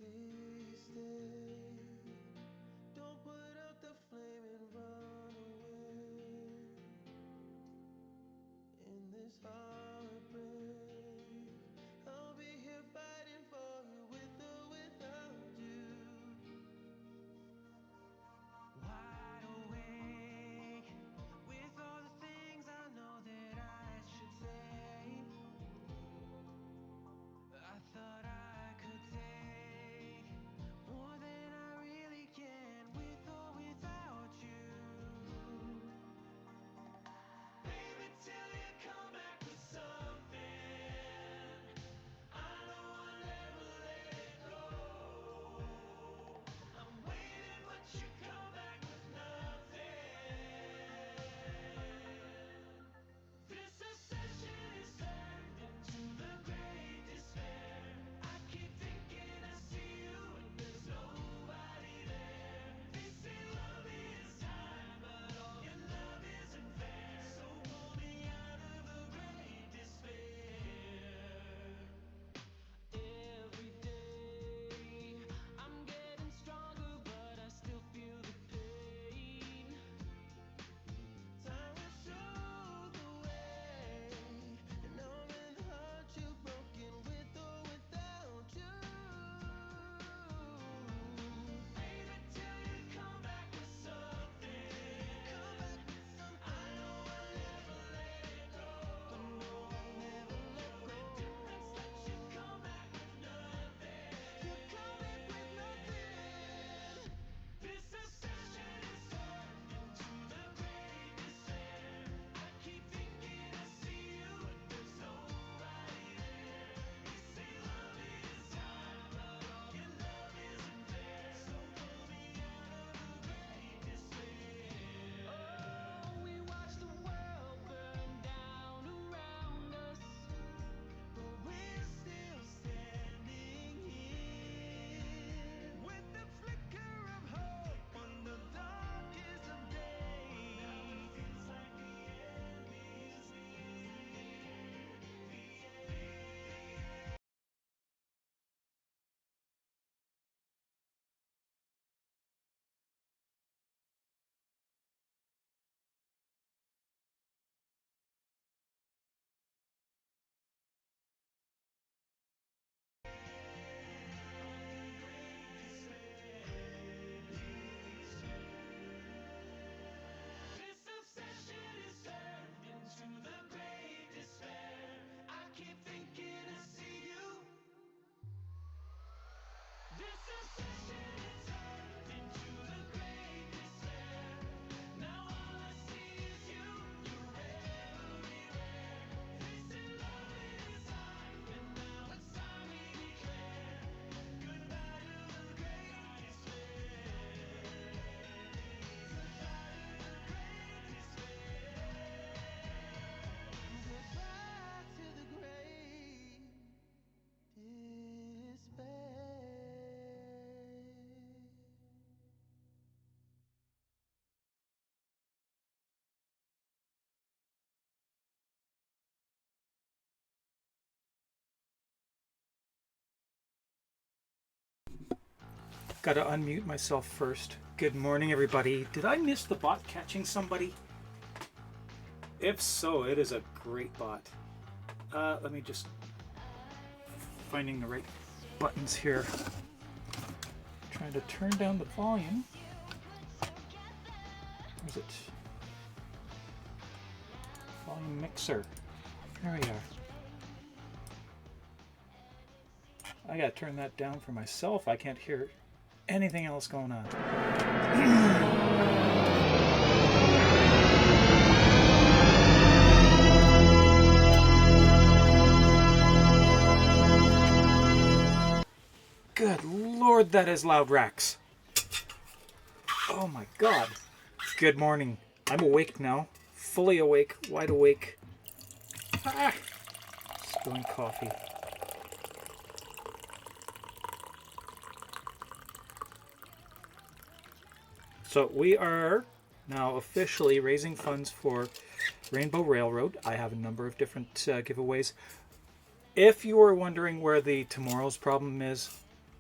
Please stay. Don't put out the flame and run away. In this heartbreak, I'll be here fighting for you with or without you. Wide awake with all the things I know that I should say. I thought I could take more than I really can with or without you. Baby, till you come back with something, I know I'll never let it go. I'm waiting, but you come back with nothing. This obsession is turned into the great despair. I keep thinking I see you and there's nobody there. They say love is time, but all your love isn't fair. So pull me out of the great despair. Every day I'm getting stronger, but I still feel the pain. Time will show the way, and now I'm in the heart you've broken with or without you. Baby, till you come back with something, I know I'll never let it go. I know I'll never let go. Indifference lets you come back with nothing. You come back with nothing. This obsession is turned into the great despair. I keep thinking I see you and there's nobody there. They say love is time, but all your love isn't fair. So pull me out of the great despair. Oh, we watch the world burn down around us, but we're still standing here with the flicker of hope on the darkest of days. Now it feels like the end is near. The end. This obsession is turned into the great despair. I keep thinking I see you. This obsession is turned into the great despair. Now all I see is you. You're everywhere. They say love is time, and now it's time we declare goodbye to the great despair. Goodbye to the great despair. Goodbye to the great despair. Gotta unmute myself first. Good morning, everybody. Did I miss the bot catching somebody? If so, it is a great bot. Let me just finding the right buttons here. Trying to turn down the volume. Where's it? Volume mixer. There we are. I gotta turn that down for myself. I can't hear anything else going on. Good Lord, that is loud, Rax. Oh my God. Good morning. I'm awake now. Fully awake. Wide awake. Spilling coffee. So we are now officially raising funds for Rainbow Railroad. I have a number of different giveaways. If you are wondering where the tomorrow's problem is,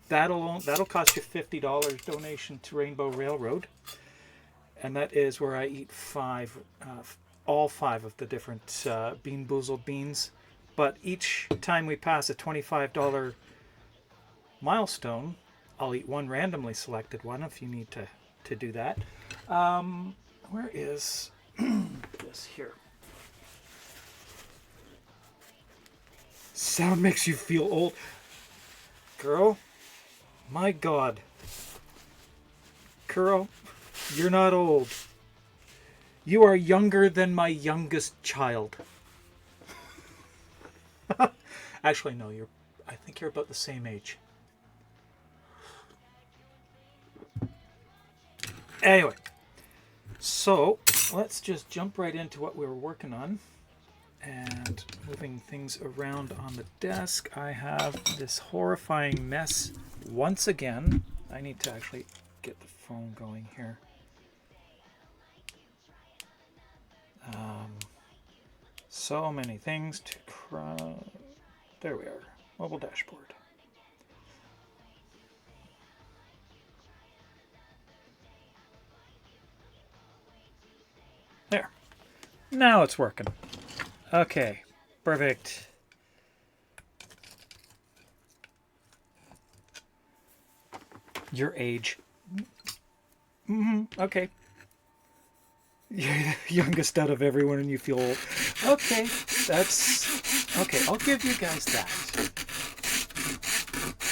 that'll cost you $50 donation to Rainbow Railroad, and that is where I eat all five of the different Bean Boozled beans. But each time we pass a $25 milestone, I'll eat one randomly selected one if you need to do that. Where is this here? Sound makes you feel old. Girl, my God. Girl, you're not old. You are younger than my youngest child. Actually, no, I think you're about the same age. Anyway, so let's just jump right into what we were working on. And moving things around on the desk, I have this horrifying mess once again. I need to actually get the phone going here. So many things to there we are. Mobile dashboard. There. Now it's working. Okay. Perfect. Your age. Okay. You're the youngest out of everyone and you feel old. Okay. Okay, I'll give you guys that.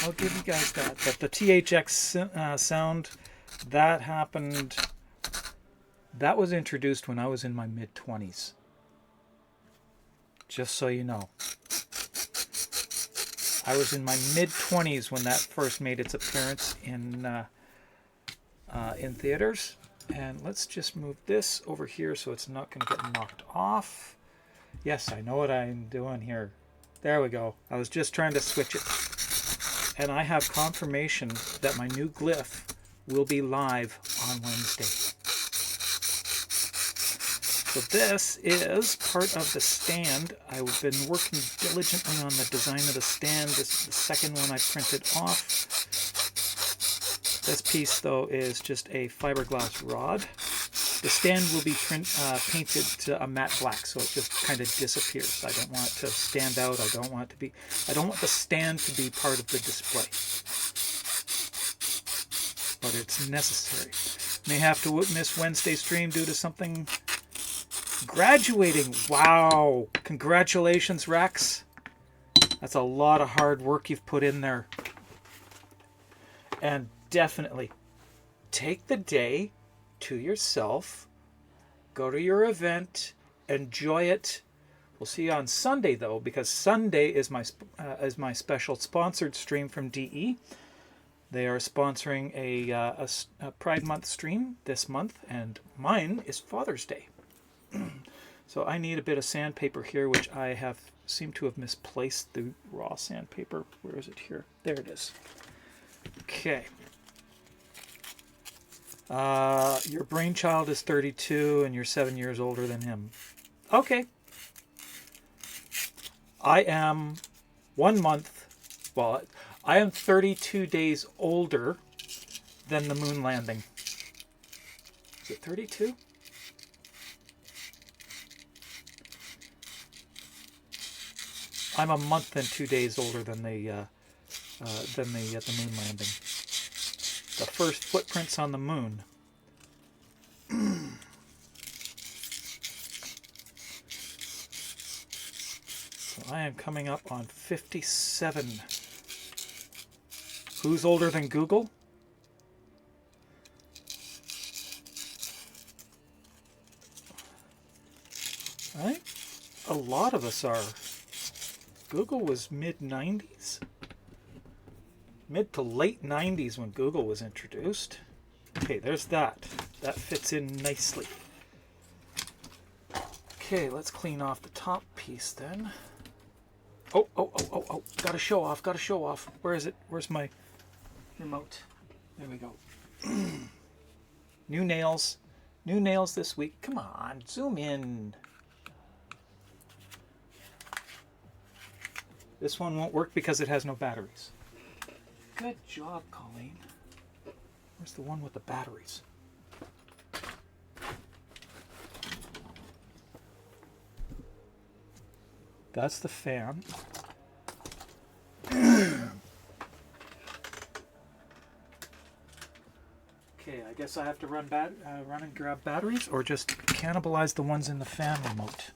But the THX sound, that happened... That was introduced when I was in my mid-20s. Just so you know. I was in my mid-20s when that first made its appearance in theaters. And let's just move this over here so it's not going to get knocked off. Yes, I know what I'm doing here. There we go. I was just trying to switch it. And I have confirmation that my new glyph will be live on Wednesday. So this is part of the stand. I've been working diligently on the design of the stand. This is the second one I printed off. This piece, though, is just a fiberglass rod. The stand will be painted to a matte black, so it just kind of disappears. I don't want it to stand out. I don't want the stand to be part of the display. But it's necessary. May have to miss Wednesday's stream due to something. Graduating. Wow. Congratulations, Rex. That's a lot of hard work you've put in there. And definitely take the day to yourself. Go to your event. Enjoy it. We'll see you on Sunday, though, because Sunday is my special sponsored stream from DE. They are sponsoring a Pride Month stream this month, and mine is Father's Day. So I need a bit of sandpaper here, which I seem to have misplaced the raw sandpaper. Where is it here? There it is. Okay. Your brainchild is 32 and you're 7 years older than him. Okay. I am 1 month, well, I am 32 days older than the moon landing. Is it 32? I'm a month and 2 days older than the moon landing. The first footprints on the moon. So I am coming up on 57. Who's older than Google? Right? A lot of us are. Google was mid-90s. Mid to late 90s when Google was introduced. Okay, there's that. That fits in nicely. Okay, let's clean off the top piece then. Oh. Gotta show off. Where is it? Where's my remote? There we go. New nails. New nails this week. Come on, zoom in. This one won't work because it has no batteries. Good job, Colleen. Where's the one with the batteries? That's the fan. Okay, I guess I have to run and grab batteries, or just cannibalize the ones in the fan remote.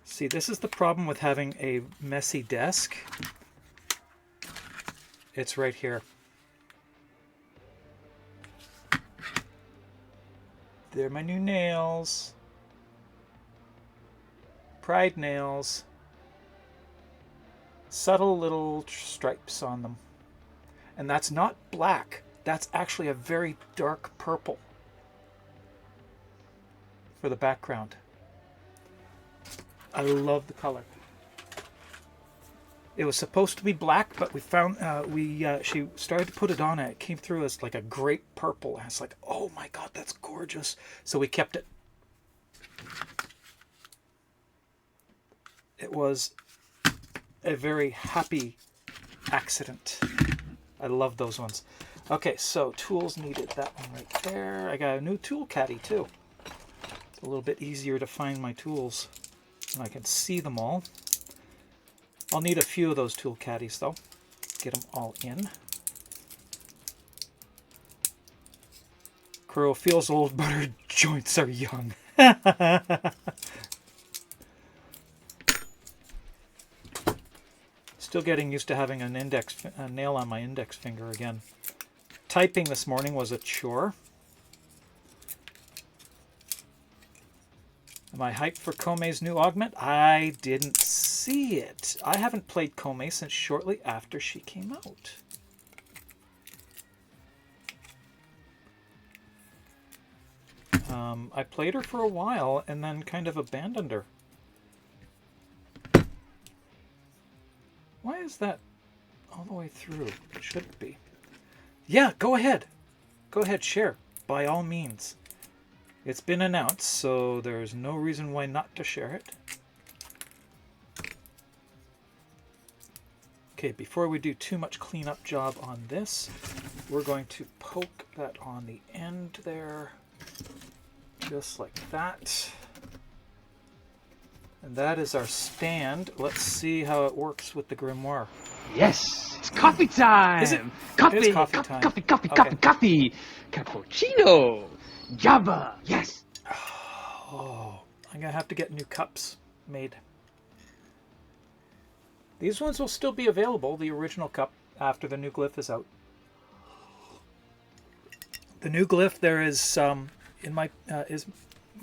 See, this is the problem with having a messy desk. It's right here. They're my new nails. Pride nails. Subtle little stripes on them. And that's not black. That's actually a very dark purple for the background. I love the color. It was supposed to be black, but we found she started to put it on and it came through as like a grape purple. And it's like, oh my god, that's gorgeous. So we kept it. It was a very happy accident. I love those ones. Okay, so tools needed. That one right there. I got a new tool caddy too. It's a little bit easier to find my tools. And I can see them all. I'll need a few of those tool caddies though. Get them all in. Crow feels old, but her joints are young. Still getting used to having a nail on my index finger again. Typing this morning was a chore. Am I hyped for Komei's new augment? I didn't see it. I haven't played Komei since shortly after she came out. I played her for a while and then kind of abandoned her. Why is that all the way through? It shouldn't be. Yeah, go ahead. Go ahead, share. By all means. It's been announced, so there's no reason why not to share it. Okay, before we do too much cleanup job on this, we're going to poke that on the end there. Just like that. And that is our stand. Let's see how it works with the grimoire. Yes, it's coffee time. Is it? Coffee, It is coffee time. Coffee. Cappuccino. Java. Yes. Oh, I'm going to have to get new cups made. These ones will still be available, the original cup, after the new glyph is out. The new glyph there is is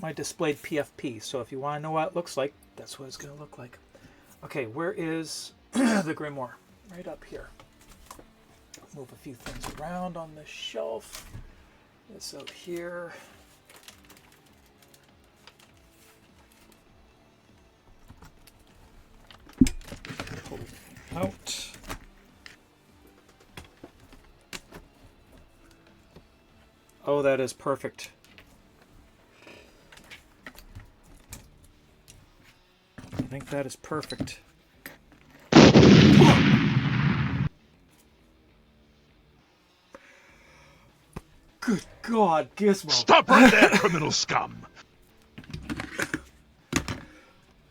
my displayed PFP, so if you want to know what it looks like, that's what it's going to look like. Okay, where is the grimoire? Right up here. Move a few things around on the shelf. This out here. Pull it out. Oh, that is perfect. I think that is perfect. Good God, Gizmo. Stop right there, criminal scum!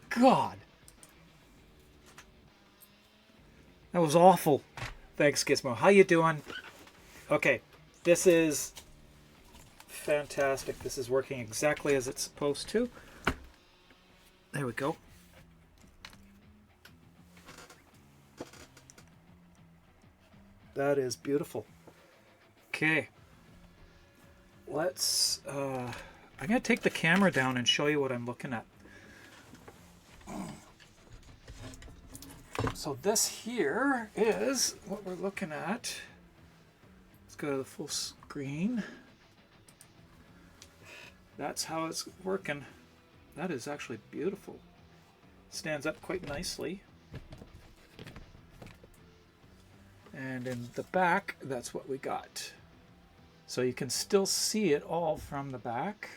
God. That was awful. Thanks, Gizmo. How you doing? Okay, this is fantastic. This is working exactly as it's supposed to. There we go. That is beautiful. Okay. Let's, I'm going to take the camera down and show you what I'm looking at. So this here is what we're looking at. Let's go to the full screen. That's how it's working. That is actually beautiful. Stands up quite nicely. And in the back, that's what we got. So you can still see it all from the back.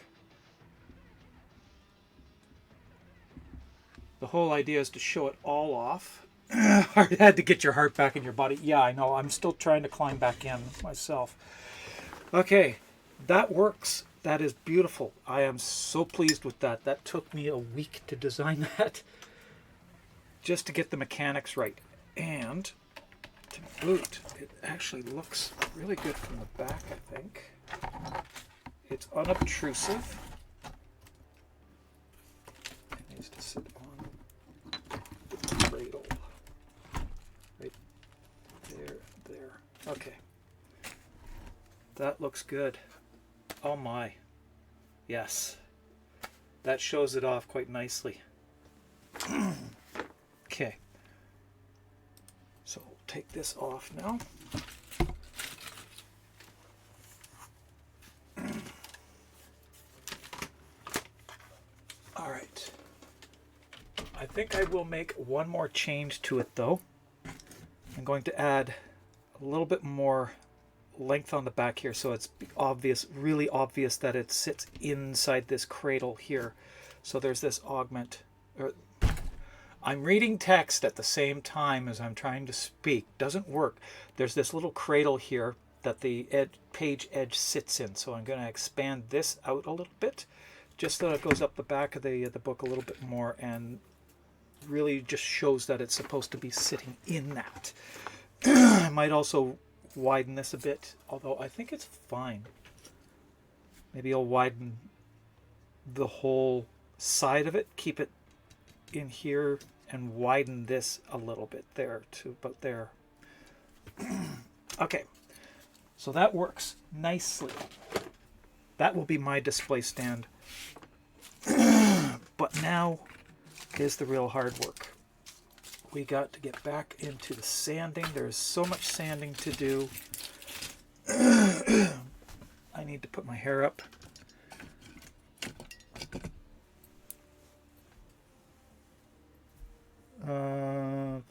whole idea is to show it all off. I had to get your heart back in your body. Yeah, I know. I'm still trying to climb back in myself. Okay, that works. That is beautiful. I am so pleased with that. That took me a week to design that, just to get the mechanics right. And to boot, it actually looks really good from the back, I think. It's unobtrusive. It needs to sit on the cradle. Right there. Okay. That looks good. Oh my. Yes. That shows it off quite nicely. Okay. So we'll take this off now. All right. I think I will make one more change to it though. I'm going to add a little bit more length on the back here so it's obvious, really obvious that it sits inside this cradle here. So there's this augment. I'm reading text at the same time as I'm trying to speak. Doesn't work. There's this little cradle here that the page edge sits in. So I'm going to expand this out a little bit, just so it goes up the back of the book a little bit more and really just shows that it's supposed to be sitting in that. I might also widen this a bit, although I think it's fine. Maybe I'll widen the whole side of it, keep it in here, and widen this a little bit there to about there. Okay, so that works nicely. That will be my display stand. But now is the real hard work. We got to get back into the sanding. There's so much sanding to do. I need to put my hair up.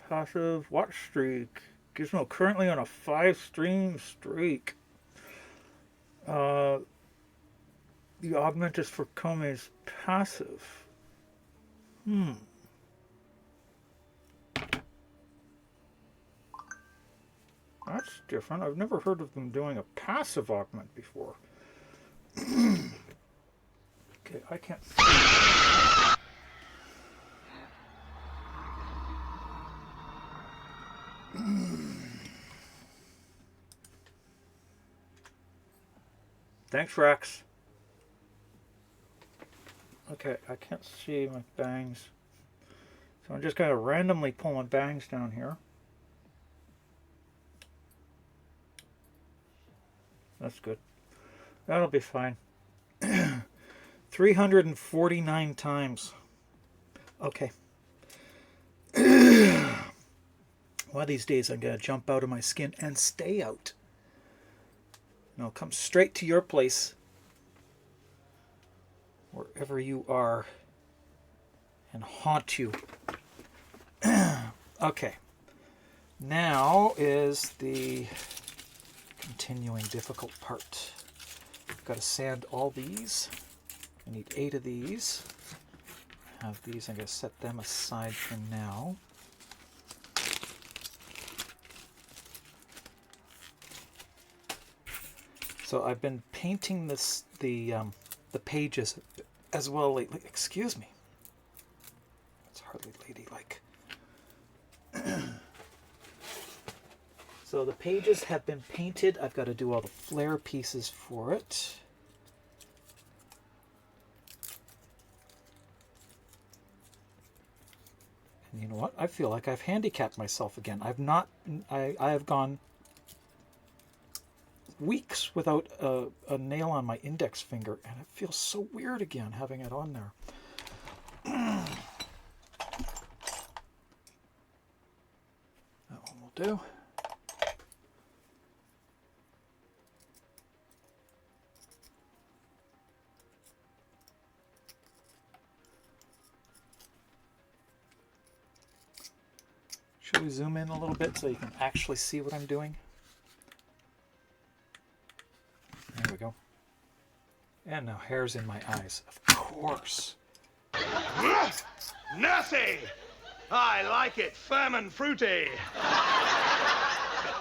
Passive watch streak. Gizmo currently on a 5-stream streak. The augment is for Kome's passive. That's different. I've never heard of them doing a passive augment before. Okay, I can't. Thanks, Rex. Okay, I can't see my bangs. So I'm just going to randomly pull my bangs down here. That's good. That'll be fine. 349 times. Okay. One of these days I'm going to jump out of my skin and stay out. And I'll come straight to your place, wherever you are, and haunt you. Okay. Now is the continuing difficult part. I've got to sand all these. I need 8 of these. I have these. I'm going to set them aside for now. So I've been painting this the pages as well lately. Excuse me. That's hardly ladylike. So the pages have been painted. I've got to do all the flare pieces for it. And you know what? I feel like I've handicapped myself again. I have gone weeks without a nail on my index finger, and it feels so weird again having it on there. That one will do. Should we zoom in a little bit so you can actually see what I'm doing? There we go. And now hair's in my eyes. Of course. Nursie! I like it firm and fruity.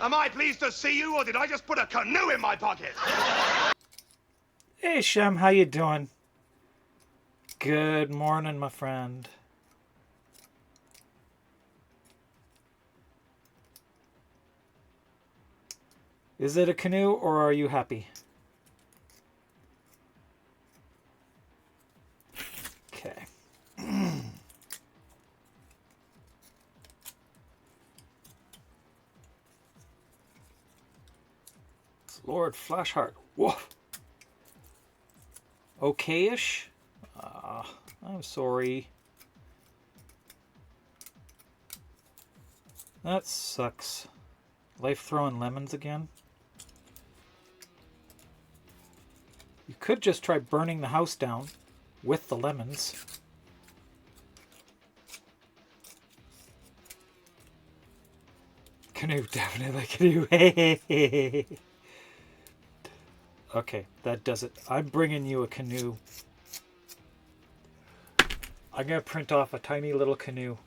Am I pleased to see you, or did I just put a canoe in my pocket? Hey, Shem, how you doing? Good morning, my friend. Is it a canoe, or are you happy? Okay. Lord Flashheart. Woof. Okay-ish? I'm sorry. That sucks. Life throwing lemons again? You could just try burning the house down with the lemons. Canoe, definitely canoe. Okay, that does it. I'm bringing you a canoe. I'm going to print off a tiny little canoe.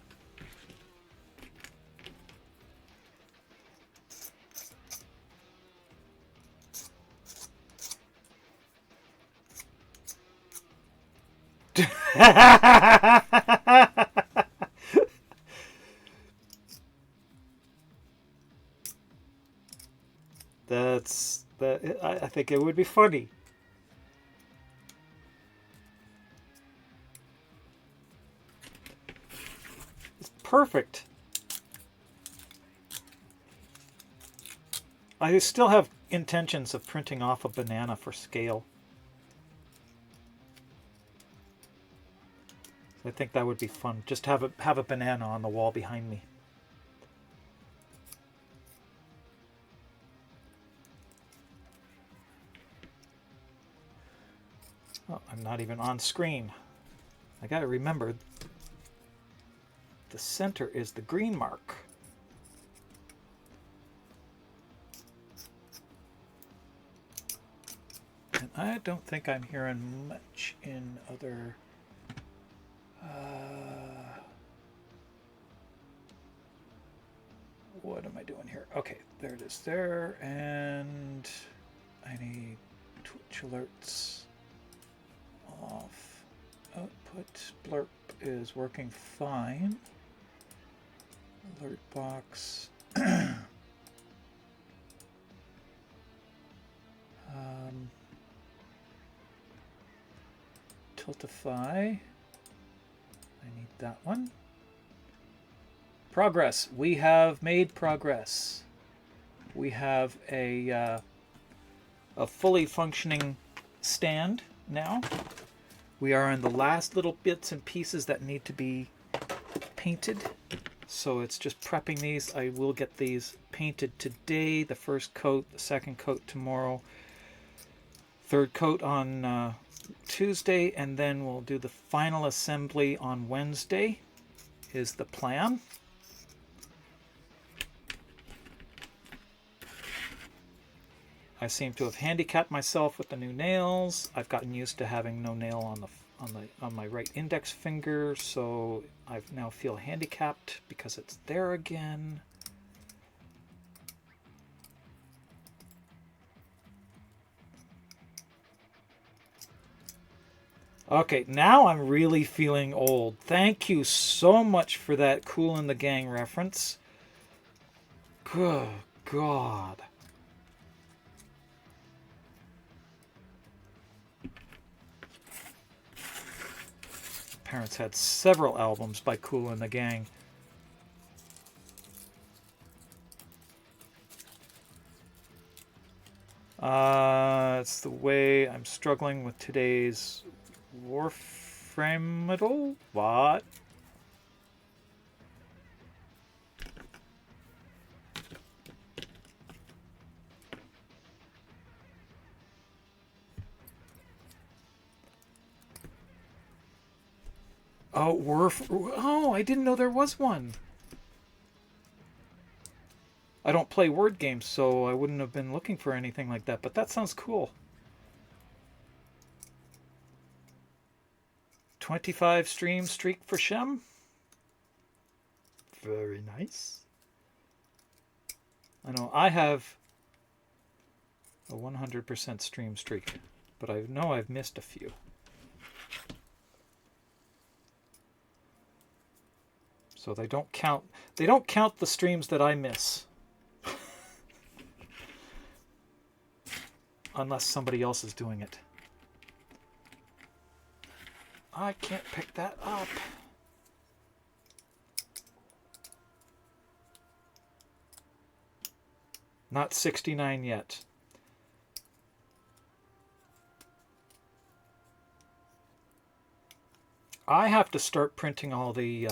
I think it would be funny. It's perfect. I still have intentions of printing off a banana for scale. I think that would be fun. Just have a banana on the wall behind me. Oh, I'm not even on screen. I gotta remember the center is the green mark. And I don't think I'm hearing much in other... what am I doing here? Okay, there it is there, and I need Twitch alerts off. Output blurb is working fine. Alert box. Tiltify. I need that one. Progress. We have made progress. We have a fully functioning stand now. We are on the last little bits and pieces that need to be painted. So it's just prepping these. I will get these painted today. The first coat, the second coat tomorrow. Third coat on Tuesday, and then we'll do the final assembly on Wednesday is the plan. I seem to have handicapped myself with the new nails. I've gotten used to having no nail on my right index finger, so I now feel handicapped because it's there again. Okay, now I'm really feeling old. Thank you so much for that Kool and the Gang reference. Good God. Parents had several albums by Kool and the Gang. It's the way I'm struggling with today's Warframidal? What? Oh, oh, I didn't know there was one. I don't play word games, so I wouldn't have been looking for anything like that, but that sounds cool. 25 stream streak for Shem. Very nice. I know I have a 100% stream streak, but I know I've missed a few. So they don't count the streams that I miss. Unless somebody else is doing it. I can't pick that up. Not 69 yet. I have to start printing all the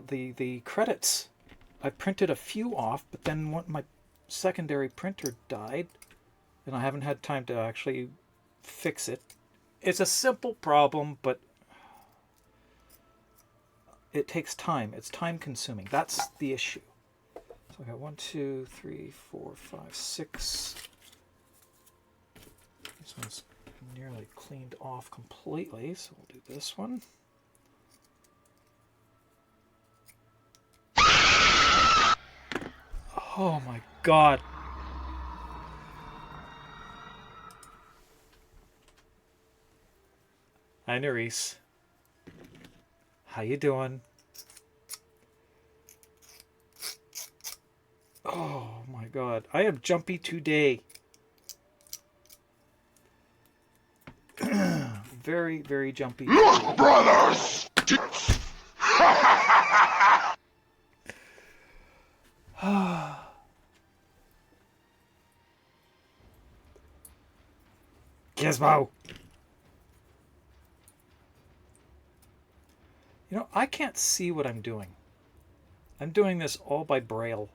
the credits. I printed a few off, but then my secondary printer died, and I haven't had time to actually fix it. It's a simple problem, but it takes time. It's time consuming. That's the issue. So I got 1, 2, 3, 4, 5, 6. This one's nearly cleaned off completely, so we'll do this one. Oh my God. Hi, Nerisse. How you doing? Oh my God. I am jumpy today. Very, very jumpy. Look, brothers! Gizmo! You know, I can't see what I'm doing. I'm doing this all by braille.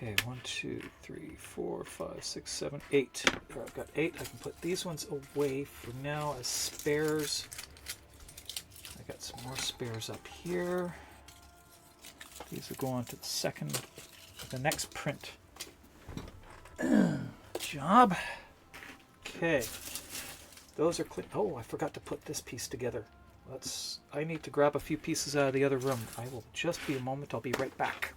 Okay, 1, 2, 3, 4, 5, 6, 7, 8. There, I've got 8. I can put these ones away for now as spares. I got some more spares up here. These will go on to the next print job. Okay, those are clean. Oh, I forgot to put this piece together. I need to grab a few pieces out of the other room. I will just be a moment. I'll be right back.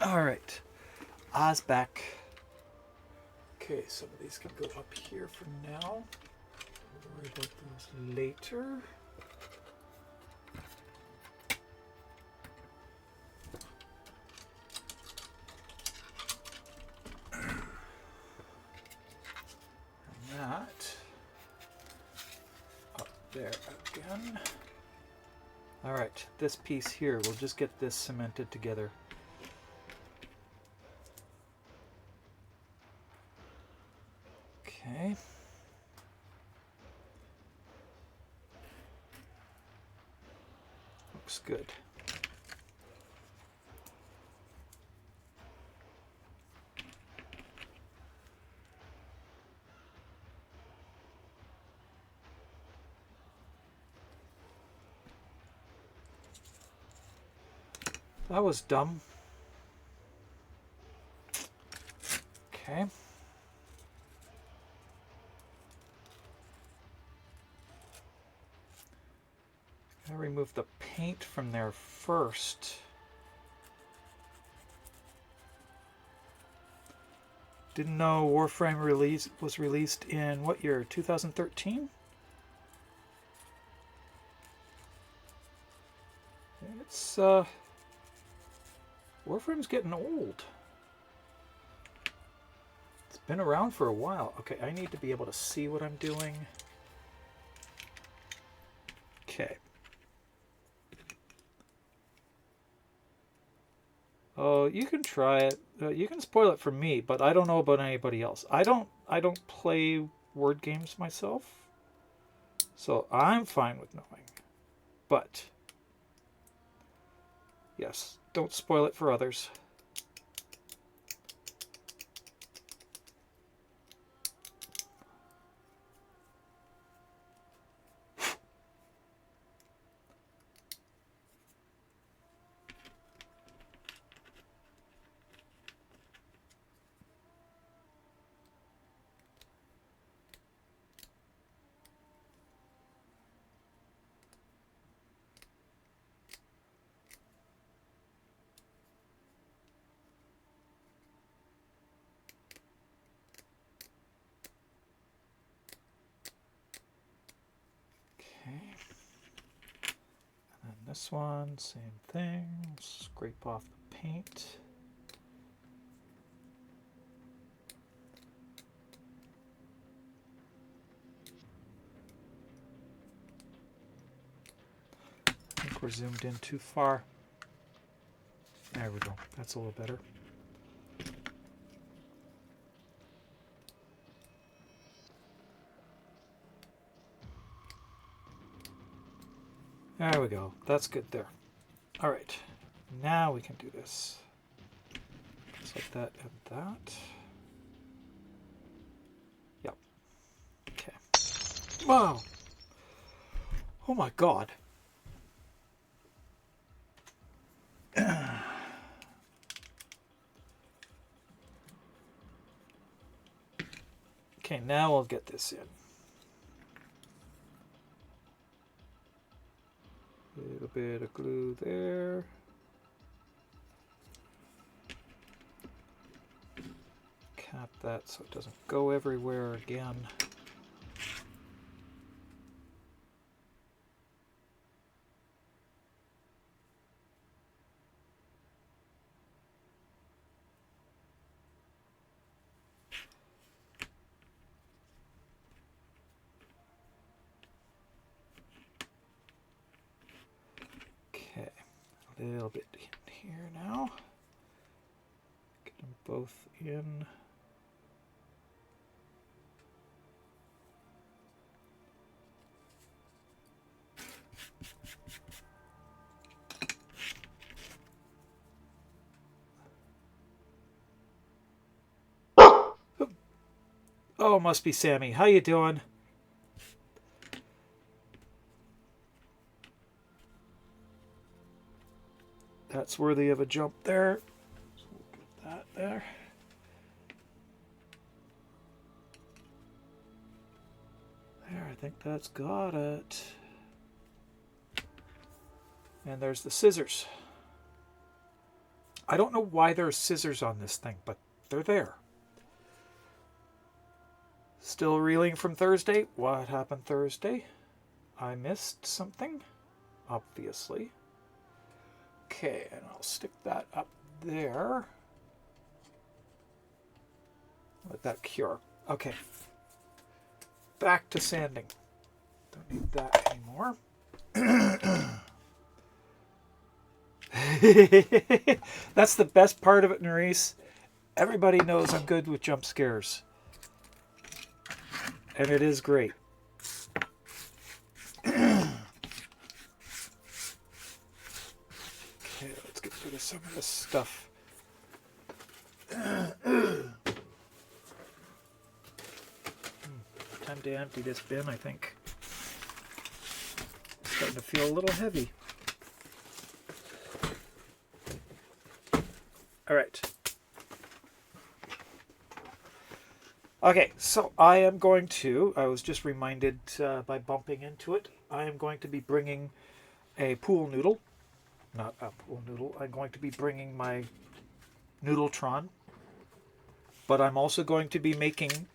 Alright, Oz back. Okay, some of these can go up here for now. We'll worry about those later. And that up there again. Alright, this piece here, we'll just get this cemented together. Okay. Looks good. That was dumb. Okay. Gotta remove the paint from there first. Didn't know Warframe was released in what year? 2013? Warframe's getting old. It's been around for a while. Okay, I need to be able to see what I'm doing. Okay. Oh, you can try it. You can spoil it for me, but I don't know about anybody else. I don't play word games myself, so I'm fine with knowing. But yes, don't spoil it for others. And this one, same thing. Scrape off the paint. I think we're zoomed in too far. There we go. That's a little better. There we go. That's good there. All right. Now we can do this. Just like that and that. Yep. Okay. Wow. Oh my God. Okay, now we'll get this in. A little bit of glue there. Cap that so it doesn't go everywhere again. Okay, a little bit in here now. Get them both in. Oh, must be Sammy. How you doing? That's worthy of a jump there. So we'll put that there. There, I think that's got it. And there's the scissors. I don't know why there's scissors on this thing, but they're there. Still reeling from Thursday? What happened Thursday? I missed something, obviously. Okay, and I'll stick that up there. Let that cure. Okay. Back to sanding. Don't need that anymore. That's the best part of it, Nerys. Everybody knows I'm good with jump scares. And it is great. Okay, let's get rid of some of this stuff. Time to empty this bin, I think. It's starting to feel a little heavy. All right. Okay, so I am going to, I was just reminded by bumping into it, I am going to be bringing a pool noodle. Not a pool noodle. I'm going to be bringing my Noodletron. But I'm also going to be making,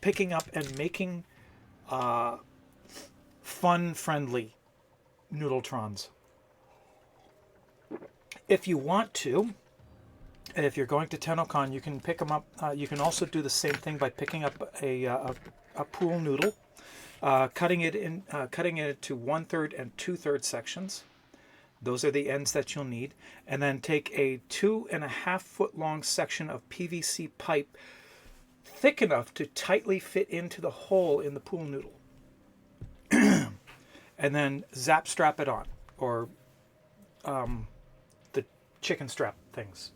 picking up and making fun-friendly Noodletrons. If you want to, if you're going to TennoCon, you can pick them up. You can also do the same thing by picking up a pool noodle, cutting it into 1/3 and 2/3 sections. Those are the ends that you'll need. And then take a 2.5 foot long section of PVC pipe, thick enough to tightly fit into the hole in the pool noodle. And then zap strap it on, or the chicken strap things.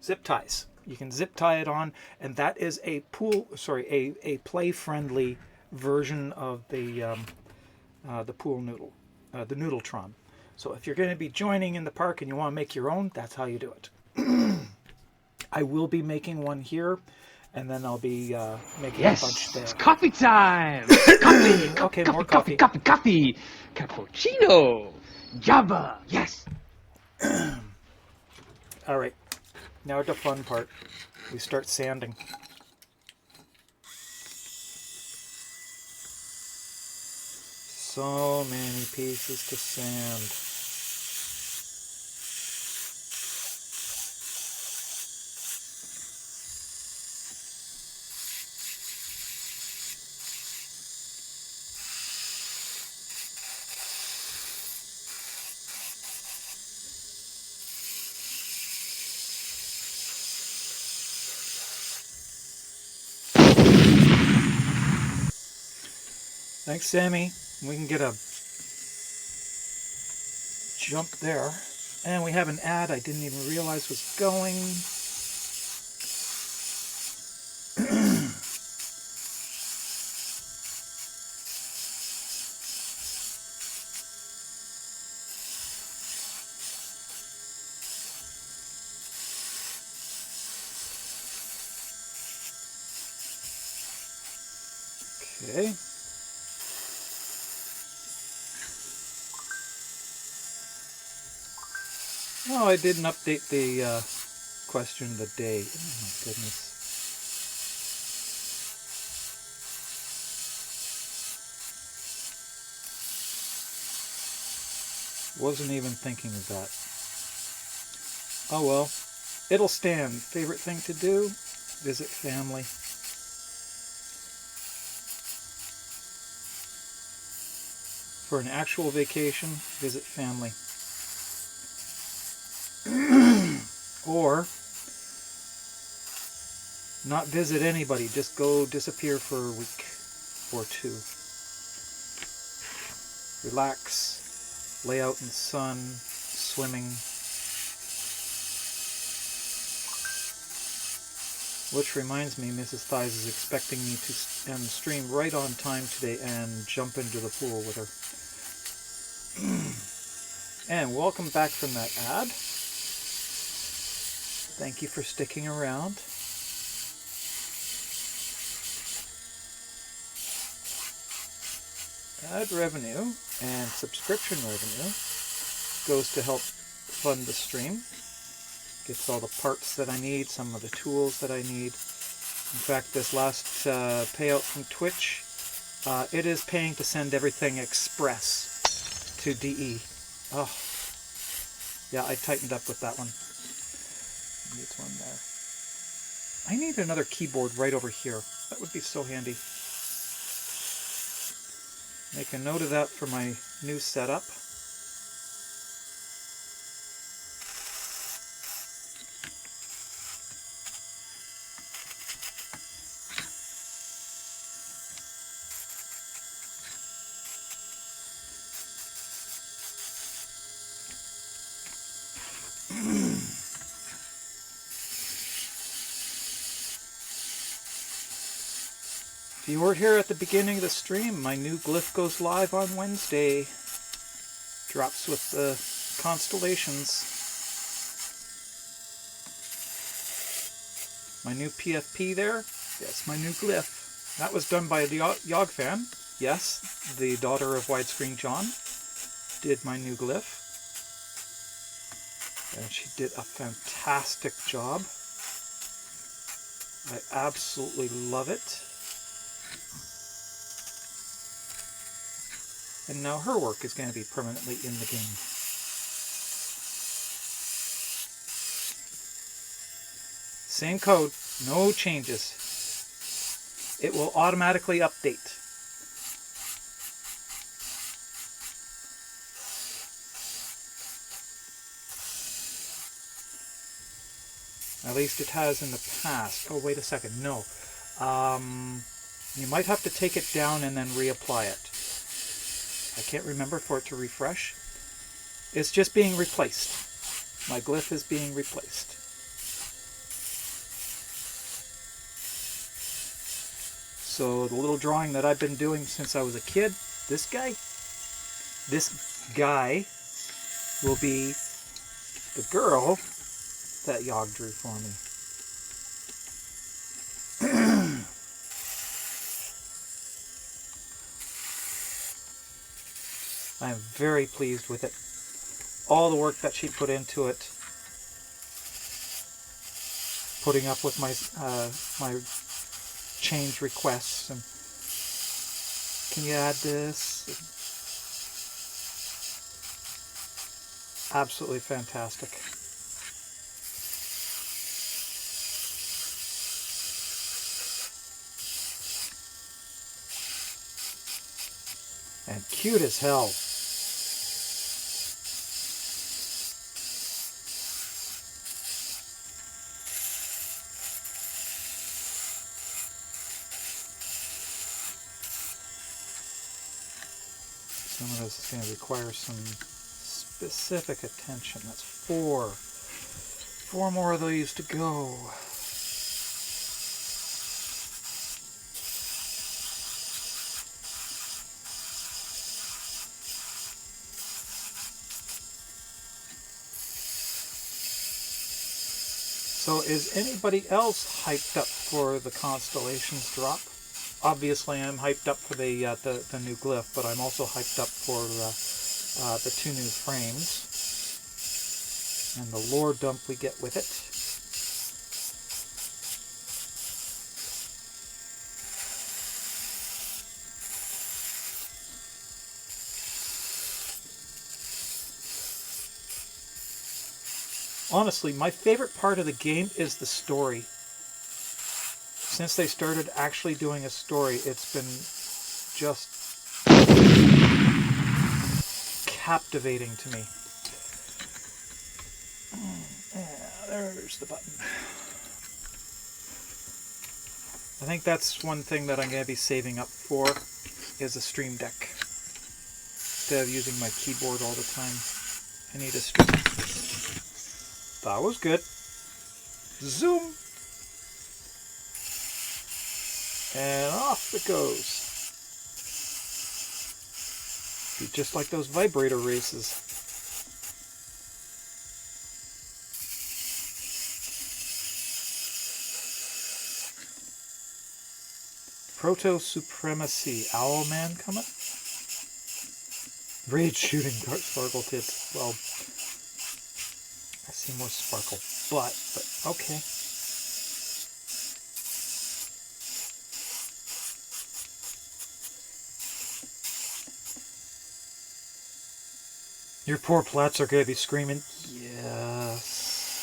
Zip ties. You can zip tie it on, and that is a play-friendly version of the pool noodle, the Noodletron. So if you're going to be joining in the park and you want to make your own, that's how you do it. I will be making one here, and then I'll be making a bunch there. It's coffee time! Coffee! Okay, coffee, more coffee, coffee. coffee, coffee! Cappuccino! Java! Yes! All right, now the fun part. We start sanding. So many pieces to sand. Thanks, Sammy. We can get a jump there. And we have an ad I didn't even realize was going. Okay. Oh, I didn't update the question of the day. Oh my goodness. Wasn't even thinking of that. Oh well. It'll stand. Favorite thing to do? Visit family. For an actual vacation, visit family. Or not visit anybody, just go disappear for a week or two. Relax, lay out in the sun, swimming. Which reminds me, Mrs. Thies is expecting me to end the stream right on time today and jump into the pool with her. And welcome back from that ad. Thank you for sticking around. Ad revenue and subscription revenue goes to help fund the stream. Gets all the parts that I need, some of the tools that I need. In fact, this last payout from Twitch, it is paying to send everything express to DE. Oh, yeah, I tightened up with that one. Needs one there. I need another keyboard right over here. That would be so handy. Make a note of that for my new setup. If you weren't here at the beginning of the stream, my new glyph goes live on Wednesday. Drops with the constellations. My new PFP there. Yes, my new glyph. That was done by the Yog fan. Yes, the daughter of Widescreen John did my new glyph. And she did a fantastic job. I absolutely love it. And now her work is going to be permanently in the game. Same code, no changes. It will automatically update. At least it has in the past. Oh, wait a second. No. You might have to take it down and then reapply it. I can't remember for it to refresh. It's just being replaced. My glyph is being replaced. So the little drawing that I've been doing since I was a kid, this guy will be the girl that Yog drew for me. I am very pleased with it. All the work that she put into it, putting up with my my change requests and can you add this? Absolutely fantastic. And cute as hell. Some of this is going to require some specific attention. That's four more of these to go. So is anybody else hyped up for the Constellations drop? Obviously I'm hyped up for the new glyph, but I'm also hyped up for the 2 new frames and the lore dump we get with it. Honestly, my favorite part of the game is the story. Since they started actually doing a story, it's been just captivating to me. Yeah, there's the button. I think that's one thing that I'm going to be saving up for, is a Stream Deck. Instead of using my keyboard all the time, I need a Stream Deck. That was good. Zoom! And off it goes. Be just like those vibrator races. Proto Supremacy. Owlman coming? Rage shooting sparkle tips. Well, I see more sparkle. But okay. Your poor plats are going to be screaming, yes.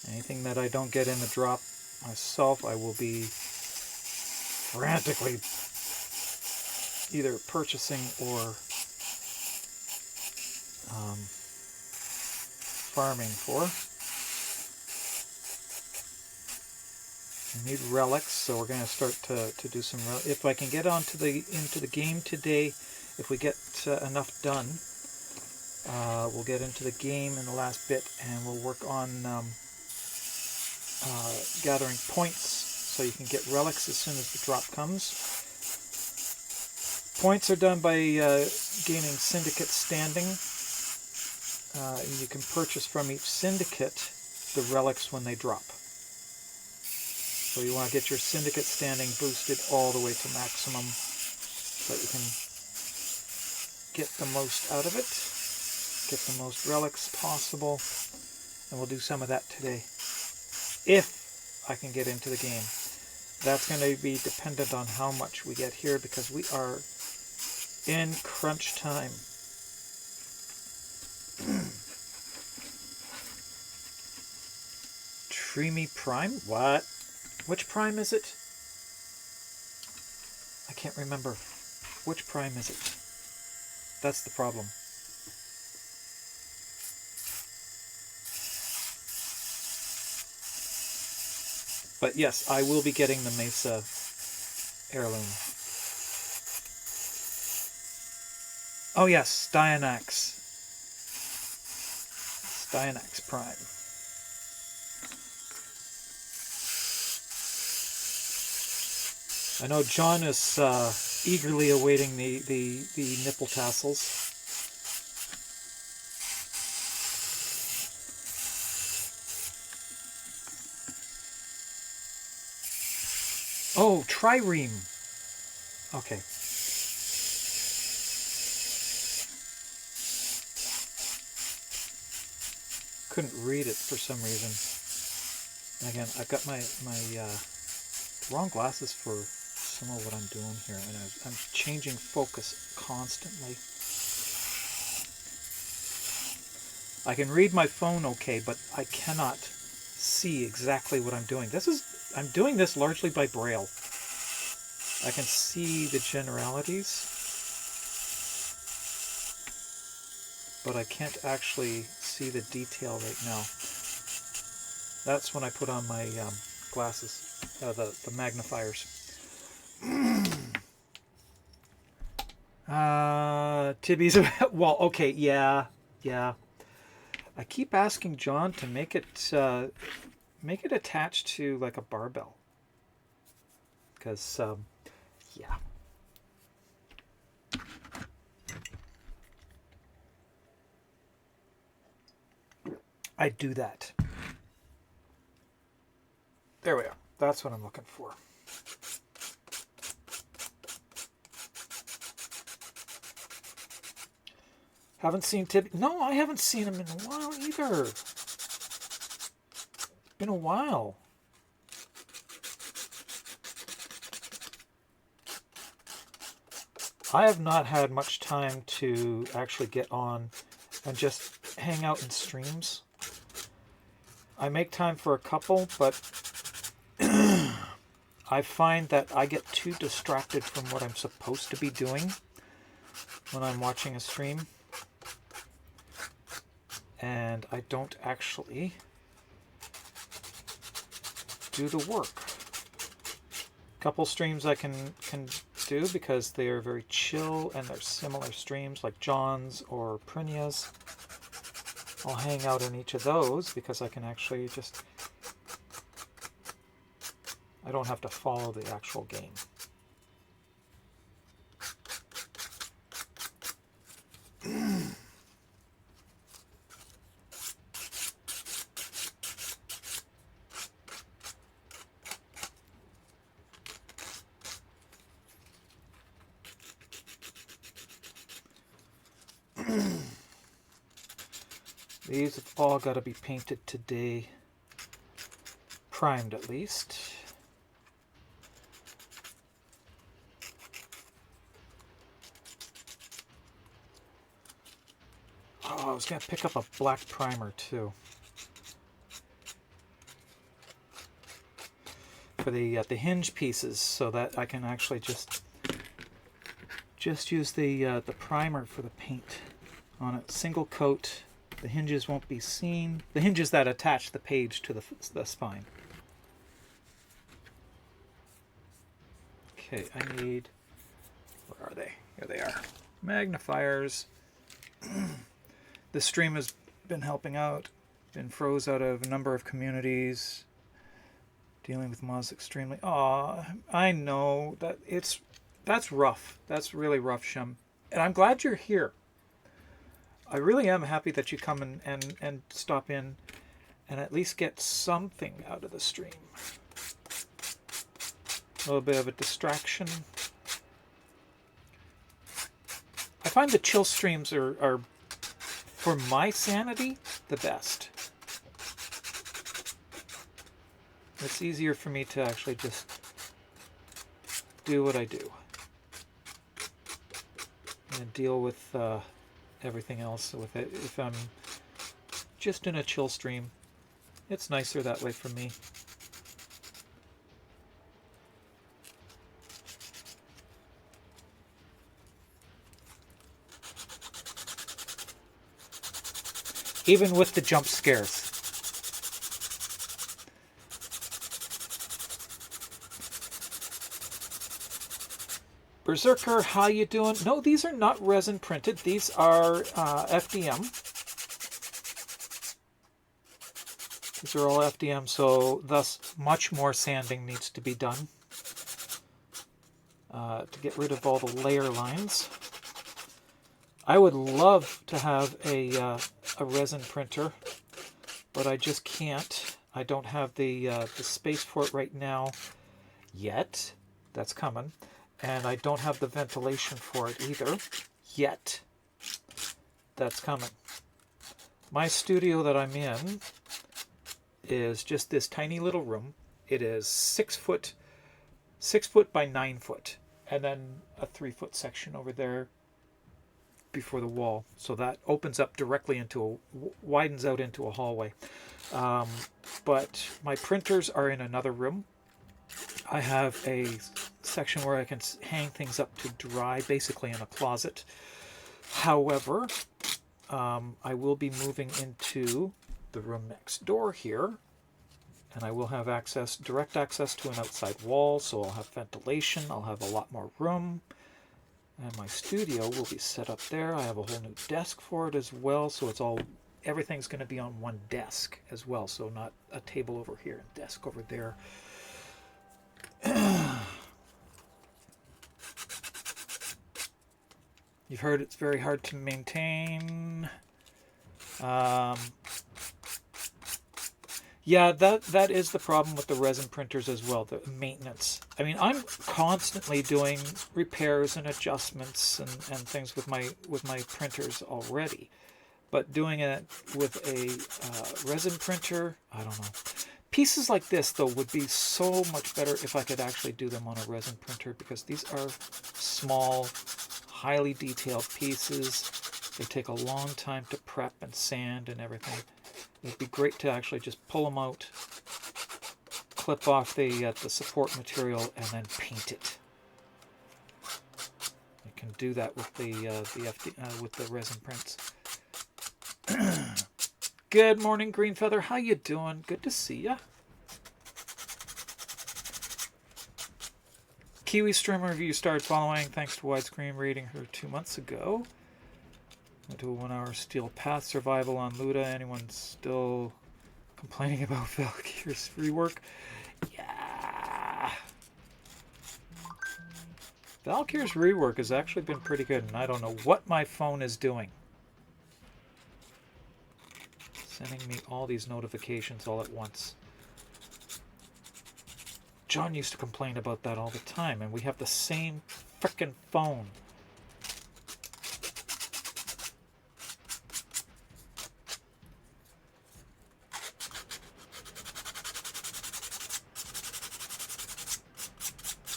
Anything that I don't get in the drop myself, I will be frantically either purchasing or farming for. I need relics, so we're going to start to do some relics. If I can get into the game today, if we get enough done, we'll get into the game in the last bit, and we'll work on gathering points so you can get relics as soon as the drop comes. Points are done by gaining syndicate standing. You can purchase from each syndicate the relics when they drop. So you want to get your syndicate standing boosted all the way to maximum so that you can get the most out of it. Get the most relics possible, and we'll do some of that today if I can get into the game. That's going to be dependent on how much we get here, because we are in crunch time. Dreamy Prime? What? Which Prime is it? I can't remember. Which Prime is it? That's the problem. But yes, I will be getting the Mesa heirloom. Oh yes, Dianax. Dianax Prime. I know John is eagerly awaiting the nipple tassels. Oh, trireme. Okay. Couldn't read it for some reason. Again, I've got my wrong glasses for some of what I'm doing here, and I'm changing focus constantly. I can read my phone okay, but I cannot see exactly what I'm doing. I'm doing this largely by Braille. I can see the generalities, but I can't actually see the detail right now. That's when I put on my glasses, the magnifiers. Tibby's, well, okay, yeah. I keep asking John to make it attached to like a barbell, because yeah. I do that. There we are. That's what I'm looking for. Haven't seen Tibby. No, I haven't seen him in a while either. Been a while. I have not had much time to actually get on and just hang out in streams. I make time for a couple, but I find that I get too distracted from what I'm supposed to be doing when I'm watching a stream. And I don't actually do the work. Couple streams I can do because they are very chill and they're similar streams like John's or Prinia's. I'll hang out in each of those because I can actually just, I don't have to follow the actual game. These have all got to be painted today. Primed at least. Oh, I was going to pick up a black primer too. For the hinge pieces, so that I can actually just use the primer for the paint on it. Single coat. The hinges won't be seen. The hinges that attach the page to the spine. Okay, I need... Where are they? Here they are. Magnifiers. The stream has been helping out. Been froze out of a number of communities. Dealing with mods extremely... Aw, I know. That's rough. That's really rough, Shem. And I'm glad you're here. I really am happy that you come and stop in and at least get something out of the stream. A little bit of a distraction. I find the chill streams are for my sanity, the best. It's easier for me to actually just do what I do. And deal with everything else with it. If I'm just in a chill stream, It's nicer that way for me. Even with the jump scares. Berserker, how you doing? No, these are not resin printed. These are FDM. These are all FDM, so thus much more sanding needs to be done to get rid of all the layer lines. I would love to have a resin printer, but I just can't. I don't have the space for it right now yet. That's coming. And I don't have the ventilation for it either yet. That's coming. My studio that I'm in is just this tiny little room. It is 6 foot by 9 foot, and then a 3-foot section over there before the wall. So that opens up directly into widens out into a hallway. But my printers are in another room. I have a section where I can hang things up to dry, basically in a closet. However, I will be moving into the room next door here, and I will have direct access to an outside wall, so I'll have ventilation, I'll have a lot more room, and my studio will be set up there. I have a whole new desk for it as well, so everything's going to be on one desk as well, so not a table over here and desk over there. You've heard it's very hard to maintain. Yeah, that is the problem with the resin printers as well, the maintenance. I mean, I'm constantly doing repairs and adjustments and things with my printers already. But doing it with a resin printer, I don't know. Pieces like this, though, would be so much better if I could actually do them on a resin printer, because these are small, highly detailed pieces. They take a long time to prep and sand and everything. It'd be great to actually just pull them out, clip off the support material, and then paint it. You can do that with with the resin prints. Good morning, Green Feather. How you doing? Good to see ya. Kiwi Streamer Review started following thanks to Widescreen rating her 2 months ago. Went to a 1-hour Steel Path survival on Luda. Anyone still complaining about Valkyr's rework? Yeah. Valkyr's rework has actually been pretty good, and I don't know what my phone is doing. Sending me all these notifications all at once. John used to complain about that all the time, and we have the same frickin' phone.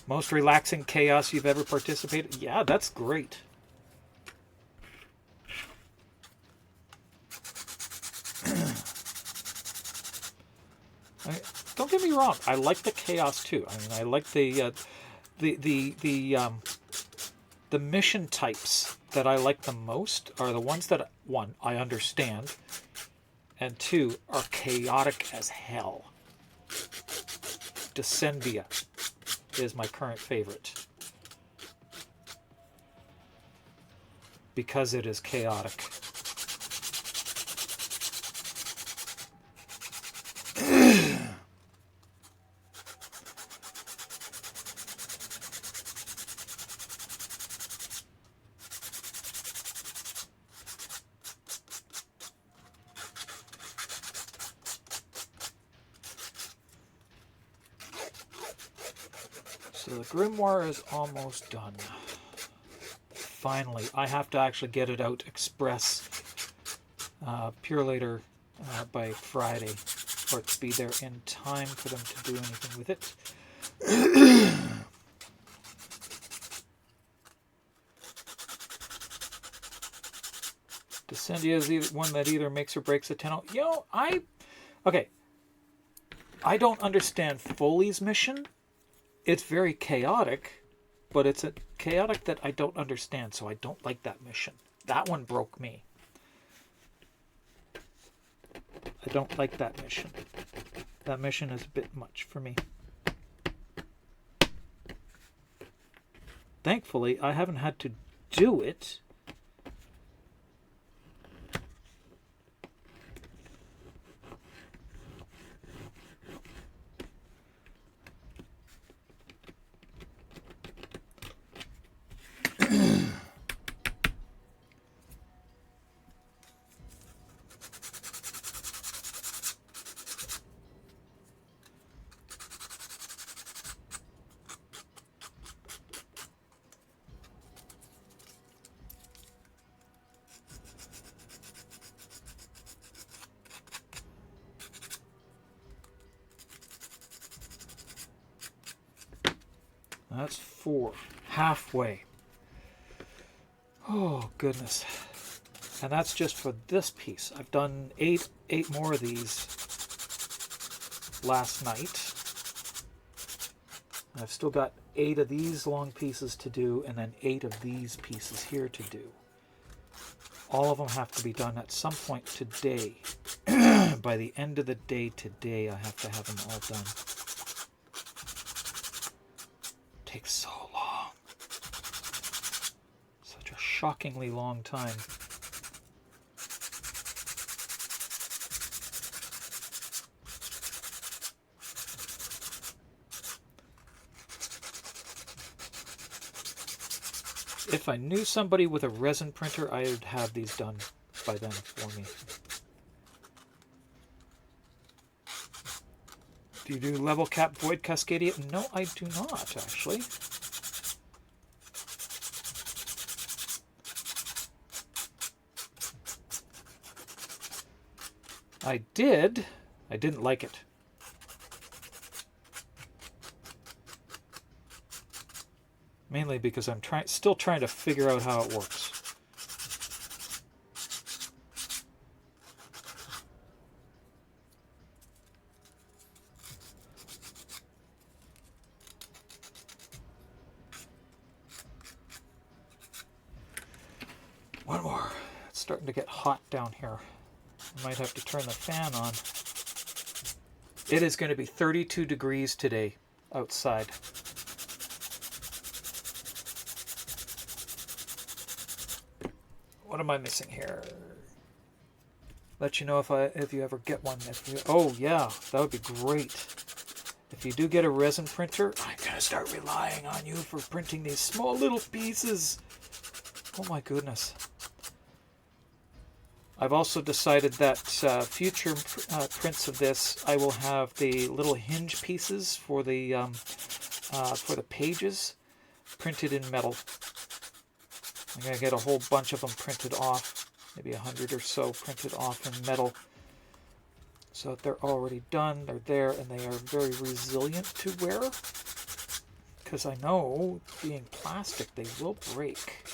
Most relaxing chaos you've ever participated? Yeah, that's great. Don't get me wrong. I like the chaos too. I mean, I like the mission types that I like the most are the ones that, one, I understand, and two, are chaotic as hell. Descendia is my current favorite because it is chaotic. So the grimoire is almost done. Finally, I have to actually get it out express Purelator by Friday for it to be there in time for them to do anything with it. Descendia is one that either makes or breaks a 10. Okay, I don't understand Foley's mission. It's very chaotic, but it's a chaotic that I don't understand, so I don't like that mission. That one broke me. I don't like that mission. That mission is a bit much for me. Thankfully, I haven't had to do it. That's 4. Halfway. Oh, goodness. And that's just for this piece. I've done eight more of these last night. I've still got 8 of these long pieces to do, and then 8 of these pieces here to do. All of them have to be done at some point today. By the end of the day today, I have to have them all done. Takes so long. Such a shockingly long time. If I knew somebody with a resin printer, I would have these done by then for me. Do you do level cap void Cascadia? No, I do not, actually. I did. I didn't like it. Mainly because I'm still trying to figure out how it works. One more. It's starting to get hot down here. I might have to turn the fan on. It is going to be 32 degrees today outside. What am I missing here? Let you know if you ever get one. Oh yeah, that would be great. If you do get a resin printer, I'm gonna start relying on you for printing these small little pieces. Oh my goodness. I've also decided that future prints of this, I will have the little hinge pieces for the pages printed in metal. I'm going to get a whole bunch of them printed off, maybe 100 or so printed off in metal, so that they're already done, they're there, and they are very resilient to wear, because I know, being plastic, they will break.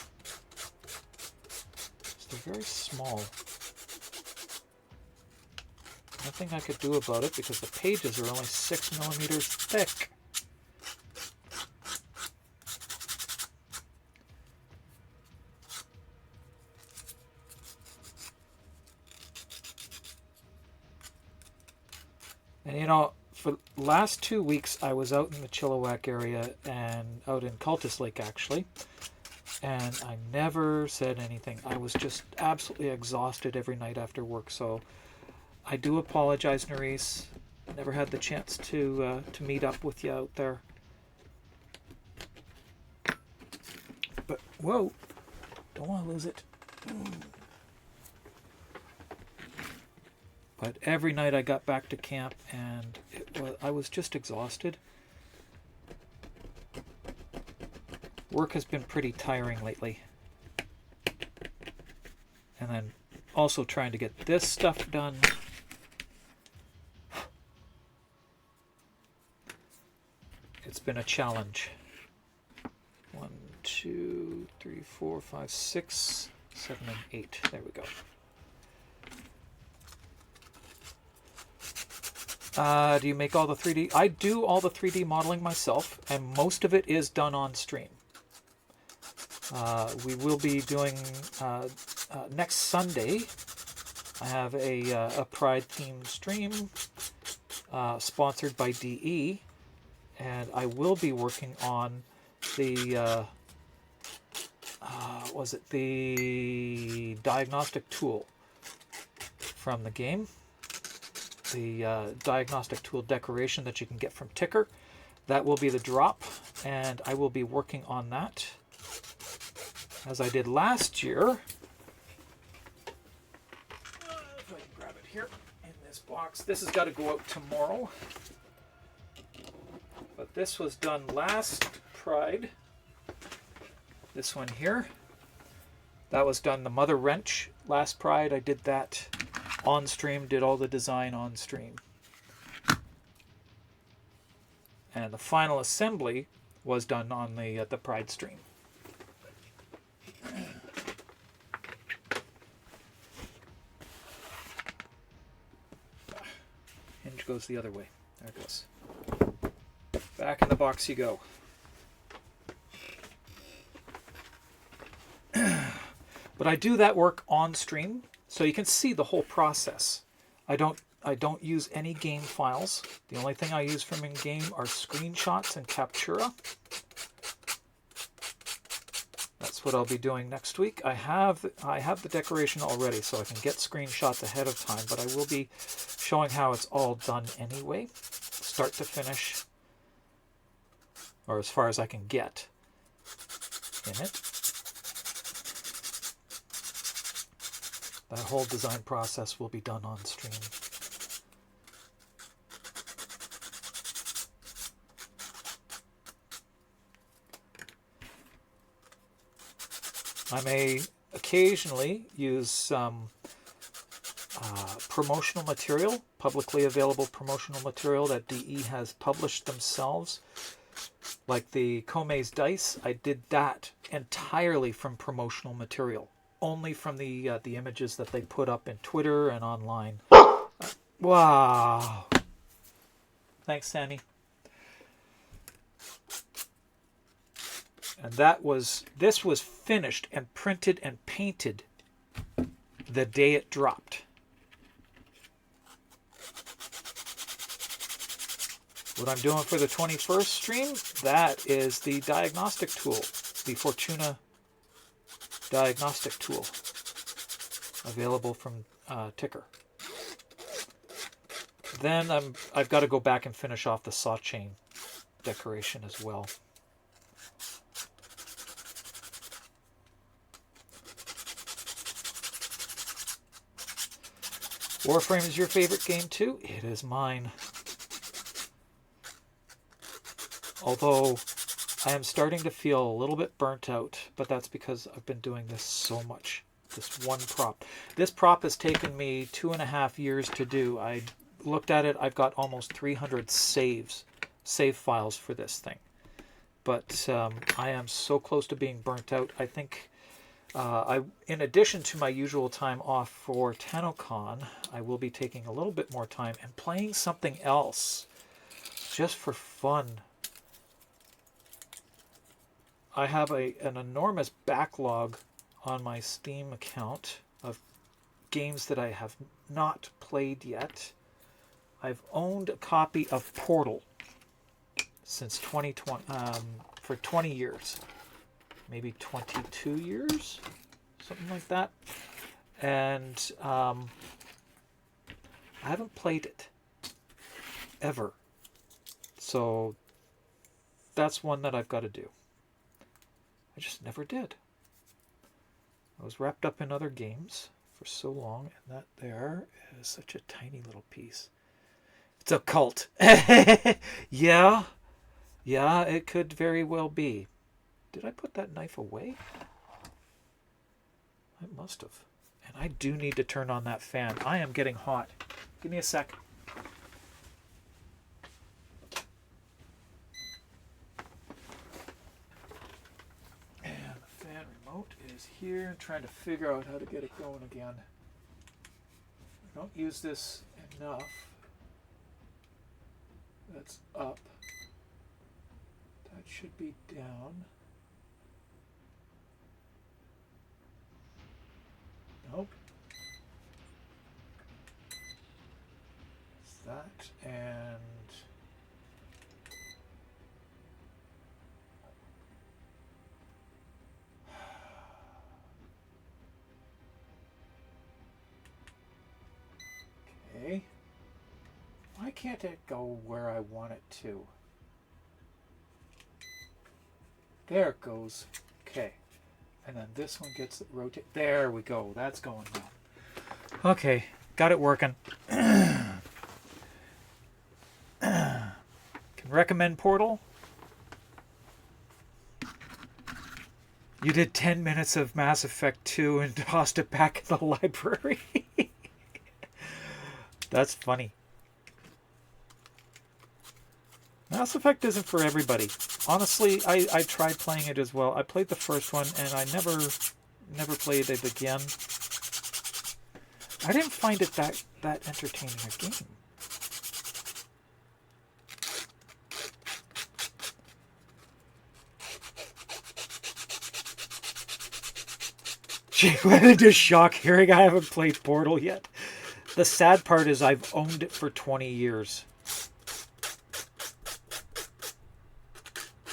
So they're very small. Nothing I could do about it, because the pages are only 6 millimeters thick. And you know, for the last 2 weeks, I was out in the Chilliwack area and out in Cultus Lake, actually. And I never said anything. I was just absolutely exhausted every night after work. So I do apologize, Nerys. Never had the chance to meet up with you out there. But, whoa. Don't want to lose it. But every night I got back to camp and I was just exhausted. Work has been pretty tiring lately. And then also trying to get this stuff done. It's been a challenge. 1, 2, 3, 4, 5, 6, 7, and 8. There we go. Do you make all the 3D? I do all the 3D modeling myself, and most of it is done on stream. We will be doing next Sunday. I have a Pride themed stream sponsored by DE, and I will be working on the the diagnostic tool from the game. The diagnostic tool decoration that you can get from Ticker. That will be the drop, and I will be working on that as I did last year. If I can grab it here in this box. This has got to go out tomorrow. But this was done last Pride. This one here. That was done the Mother Wrench last Pride. I did that on stream, did all the design on stream. And the final assembly was done on the Pride stream. Hinge goes the other way. There it goes. Back in the box you go. But I do that work on stream, so you can see the whole process. I don't use any game files. The only thing I use from in-game are screenshots and Captura. That's what I'll be doing next week. I have the decoration already, so I can get screenshots ahead of time, but I will be showing how it's all done anyway, start to finish, or as far as I can get in it. That whole design process will be done on stream. I may occasionally use promotional material, publicly available promotional material that DE has published themselves. Like the Kome's Dice, I did that entirely from promotional material. Only from the images that they put up in Twitter and online. Wow. Thanks, Sammy. And this was finished and printed and painted the day it dropped. What I'm doing for the 21st stream, that is the diagnostic tool, the Fortuna diagnostic tool, available from Ticker. Then I've got to go back and finish off the saw chain decoration as well. Warframe is your favorite game too? It is mine. Although I am starting to feel a little bit burnt out, but that's because I've been doing this so much. This one prop. This prop has taken me 2.5 years to do. I looked at it. I've got almost 300 save files for this thing. But I am so close to being burnt out. I think in addition to my usual time off for TennoCon, I will be taking a little bit more time and playing something else just for fun. I have an enormous backlog on my Steam account of games that I have not played yet. I've owned a copy of Portal since 2020, for 20 years. Maybe 22 years? Something like that. And I haven't played it. Ever. So that's one that I've got to do. I just never did. I was wrapped up in other games for so long, and that there is such a tiny little piece. It's a cult. Yeah, it could very well be. Did I put that knife away? I must have. And I do need to turn on that fan. I am getting hot. Give me a sec. Here and trying to figure out how to get it going again. I don't use this enough. That's up. That should be down. Nope. It's that and okay. Why can't it go where I want it to? There it goes. Okay. And then this one gets rotate. There we go. That's going now. Okay. Got it working. Can recommend Portal. You did 10 minutes of Mass Effect 2 and tossed it back in the library. That's funny. Mass Effect isn't for everybody. Honestly, I tried playing it as well. I played the first one and I never played it again. I didn't find it that entertaining a game. Gee, what a just shock hearing I haven't played Portal yet. The sad part is I've owned it for 20 years.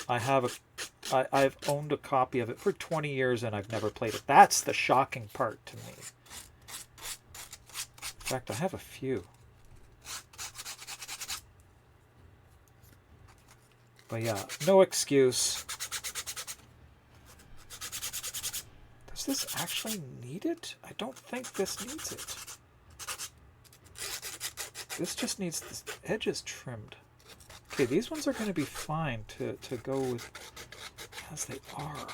I've owned a copy of it for 20 years and I've never played it. That's the shocking part to me. In fact, I have a few. But yeah, no excuse. Does this actually need it? I don't think this needs it. This just needs the edges trimmed. Okay, these ones are going to be fine to go with as they are.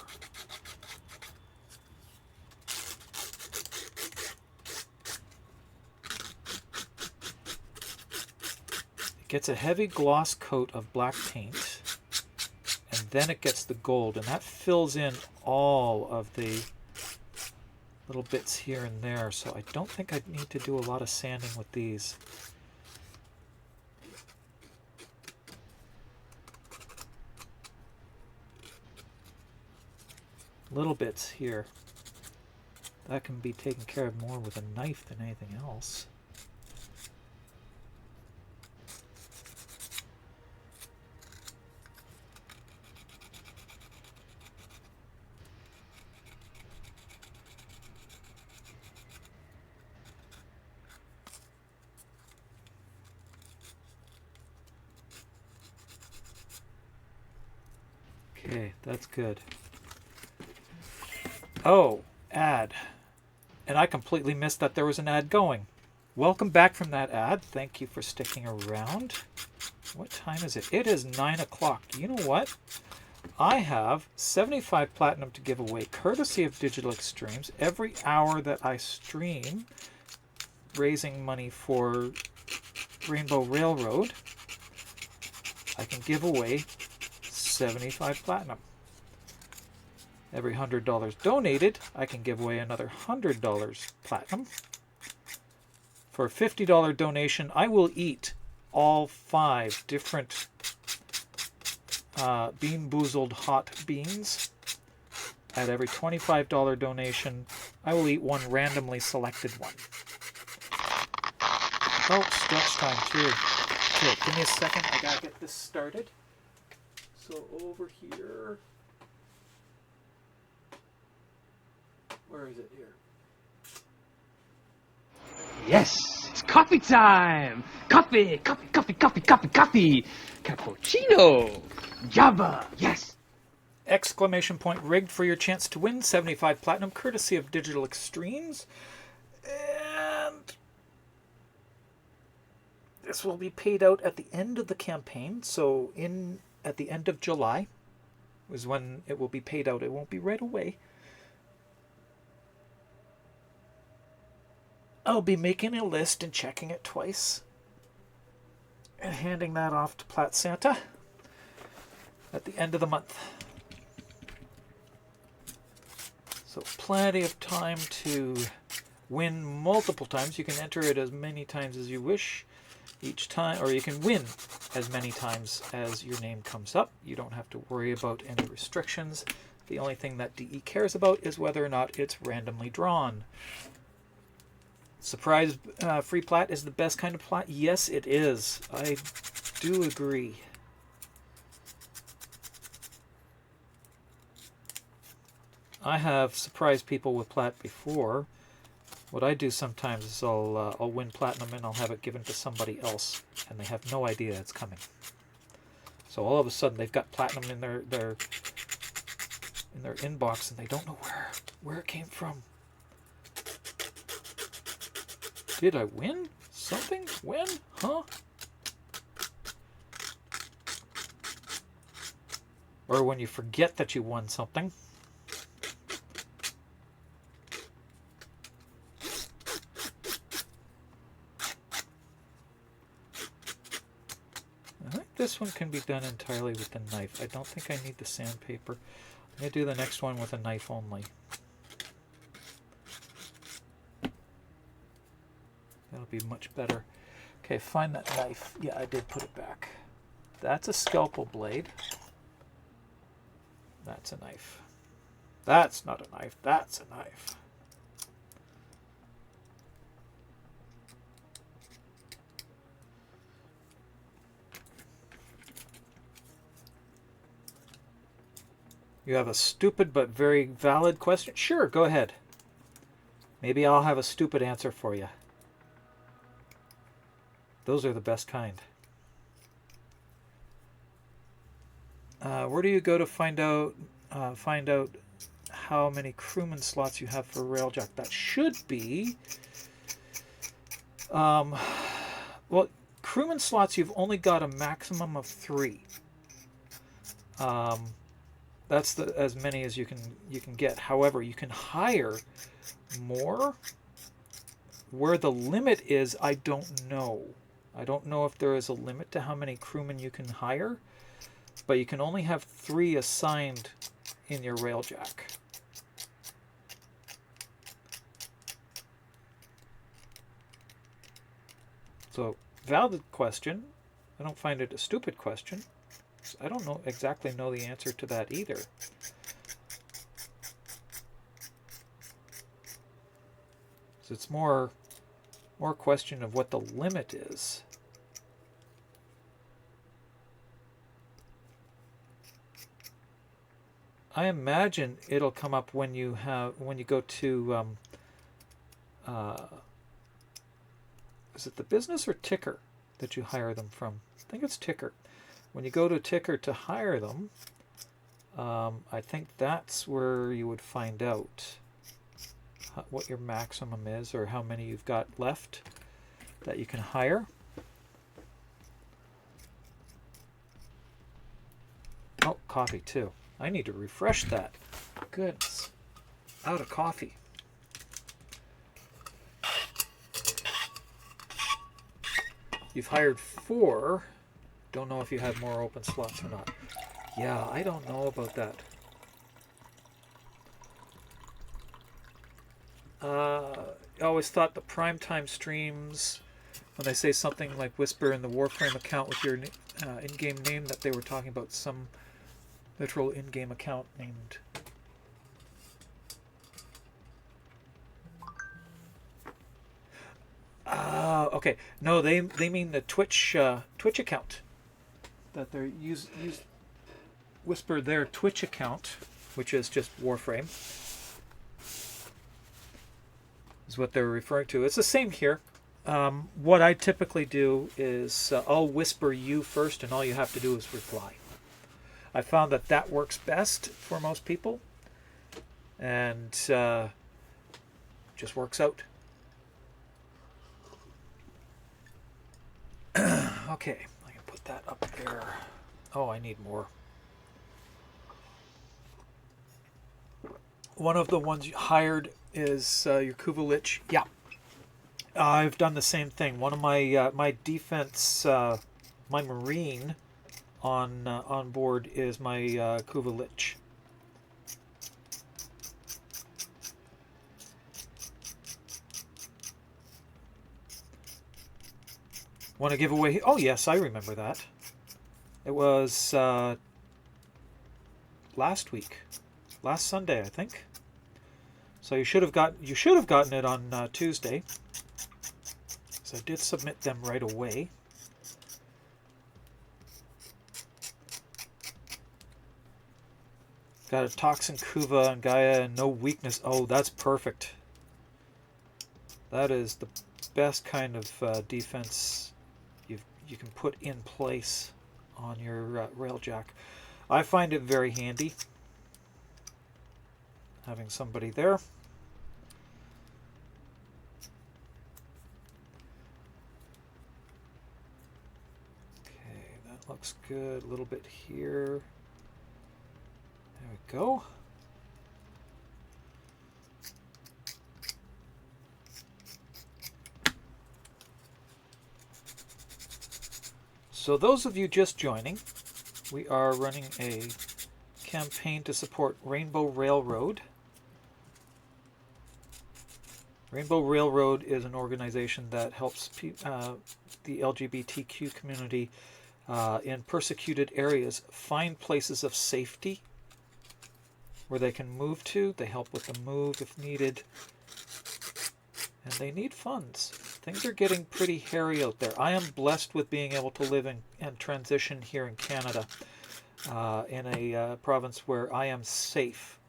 It gets a heavy gloss coat of black paint, and then it gets the gold, and that fills in all of the little bits here and there, so I don't think I need to do a lot of sanding with these. Little bits here. That can be taken care of more with a knife than anything else. Okay, that's good. Oh, ad. And I completely missed that there was an ad going. Welcome back from that ad. Thank you for sticking around. What time is it? It is 9 o'clock. You know what? I have 75 platinum to give away, courtesy of Digital Extremes. Every hour that I stream, raising money for Rainbow Railroad, I can give away 75 platinum. Every $100 donated, I can give away another $100 platinum. For a $50 donation, I will eat all 5 different Bean Boozled hot beans. At every $25 donation, I will eat one randomly selected one. Oh, stretch time too. Okay, give me a second. I gotta get this started. So over here. Where is it here? Yes, it's coffee time. Coffee, coffee, coffee, coffee, coffee, coffee. Cappuccino. Java, yes. Exclamation point rigged for your chance to win 75 platinum courtesy of Digital Extremes. And this will be paid out at the end of the campaign. So at the end of July is when it will be paid out. It won't be right away. I'll be making a list and checking it twice. And handing that off to Plat Santa at the end of the month. So plenty of time to win multiple times. You can enter it as many times as you wish. each time, or you can win as many times as your name comes up. You don't have to worry about any restrictions. The only thing that DE cares about is whether or not it's randomly drawn. Surprise free plat is the best kind of plat? Yes, it is. I do agree. I have surprised people with plat before. What I do sometimes is I'll win platinum and I'll have it given to somebody else, and they have no idea it's coming. So all of a sudden they've got platinum in their inbox and they don't know where it came from. Did I win something? When? Huh? Or when you forget that you won something. I think this one can be done entirely with the knife. I don't think I need the sandpaper. I'm going to do the next one with a knife only. That'll be much better. Okay, find that knife. Yeah, I did put it back. That's a scalpel blade. That's a knife. That's not a knife. That's a knife. You have a stupid but very valid question? Sure, go ahead. Maybe I'll have a stupid answer for you. Those are the best kind. Where do you go to find out how many crewman slots you have for Railjack? That should be... well, crewman slots, you've only got a maximum of 3. That's as many as you can get. However, you can hire more. Where the limit is, I don't know. I don't know if there is a limit to how many crewmen you can hire, but you can only have 3 assigned in your Railjack. So, valid question. I don't find it a stupid question. I don't exactly know the answer to that either. So it's more question of what the limit is. I imagine it'll come up when you go to is it the business or Ticker that you hire them from? I think it's Ticker. When you go to Ticker to hire them, I think that's where you would find out what your maximum is or how many you've got left that you can hire. Oh, coffee too. I need to refresh that. Goodness. Out of coffee. You've hired 4. Don't know if you had more open slots or not. Yeah, I don't know about that. I always thought the primetime streams, when they say something like Whisper in the Warframe account with your in-game name, that they were talking about some literal in-game account named. Okay. No, they mean the Twitch account. That they're use Whisper their Twitch account, which is just Warframe, is what they're referring to. It's the same here. What I typically do is I'll whisper you first, and all you have to do is reply. I found that works best for most people, and just works out. Okay, I can put that up there. Oh, I need more. One of the ones you hired is your Kuvalich. Yeah, I've done the same thing. One of my my defense, my Marine on board is my Kuvalich. Want to give away? Oh yes, I remember that. It was last week, last Sunday, I think. So you should have gotten it on Tuesday. So I did submit them right away. Got a Toxin Kuva and Gaia and no weakness. Oh, that's perfect. That is the best kind of defense you can put in place on your railjack. I find it very handy having somebody there. Okay, that looks good. A little bit here. There we go. So those of you just joining, we are running a campaign to support Rainbow Railroad. Rainbow Railroad is an organization that helps the LGBTQ community in persecuted areas find places of safety where they can move to. They help with the move if needed. And they need funds. Things are getting pretty hairy out there. I am blessed with being able to live and transition here in Canada, in a province where I am safe.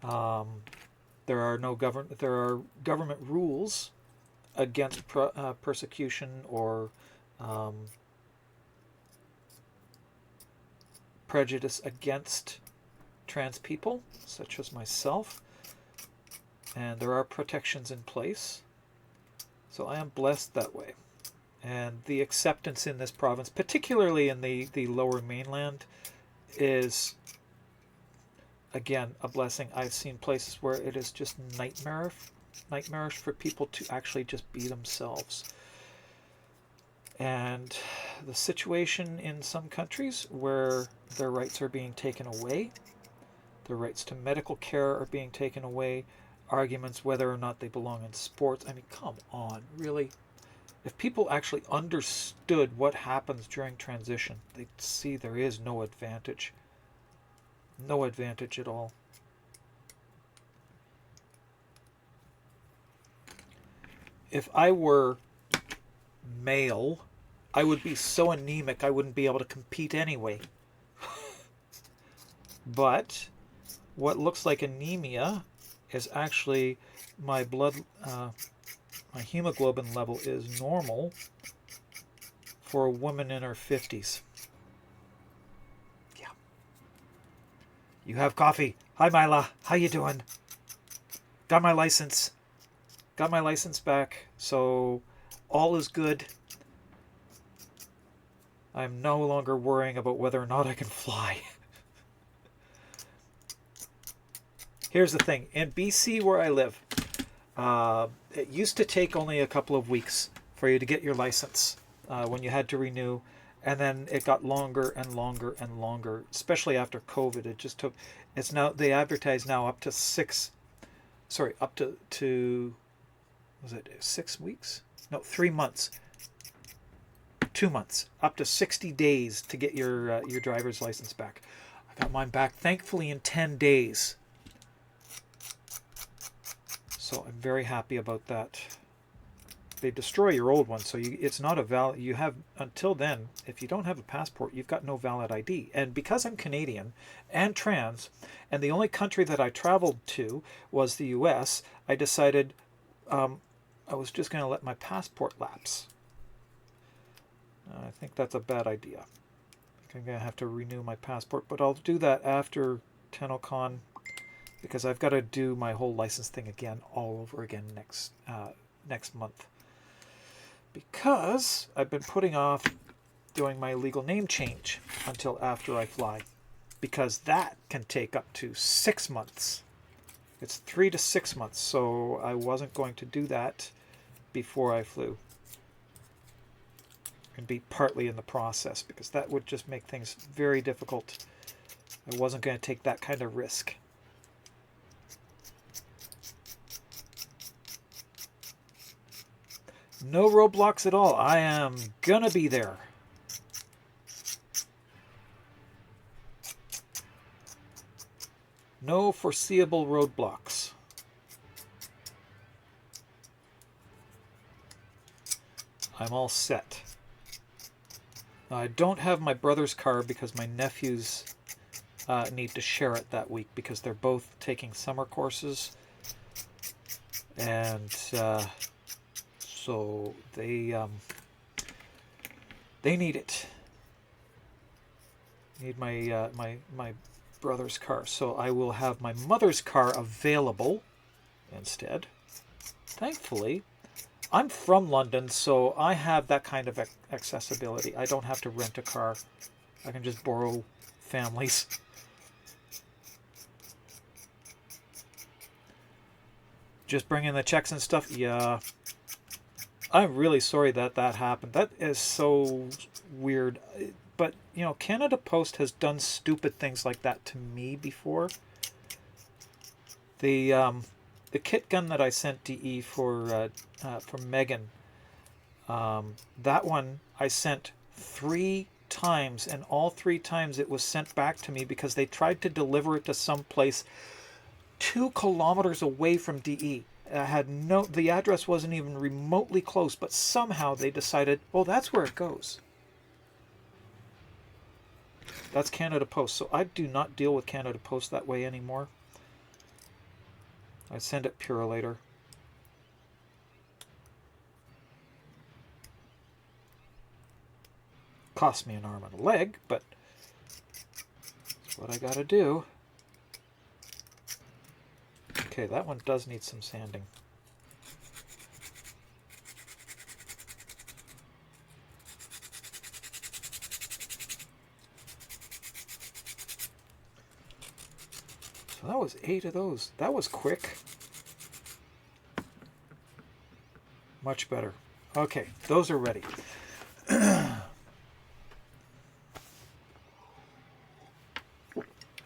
There are government rules against persecution or prejudice against trans people, such as myself. And there are protections in place. So I am blessed that way. And the acceptance in this province, particularly in the lower mainland, is, again, a blessing. I've seen places where it is just nightmarish for people to actually just be themselves. And the situation in some countries where their rights are being taken away, their rights to medical care are being taken away, arguments whether or not they belong in sports. I mean, come on, really? If people actually understood what happens during transition, they'd see there is no advantage. No advantage at all. If I were male, I would be so anemic I wouldn't be able to compete anyway. But what looks like anemia is actually my blood, my hemoglobin level is normal for a woman in her 50s. Yeah. You have coffee. Hi, Mila. How you doing? Got my license. Got my license back. So all is good. I'm no longer worrying about whether or not I can fly. Here's the thing. In BC, where I live, it used to take only a couple of weeks for you to get your license when you had to renew. And then it got longer and longer and longer, especially after COVID. It just took, it's now, they advertise now up to was it 6 weeks? No, 3 months. 2 months. Up to 60 days to get your driver's license back. I got mine back, thankfully, in 10 days. So I'm very happy about that. They destroy your old one, so it's not a valid. You have until then. If you don't have a passport, you've got no valid ID. And because I'm Canadian and trans, and the only country that I traveled to was the U.S., I decided I was just going to let my passport lapse. I think that's a bad idea. I think I'm going to have to renew my passport, but I'll do that after TennoCon, because I've got to do my whole license thing again, all over again next month. Because I've been putting off doing my legal name change until after I fly, because that can take up to 6 months. It's 3 to 6 months, so I wasn't going to do that before I flew and be partly in the process, because that would just make things very difficult. I wasn't going to take that kind of risk. No roadblocks at all. I am gonna be there. No foreseeable roadblocks. I'm all set. I don't have my brother's car because my nephews need to share it that week because they're both taking summer courses. And so they need it. Need my my brother's car, so I will have my mother's car available instead. Thankfully, I'm from London, so I have that kind of accessibility. I don't have to rent a car. I can just borrow families. Just bring in the checks and stuff. Yeah. I'm really sorry that that happened. That is so weird. But, you know, Canada Post has done stupid things like that to me before. The kit gun that I sent DE for Megan, that one I sent 3 times, and all 3 times it was sent back to me because they tried to deliver it to some place 2 kilometers away from DE. The address wasn't even remotely close, but somehow they decided, oh, that's where it goes. That's Canada Post. So I do not deal with Canada Post that way anymore. I send it Purolator. Cost me an arm and a leg, but that's what I gotta do. Okay, that one does need some sanding. So that was 8 of those. That was quick. Much better. Okay, those are ready.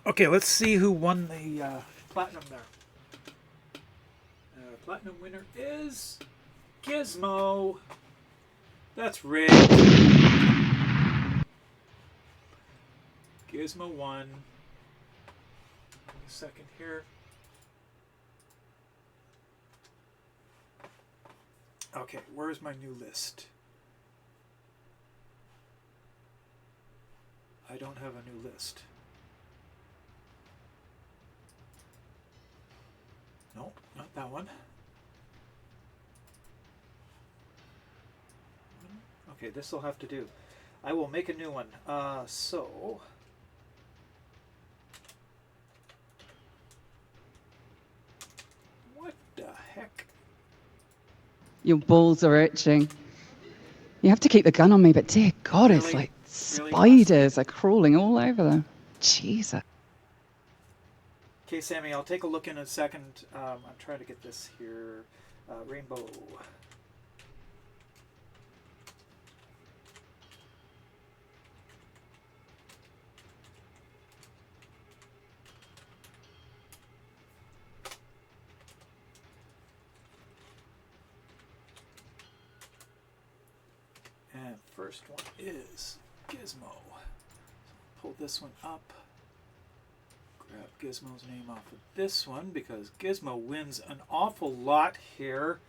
Okay, let's see who won the platinum there. Platinum winner is Gizmo. That's rigged. Gizmo won. A second here. Okay, where's my new list? I don't have a new list. No, not that one. Okay, this will have to do. I will make a new one. So what the heck? Your balls are itching. You have to keep the gun on me, but dear God, it's Really? like Really, spiders are crawling all over them. Jesus. Okay, Sammy, I'll take a look in a second. I'm trying to get this here. Rainbow. And first one is Gizmo. Pull this one up. Grab Gizmo's name off of this one because Gizmo wins an awful lot here.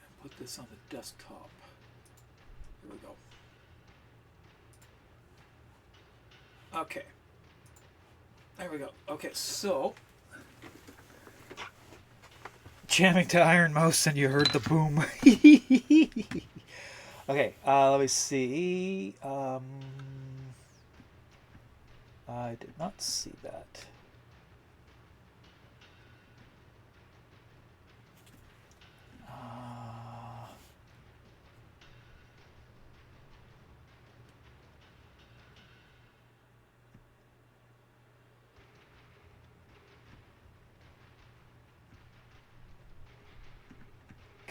And put this on the desktop. Here we go. Okay. There we go. Okay, so jamming to Iron Mouse and you heard the boom. Okay, let me see. I did not see that.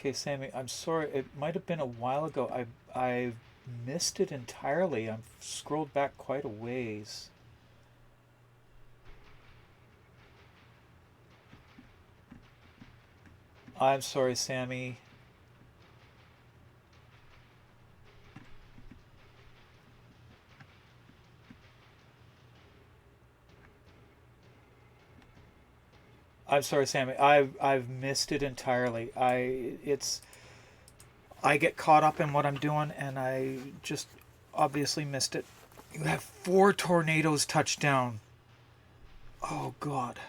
Okay, Sammy, I'm sorry. It might have been a while ago. I missed it entirely. I've scrolled back quite a ways. I'm sorry, Sammy. I'm sorry, Sammy. I've missed it entirely. I get caught up in what I'm doing, and I just obviously missed it. You have 4 tornadoes touch down. Oh God.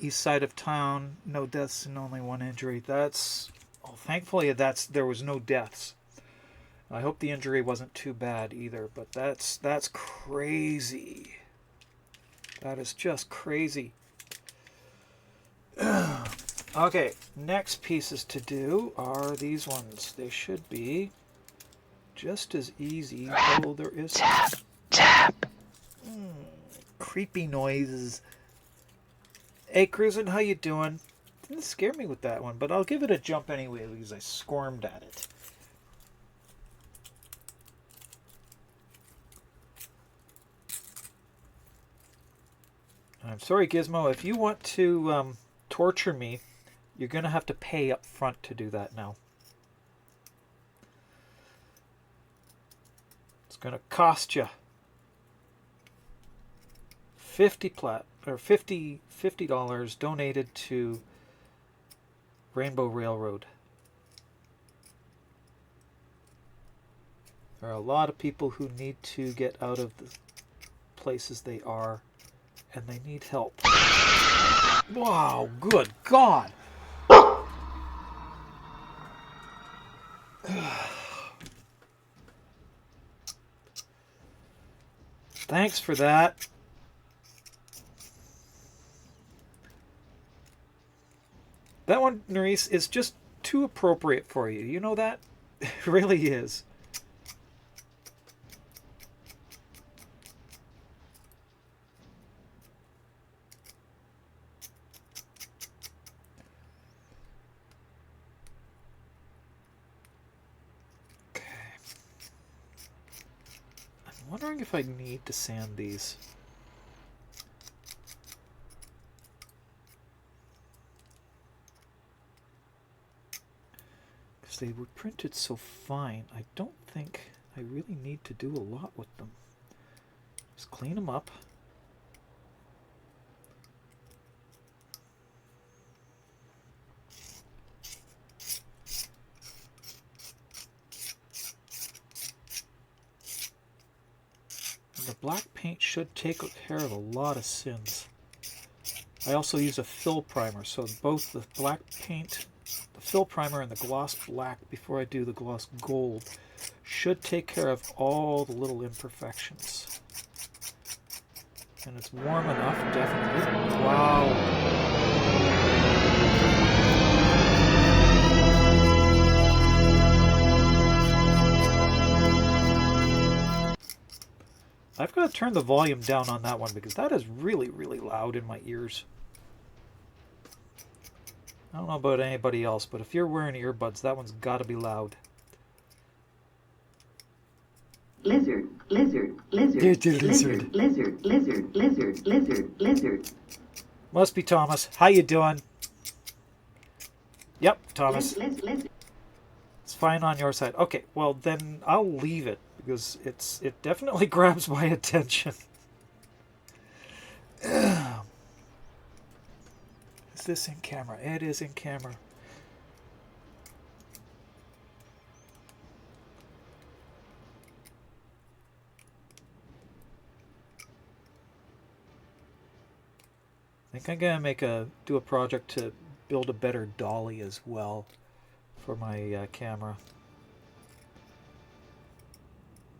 East side of town, no deaths and only 1 injury. Thankfully there was no deaths. I hope the injury wasn't too bad either, but that's crazy. That is just crazy. Okay, next pieces to do are these ones. They should be just as easy, though there is Tap. creepy noises. Hey, Cruisin', how you doing? Didn't scare me with that one, but I'll give it a jump anyway because I squirmed at it. I'm sorry, Gizmo. If you want to torture me, you're going to have to pay up front to do that now. It's going to cost you $50 donated to Rainbow Railroad. There are a lot of people who need to get out of the places they are, and they need help. Wow, good God. Thanks for that. That one, Nerys, is just too appropriate for you. You know that? It really is. Okay. I'm wondering if I need to sand these. They were printed so fine, I don't think I really need to do a lot with them. Just clean them up. And the black paint should take care of a lot of sins. I also use a fill primer, so both the black paint, the fill primer, and the gloss black before I do the gloss gold should take care of all the little imperfections. And it's warm enough, definitely. Wow. I've got to turn the volume down on that one because that is really, really loud in my ears. I don't know about anybody else, but if you're wearing earbuds, that one's got to be loud. Lizard, lizard, lizard, lizard, lizard, lizard, lizard, lizard, lizard. Must be Thomas. How you doing? Yep, Thomas. Lizard. It's fine on your side. Okay, well then I'll leave it because it definitely grabs my attention. Is this in camera? It is in camera. I think I'm gonna do a project to build a better dolly as well for my camera.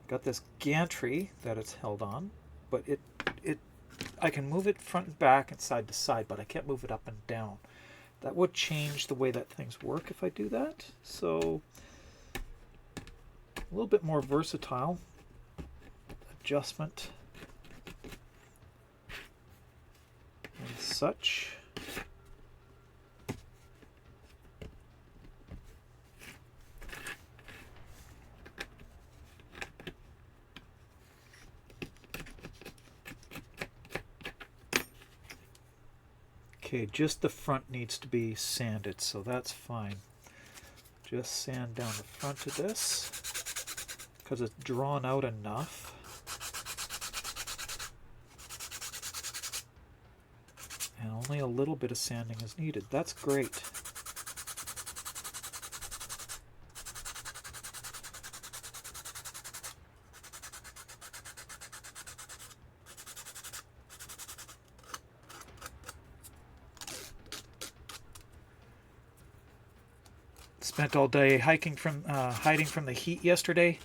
Got this gantry that it's held on, but I can move it front and back and side to side, but I can't move it up and down. That would change the way that things work if I do that. So a little bit more versatile adjustment and such. Okay, just the front needs to be sanded, so that's fine. Just sand down the front of this because it's drawn out enough. And only a little bit of sanding is needed. That's great. Spent all day hiding from the heat yesterday.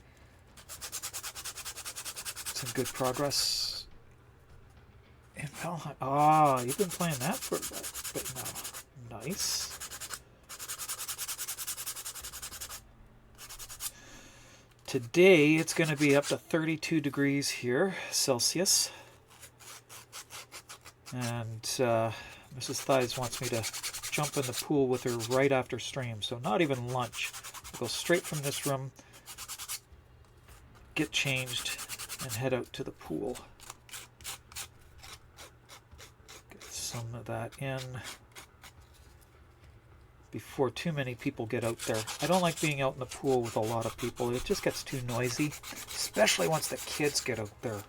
Some good progress in Valheim. Ah, you've been playing that for a bit now. Nice. Today it's going to be up to 32 degrees here, Celsius. And Mrs. Thighs wants me to jump in the pool with her right after stream, so not even lunch. I'll go straight from this room, get changed, and head out to the pool. Get some of that in before too many people get out there. I don't like being out in the pool with a lot of people. It just gets too noisy, especially once the kids get out there.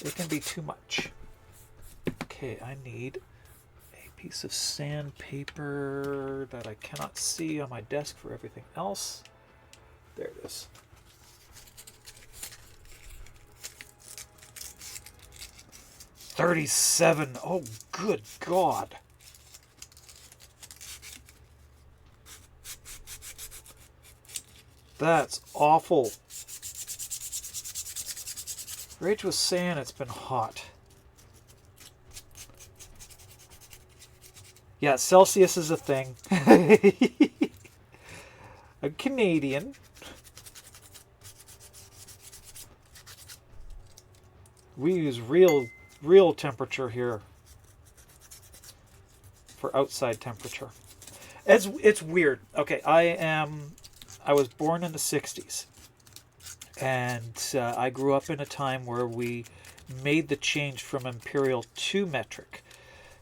It can be too much. Okay, I need a piece of sandpaper that I cannot see on my desk for everything else. There it is. $37. Oh, good God. That's awful. Rach was saying it's been hot. Yeah, Celsius is a thing. I'm Canadian. We use real temperature here for outside temperature. It's weird. Okay, I was born in the 60s. And I grew up in a time where we made the change from imperial to metric.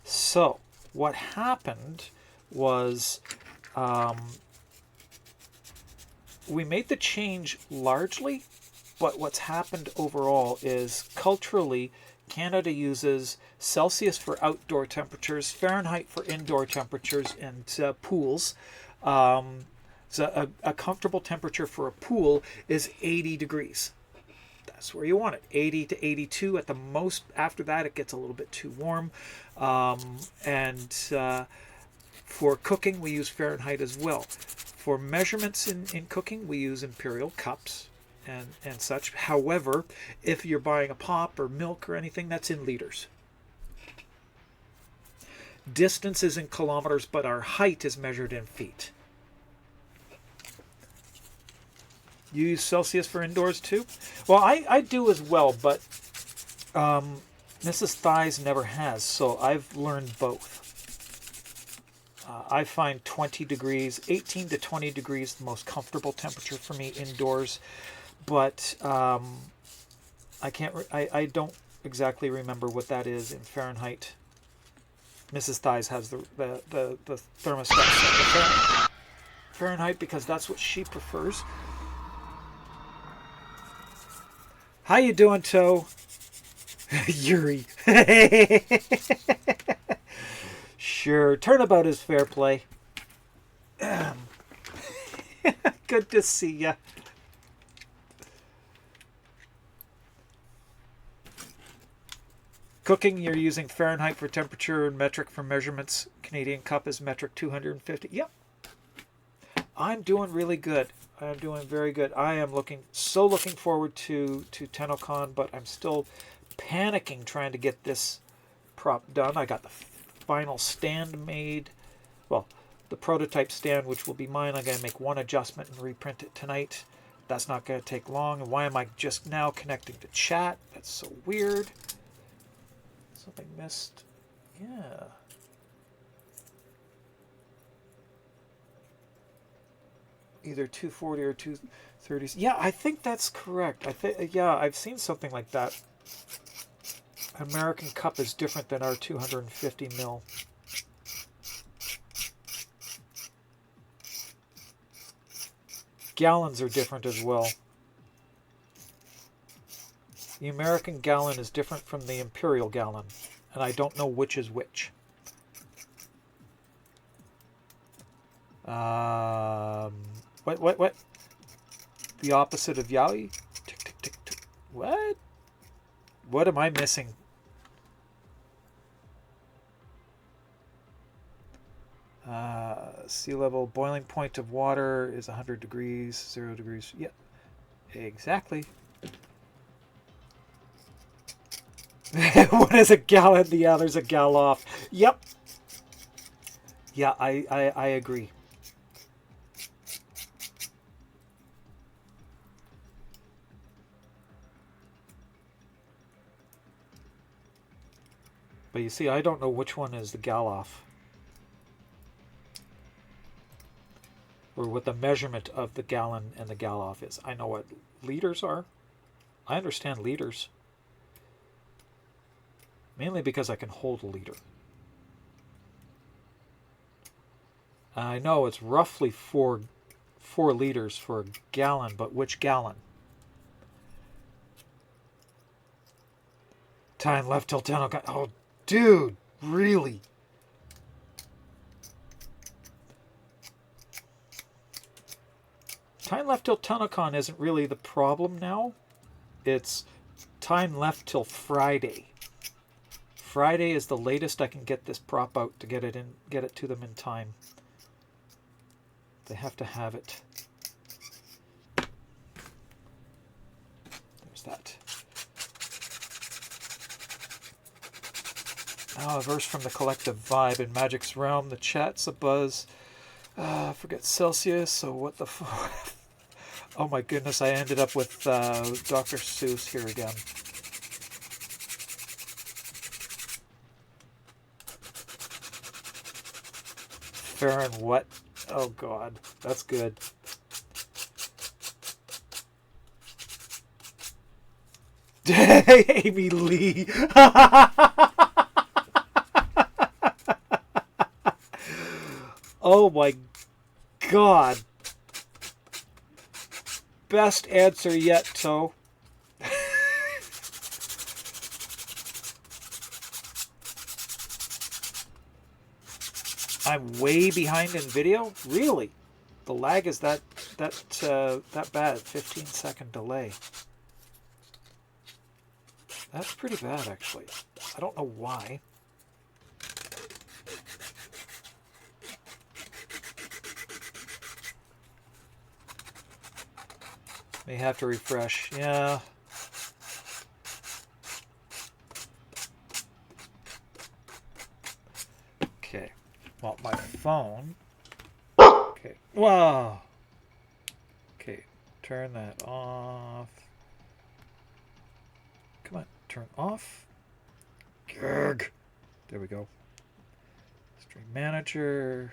So what happened was we made the change largely, but what's happened overall is culturally Canada uses Celsius for outdoor temperatures, Fahrenheit for indoor temperatures and pools. So a comfortable temperature for a pool is 80 degrees. That's where you want it, 80 to 82 at the most. After that, it gets a little bit too warm. For cooking, we use Fahrenheit as well. For measurements in cooking, we use imperial cups and such. However, if you're buying a pop or milk or anything, that's in liters. Distance is in kilometers, but our height is measured in feet. You use Celsius for indoors too? Well, I do as well, but Mrs. Thighs never has, so I've learned both. I find 20 degrees, 18 to 20 degrees the most comfortable temperature for me indoors, but I don't exactly remember what that is in Fahrenheit. Mrs. Thighs has the thermostat Fahrenheit because that's what she prefers. How you doing, Toe? Yuri. Sure, turnabout is fair play. Good to see ya. Cooking, you're using Fahrenheit for temperature and metric for measurements. Canadian cup is metric 250. Yep. I'm doing really good. I'm doing very good. I am looking forward to TennoCon, but I'm still panicking trying to get this prop done. I got the final stand made. Well, the prototype stand, which will be mine. I'm going to make one adjustment and reprint it tonight. That's not going to take long. And why am I just now connecting to chat? That's so weird. Something missed. Yeah. Either 240 or 230. Yeah, I think that's correct. Yeah, I've seen something like that. American cup is different than our 250 ml. Gallons are different as well. The American gallon is different from the imperial gallon, and I don't know which is which. What? The opposite of yaoi? Tick, tick, tick, tick. What? What am I missing? Sea level boiling point of water is 100 degrees, 0 degrees. Yep, exactly. What is a gallon? Yeah, there's a gal off. Yep. Yeah, I agree. But you see, I don't know which one is the gal off. Or what the measurement of the gallon and the gal off is. I know what liters are. I understand liters. Mainly because I can hold a liter. I know it's roughly 4 liters for a gallon, but which gallon? Time left till 10 o'clock. Oh, dude, really? Time left till 10 o'clock isn't really the problem now. It's time left till Friday. Friday is the latest I can get this prop out to get it to them in time. They have to have it. There's that. Now a verse from the collective vibe in Magic's realm. The chat's a buzz. Forget Celsius. So what the fuck? Oh my goodness! I ended up with Dr. Seuss here again. Farron, what? Oh God, that's good. Amy Lee. Oh my God. Best answer yet, so. I'm way behind in video? Really? The lag is that bad? 15-second delay. That's pretty bad, actually. I don't know why. May have to refresh. Yeah. Okay. Well, my phone. Okay. Wow. Okay. Turn that off. Come on. Turn off. Grr. There we go. Stream manager.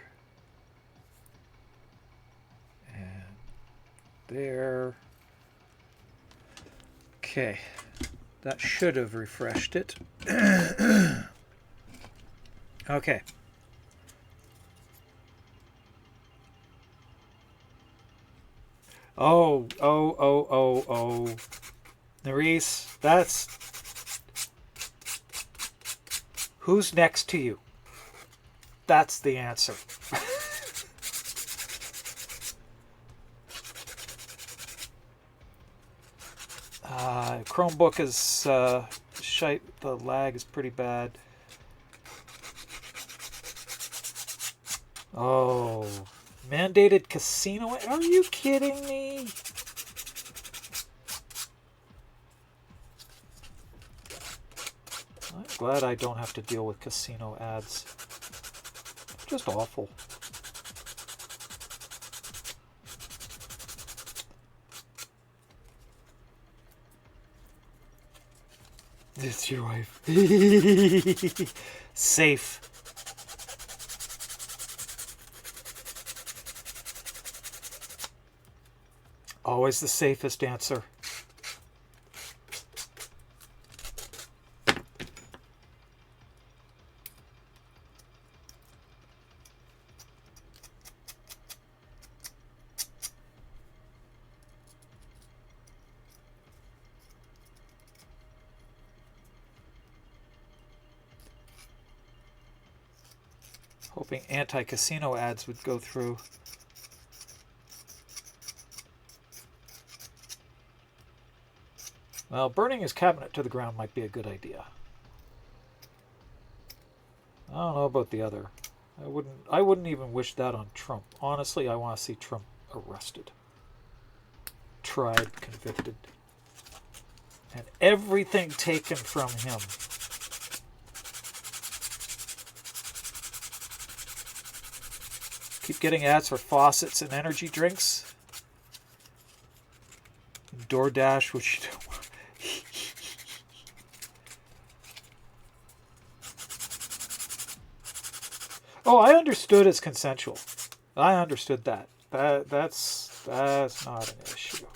And there. Okay. That should have refreshed it. Okay. Oh. Nerys, that's... Who's next to you? That's the answer. Chromebook is shite. The lag is pretty bad. Oh, mandated casino? Are you kidding me? I'm glad I don't have to deal with casino ads. Just awful. It's your wife. Safe. Always the safest answer. Hoping anti-casino ads would go through. Well, burning his cabinet to the ground might be a good idea. I don't know about the other. I wouldn't even wish that on Trump. Honestly, I want to see Trump arrested. Tried, convicted. And everything taken from him. Keep getting ads for faucets and energy drinks. DoorDash, which you don't want. Oh, I understood it's consensual. I understood that. That's not an issue.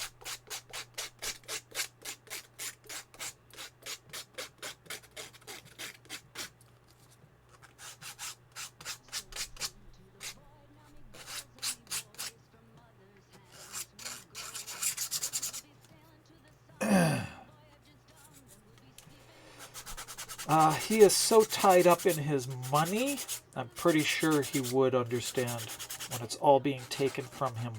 He is so tied up in his money, I'm pretty sure he would understand when it's all being taken from him.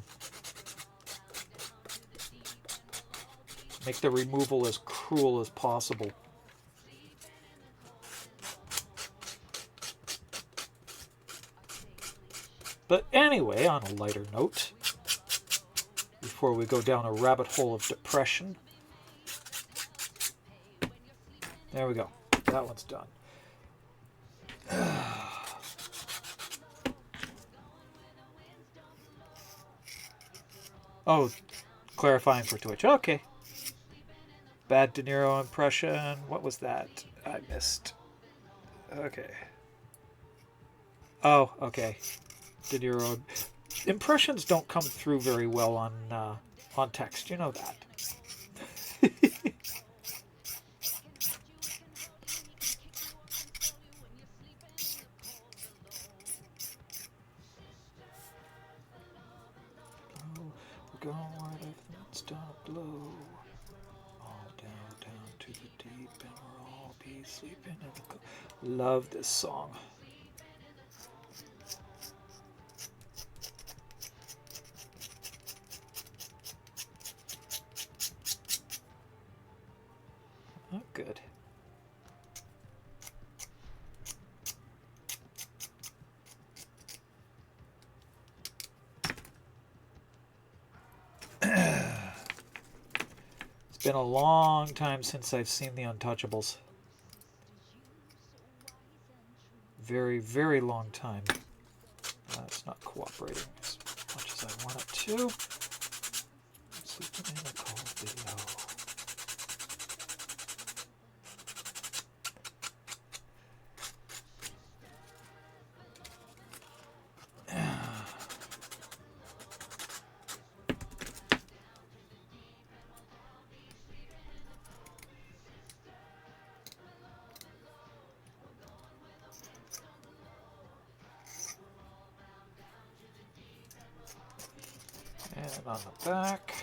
Make the removal as cruel as possible. But anyway, on a lighter note, before we go down a rabbit hole of depression, there we go. That one's done. Oh, clarifying for Twitch. Okay. Bad De Niro impression. What was that? I missed. Okay. Oh, okay. De Niro impressions don't come through very well on text. You know that. Go where the threats don't blow. All down to the deep, and we'll all be sleeping in the cold. Love this song. Oh, good. It's been a long time since I've seen the Untouchables. Very, very long time. It's not cooperating as much as I want it to. Sleeping in a cold below. And on the back.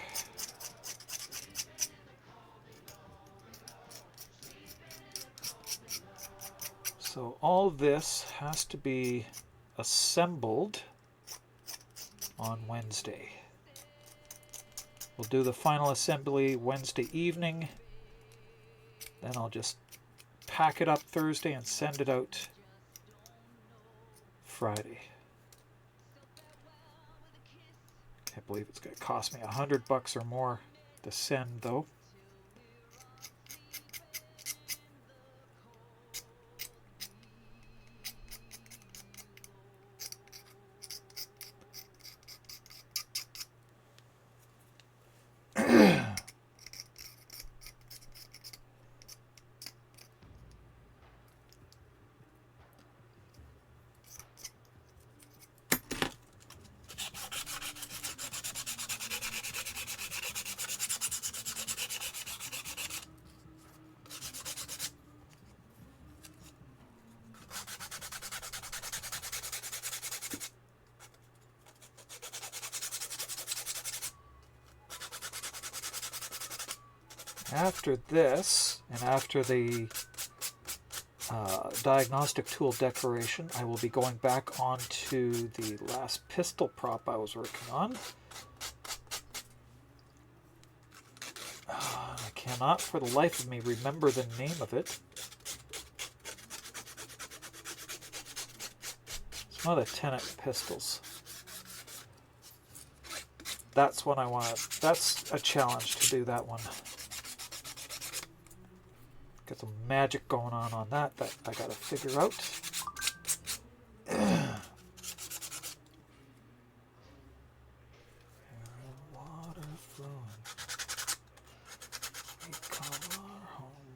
So all this has to be assembled on Wednesday. We'll do the final assembly Wednesday evening. Then I'll just pack it up Thursday and send it out Friday. Can't believe it's going to cost me $100 or more to send, though. After this, and after the diagnostic tool decoration. I will be going back onto the last pistol prop I was working on. I cannot for the life of me remember the name of it. It's one of the Tenet pistols. That's one I want. That's a challenge to do that one. Got some magic going on that I gotta figure out. Water flowing. We call our home.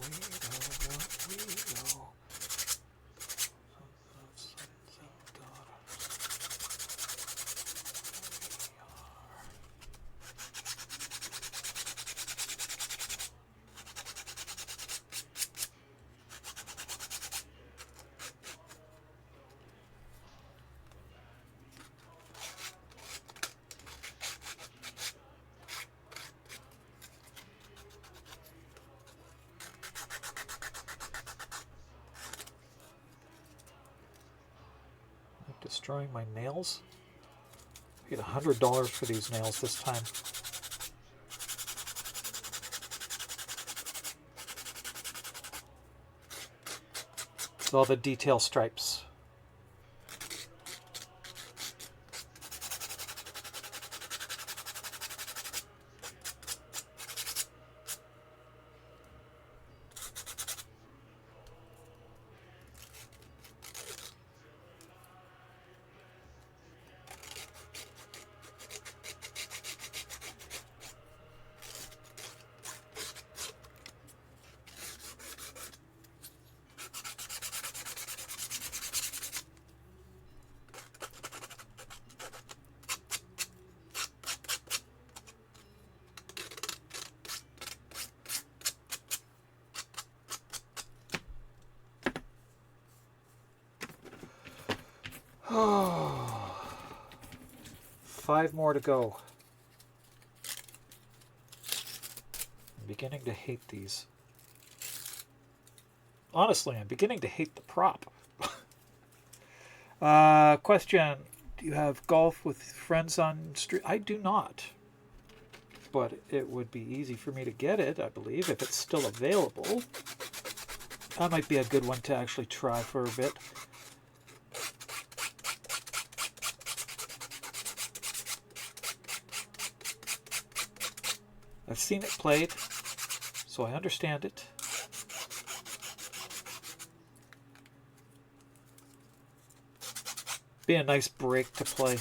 We go. Destroying my nails. I paid $100 for these nails this time. It's all the detail stripes. Oh, 5 more to go. I'm beginning to hate these. Honestly, I'm beginning to hate the prop. Question. Do you have golf with friends on street? I do not. But it would be easy for me to get it, I believe, if it's still available. That might be a good one to actually try for a bit. I've seen it played, so I understand it. Be a nice break to play.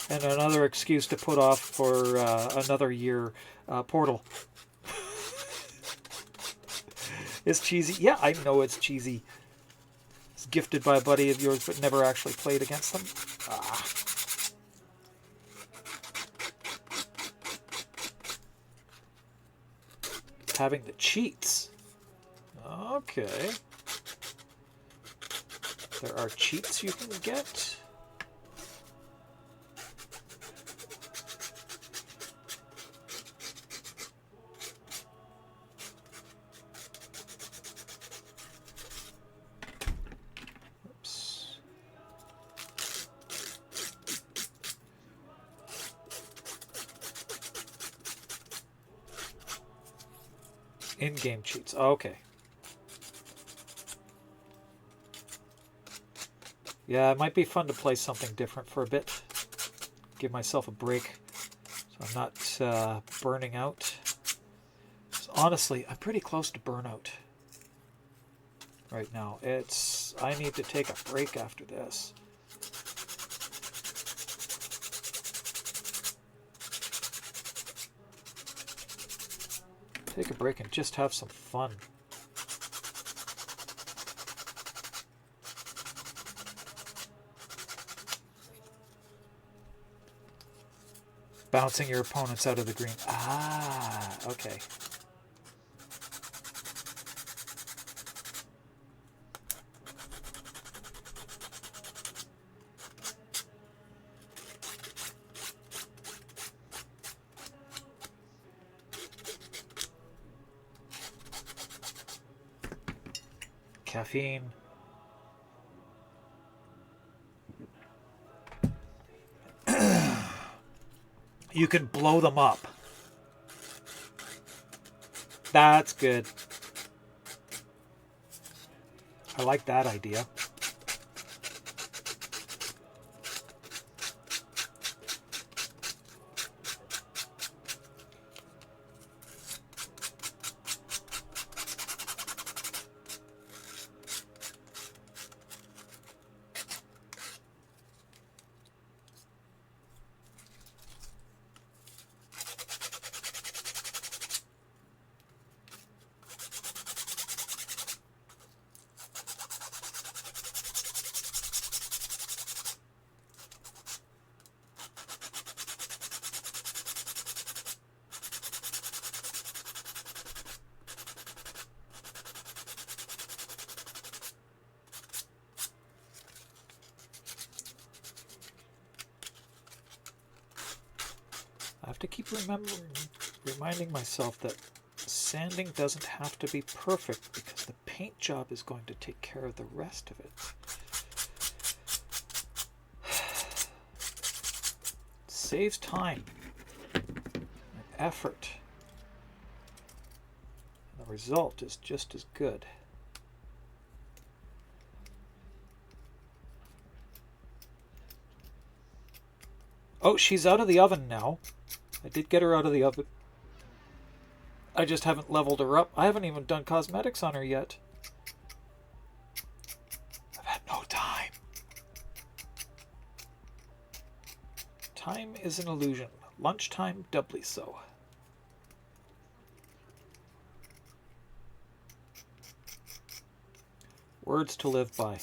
And another excuse to put off for another year Portal. It's cheesy. Yeah, I know it's cheesy. It's gifted by a buddy of yours, but never actually played against them. Ah. Having the cheats. Okay. There are cheats you can get. Oops. In-game cheats. Okay. Yeah, it might be fun to play something different for a bit. Give myself a break so I'm not burning out. Honestly, I'm pretty close to burnout right now. I need to take a break after this. Take a break and just have some fun. Bouncing your opponents out of the green. Ah, okay. caffeine. You can blow them up. That's good. I like that idea. I have to keep reminding myself that sanding doesn't have to be perfect because the paint job is going to take care of the rest of it. It saves time and effort. And the result is just as good. Oh, she's out of the oven now. I did get her out of the oven. I just haven't leveled her up. I haven't even done cosmetics on her yet. I've had no time. Time is an illusion. Lunchtime doubly so. Words to live by.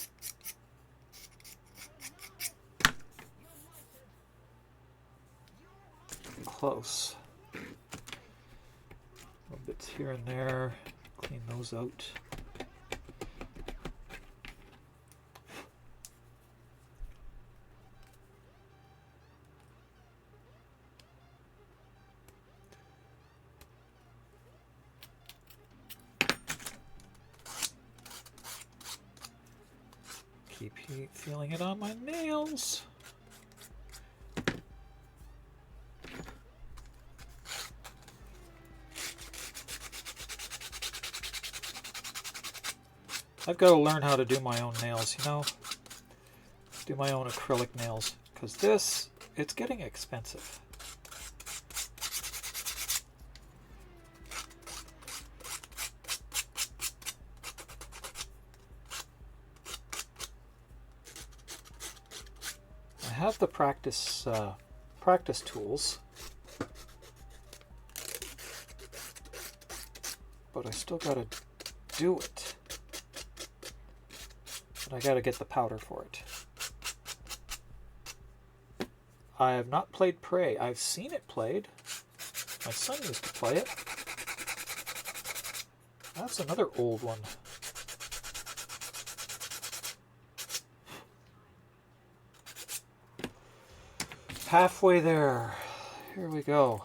Close. Little bits here and there. Clean those out. Keep feeling it on my nails. I've got to learn how to do my own nails, you know? Do my own acrylic nails. Because this, it's getting expensive. I have the practice tools. But I still got to do it. But I gotta get the powder for it. I have not played Prey. I've seen it played. My son used to play it. That's another old one. Halfway there. Here we go.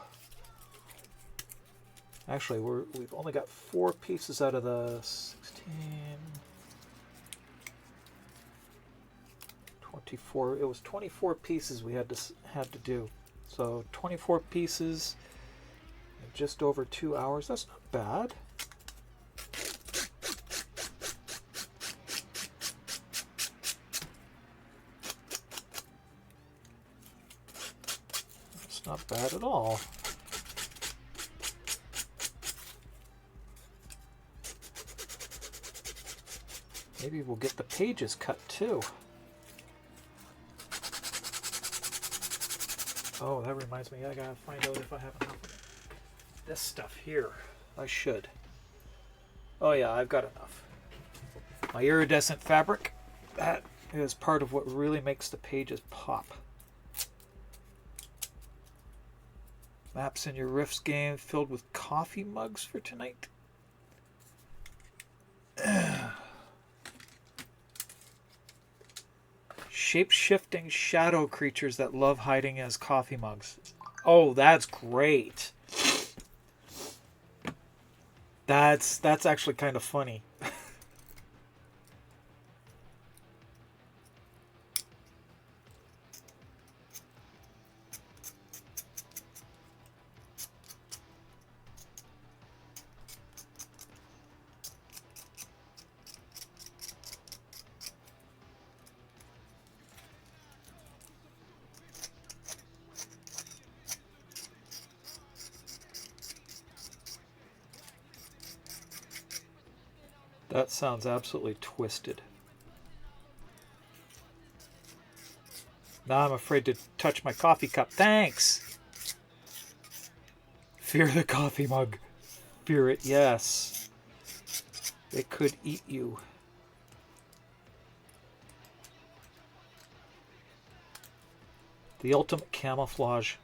Actually, we've only got 4 pieces out of the 16. 24. It was 24 pieces we had to do. So 24 pieces in just over 2 hours. That's not bad. That's not bad at all. Maybe we'll get the pages cut too. Oh, that reminds me, I gotta find out if I have enough of this stuff here. I should. Oh yeah, I've got enough. My iridescent fabric, that is part of what really makes the pages pop. Maps in your Rifts game filled with coffee mugs for tonight. Shape-shifting shadow creatures that love hiding as coffee mugs. Oh, that's great. That's actually kind of funny. That sounds absolutely twisted. Now I'm afraid to touch my coffee cup. Thanks! Fear the coffee mug. Fear it, yes. It could eat you. The ultimate camouflage.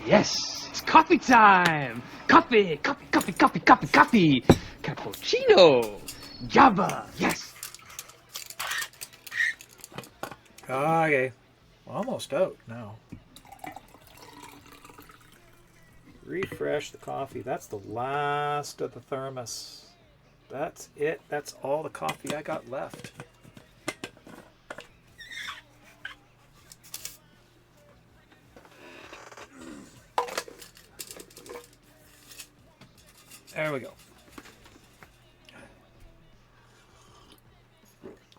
Yes, it's coffee time. Coffee, coffee, coffee, coffee, coffee, coffee. Cappuccino. Java, yes. Okay. Almost out now. Refresh the coffee. That's the last of the thermos. That's it. That's all the coffee I got left. There we go.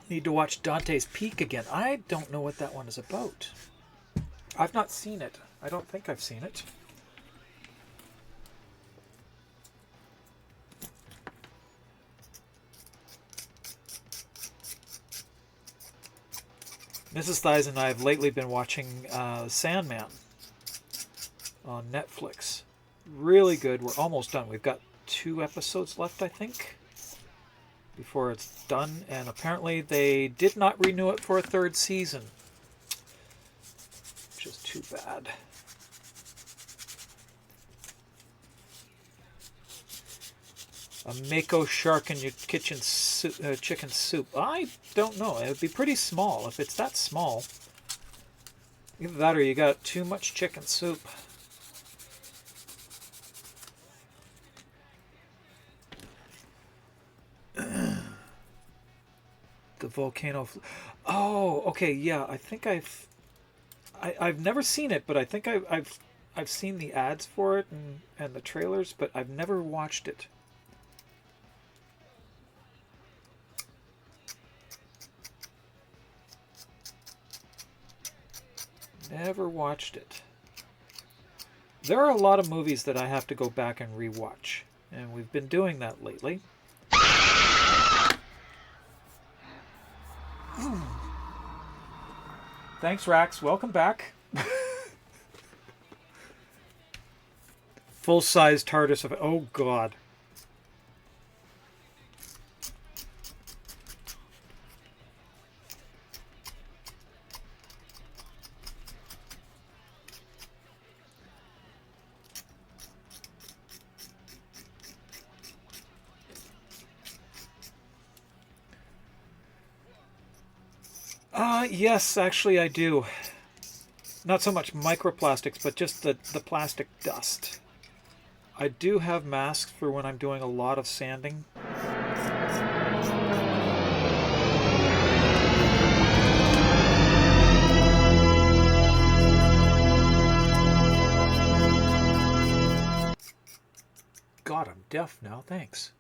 Need to watch Dante's Peak again. I don't know what that one is about. I've not seen it. I don't think I've seen it. Mrs. Thies and I have lately been watching Sandman on Netflix. Really good. We're almost done. We've got 2 episodes left, I think, before it's done. And apparently they did not renew it for a 3rd season, which is too bad. A mako shark in your kitchen chicken soup. I don't know. It would be pretty small if it's that small. Either that or you got too much chicken soup. The volcano. Oh, okay. Yeah, I think I've never seen it, but I think I've seen the ads for it and the trailers, but I've never watched it. Never watched it. There are a lot of movies that I have to go back and rewatch, and we've been doing that lately. Thanks, Rax. Welcome back. Full-size TARDIS of... Oh, God. Yes, actually I do. Not so much microplastics, but just the plastic dust. I do have masks for when I'm doing a lot of sanding. God, I'm deaf now, thanks.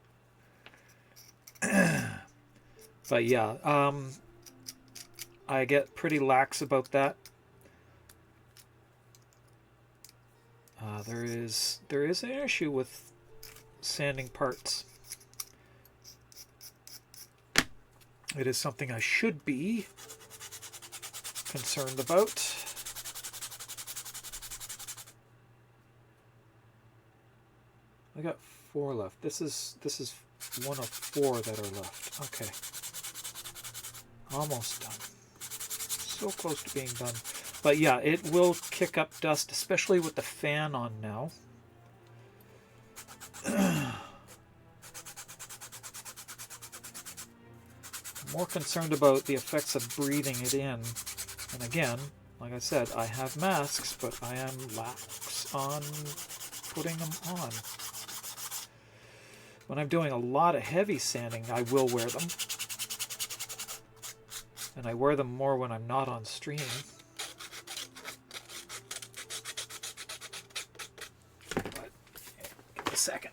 But yeah, I get pretty lax about that. There is an issue with sanding parts. It is something I should be concerned about. I got 4 left. This is one of 4 that are left. Okay. Almost done. So close to being done. But yeah, it will kick up dust, especially with the fan on now. More concerned about the effects of breathing it in. And again, like I said, I have masks, but I am lax on putting them on. When I'm doing a lot of heavy sanding, I will wear them. And I wear them more when I'm not on stream. But, give me a second.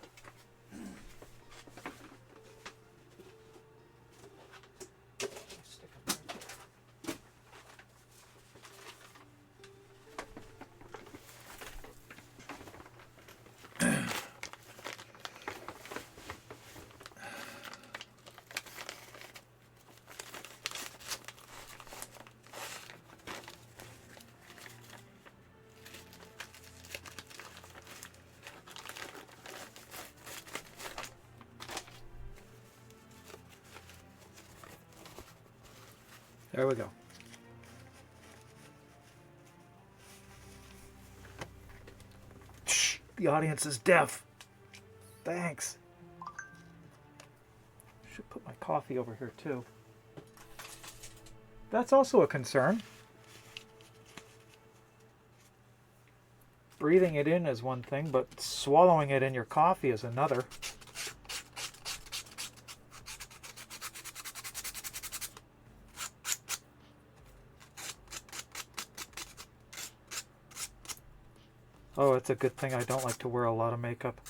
There we go. Shh, the audience is deaf. Thanks. Should put my coffee over here too. That's also a concern. Breathing it in is one thing, but swallowing it in your coffee is another. Oh, it's a good thing I don't like to wear a lot of makeup.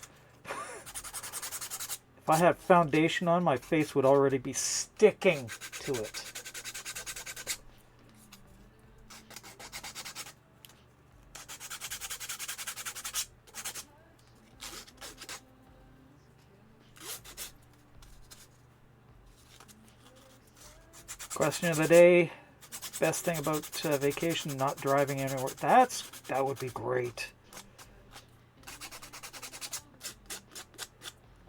If I had foundation on, my face would already be sticking to it. Question of the day. Best thing about vacation, not driving anywhere. That would be great.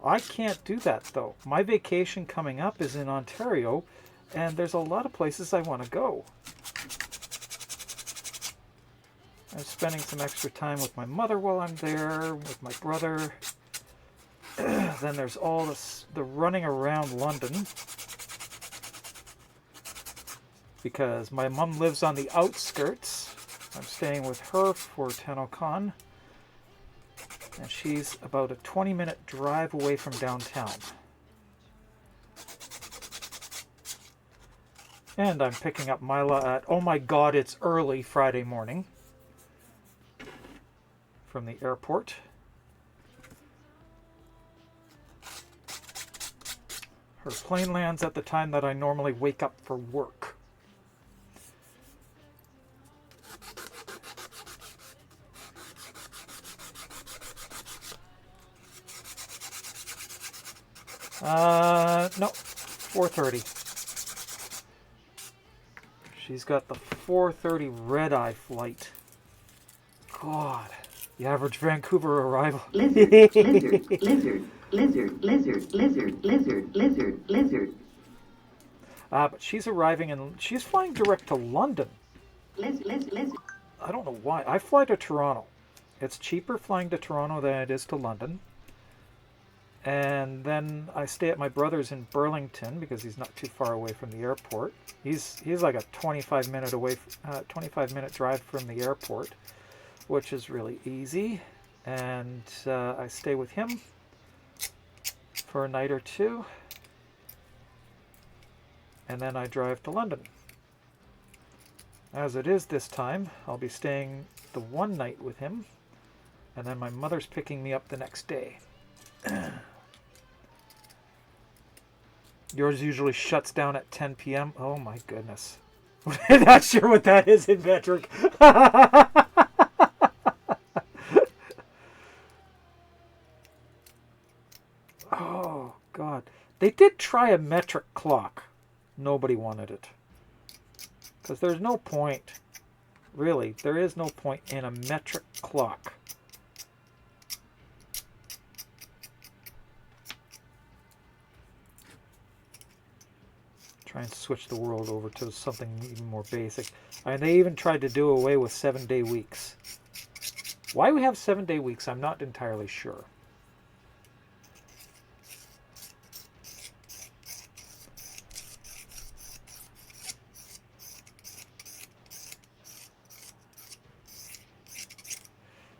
I can't do that though. My vacation coming up is in Ontario, and there's a lot of places I want to go. I'm spending some extra time with my mother while I'm there, with my brother. Then there's all the running around London, because my mum lives on the outskirts. I'm staying with her for TennoCon. And she's about a 20-minute drive away from downtown. And I'm picking up Mila at, oh my god, it's early Friday morning from the airport. Her plane lands at the time that I normally wake up for work. No, 4:30. She's got the 4:30 red-eye flight. God, the average Vancouver arrival. Lizard, lizard, lizard, lizard, lizard, lizard, lizard, lizard. But she's arriving and she's flying direct to London. Lizard. I don't know why. I fly to Toronto. It's cheaper flying to Toronto than it is to London. And then I stay at my brother's in Burlington because he's not too far away from the airport. He's like a 25-minute drive from the airport, which is really easy. And I stay with him for a night or two, and then I drive to London. As it is this time, I'll be staying the one night with him, and then my mother's picking me up the next day. Yours usually shuts down at 10 p.m. Oh my goodness. Not sure what that is in metric. Oh God. They did try a metric clock. Nobody wanted it. Because there's no point. Really, there is no point in a metric clock. Try and switch the world over to something even more basic. And they even tried to do away with 7-day weeks. Why we have 7-day weeks, I'm not entirely sure.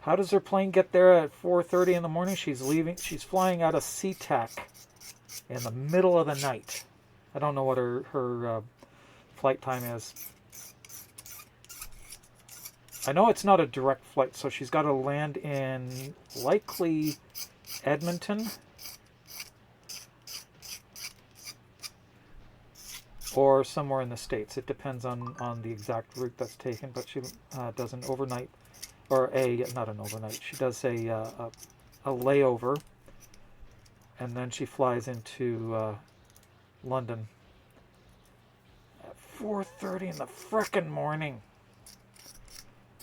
How does her plane get there at 4:30 in the morning? She's flying out of SeaTac in the middle of the night. I don't know what her flight time is. I know it's not a direct flight, so she's got to land in likely Edmonton or somewhere in the States. It depends on the exact route that's taken, but she does an overnight, or not an overnight. She does a layover, and then she flies into London at 4:30 in the frickin' morning.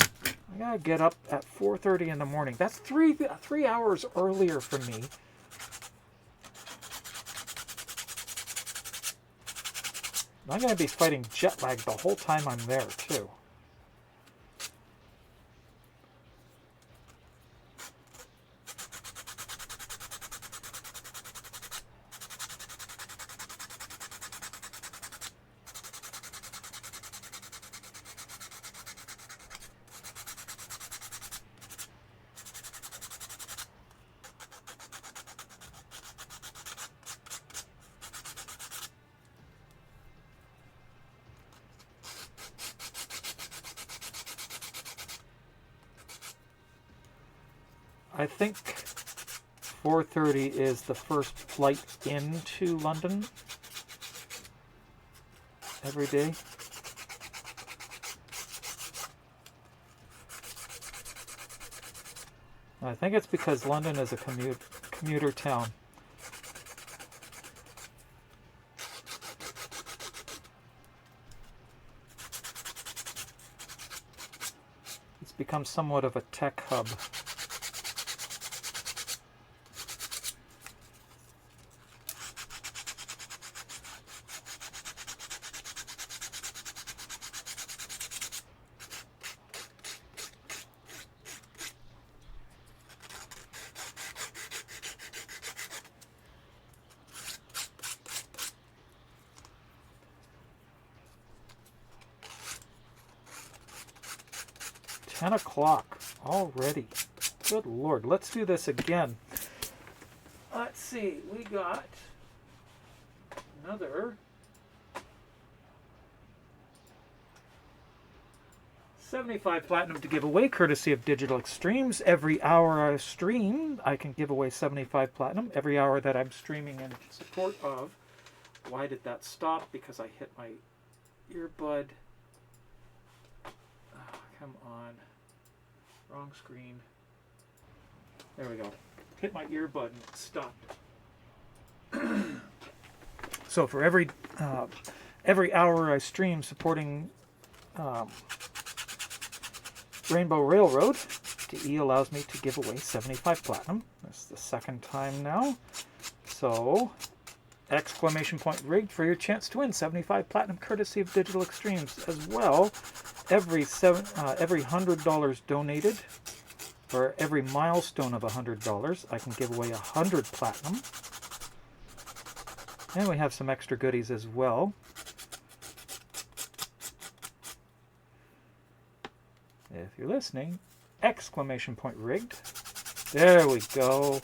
I gotta get up at 4:30 in the morning. That's three hours earlier for me. I'm going to be fighting jet lag the whole time I'm there, too. I think 4:30 is the first flight into London every day. I think it's because London is a commuter town. It's become somewhat of a tech hub. $10 o'clock already. Good Lord. Let's do this again. Let's see. We got another 75 platinum to give away, courtesy of Digital Extremes. Every hour I stream, I can give away 75 platinum. Every hour that I'm streaming in support of. Why did that stop? Because I hit my earbud. Oh, come on. Wrong screen. There we go. Hit my earbud and it stopped. So for every hour I stream supporting Rainbow Railroad, DE allows me to give away 75 platinum. That's the second time now. So exclamation point rigged for your chance to win 75 platinum, courtesy of Digital Extremes as well. Every $100 donated, or every milestone of $100, I can give away 100 platinum. And we have some extra goodies as well. If you're listening, exclamation point rigged. There we go.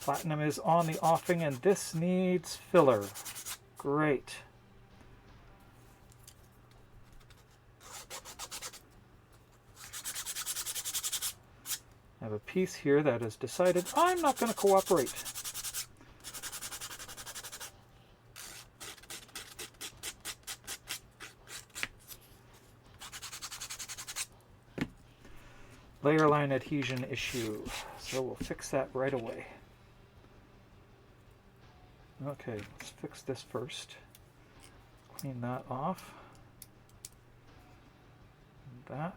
Platinum is on the offing and this needs filler. Great. I have a piece here that has decided I'm not going to cooperate. Layer line adhesion issue. So we'll fix that right away. Okay, let's fix this first. Clean that off. That.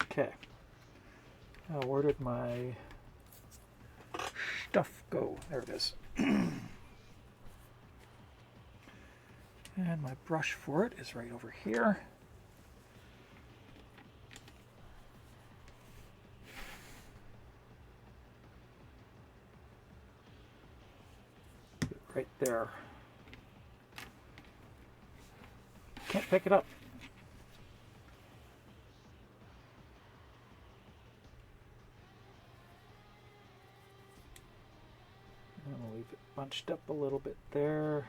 Okay. Now, where did my stuff go? There it is. And my brush for it is right over here. Right there. Can't pick it up. I'll leave it bunched up a little bit there.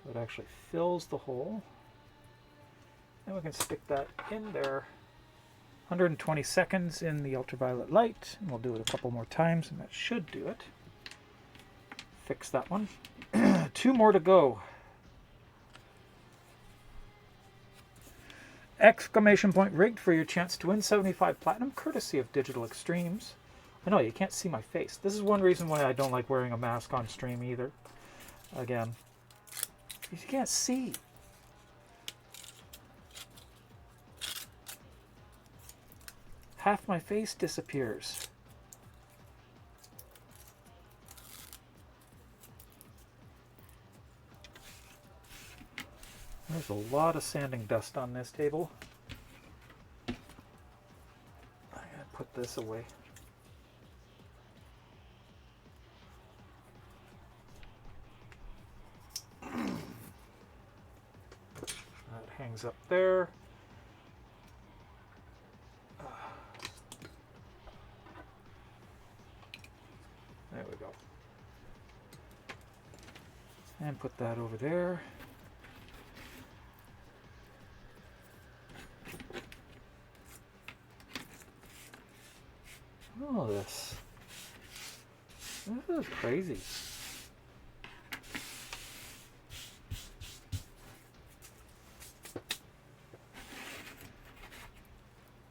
So it actually fills the hole. And we can stick that in there. 120 seconds in the ultraviolet light. And we'll do it a couple more times and that should do it. Fix that one. 2 more to go. Exclamation point rigged for your chance to win 75 platinum, courtesy of Digital Extremes. I know you can't see my face. This is one reason why I don't like wearing a mask on stream either. Again, you can't see. half my face disappears. There's a lot of sanding dust on this table. I'm gonna put this away. That hangs up there. There we go. And put that over there. Oh, this is crazy.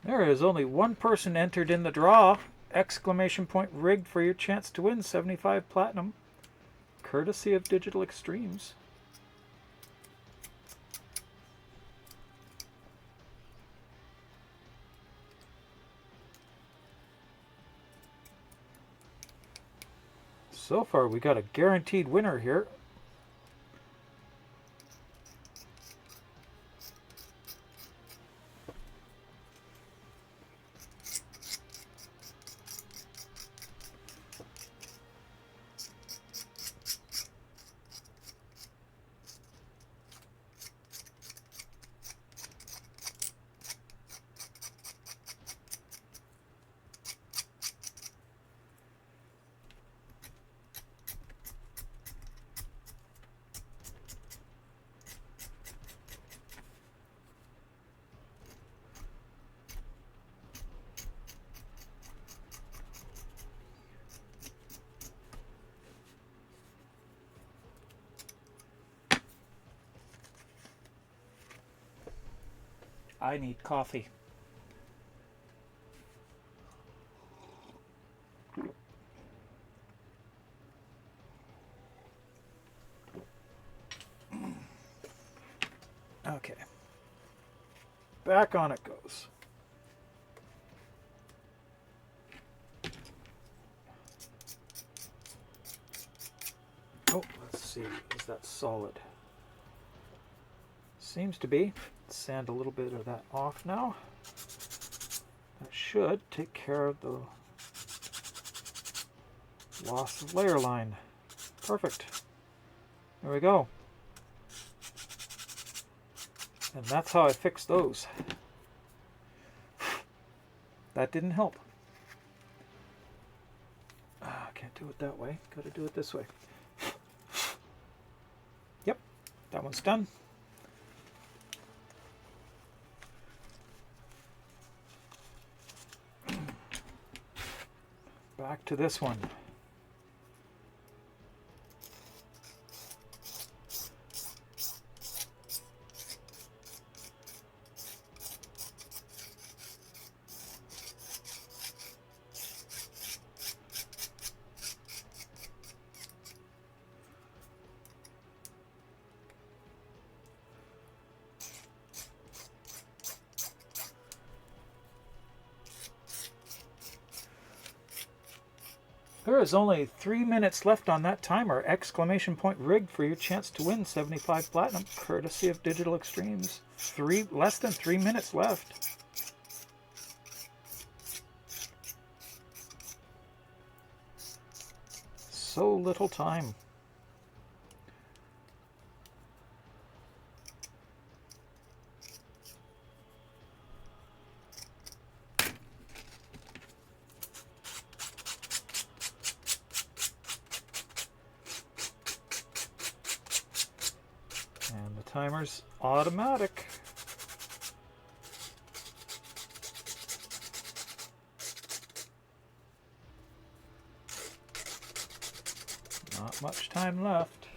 There is only one person entered in the draw. Exclamation point rigged for your chance to win 75 platinum. Courtesy of Digital Extremes. So far, we got a guaranteed winner here. I need coffee. Okay. Back on it goes. Oh, let's see. Is that solid? Seems to be. Sand a little bit of that off now. That should take care of the loss of layer line. Perfect. There we go. And that's how I fix those. That didn't help. Can't do it that way. Got to do it this way. Yep, that one's done. Back to this one. There is only 3 minutes left on that timer. Exclamation point rigged for your chance to win 75 platinum, courtesy of Digital Extremes. Less than 3 minutes left. So little time. And the timer's automatic. Not much time left.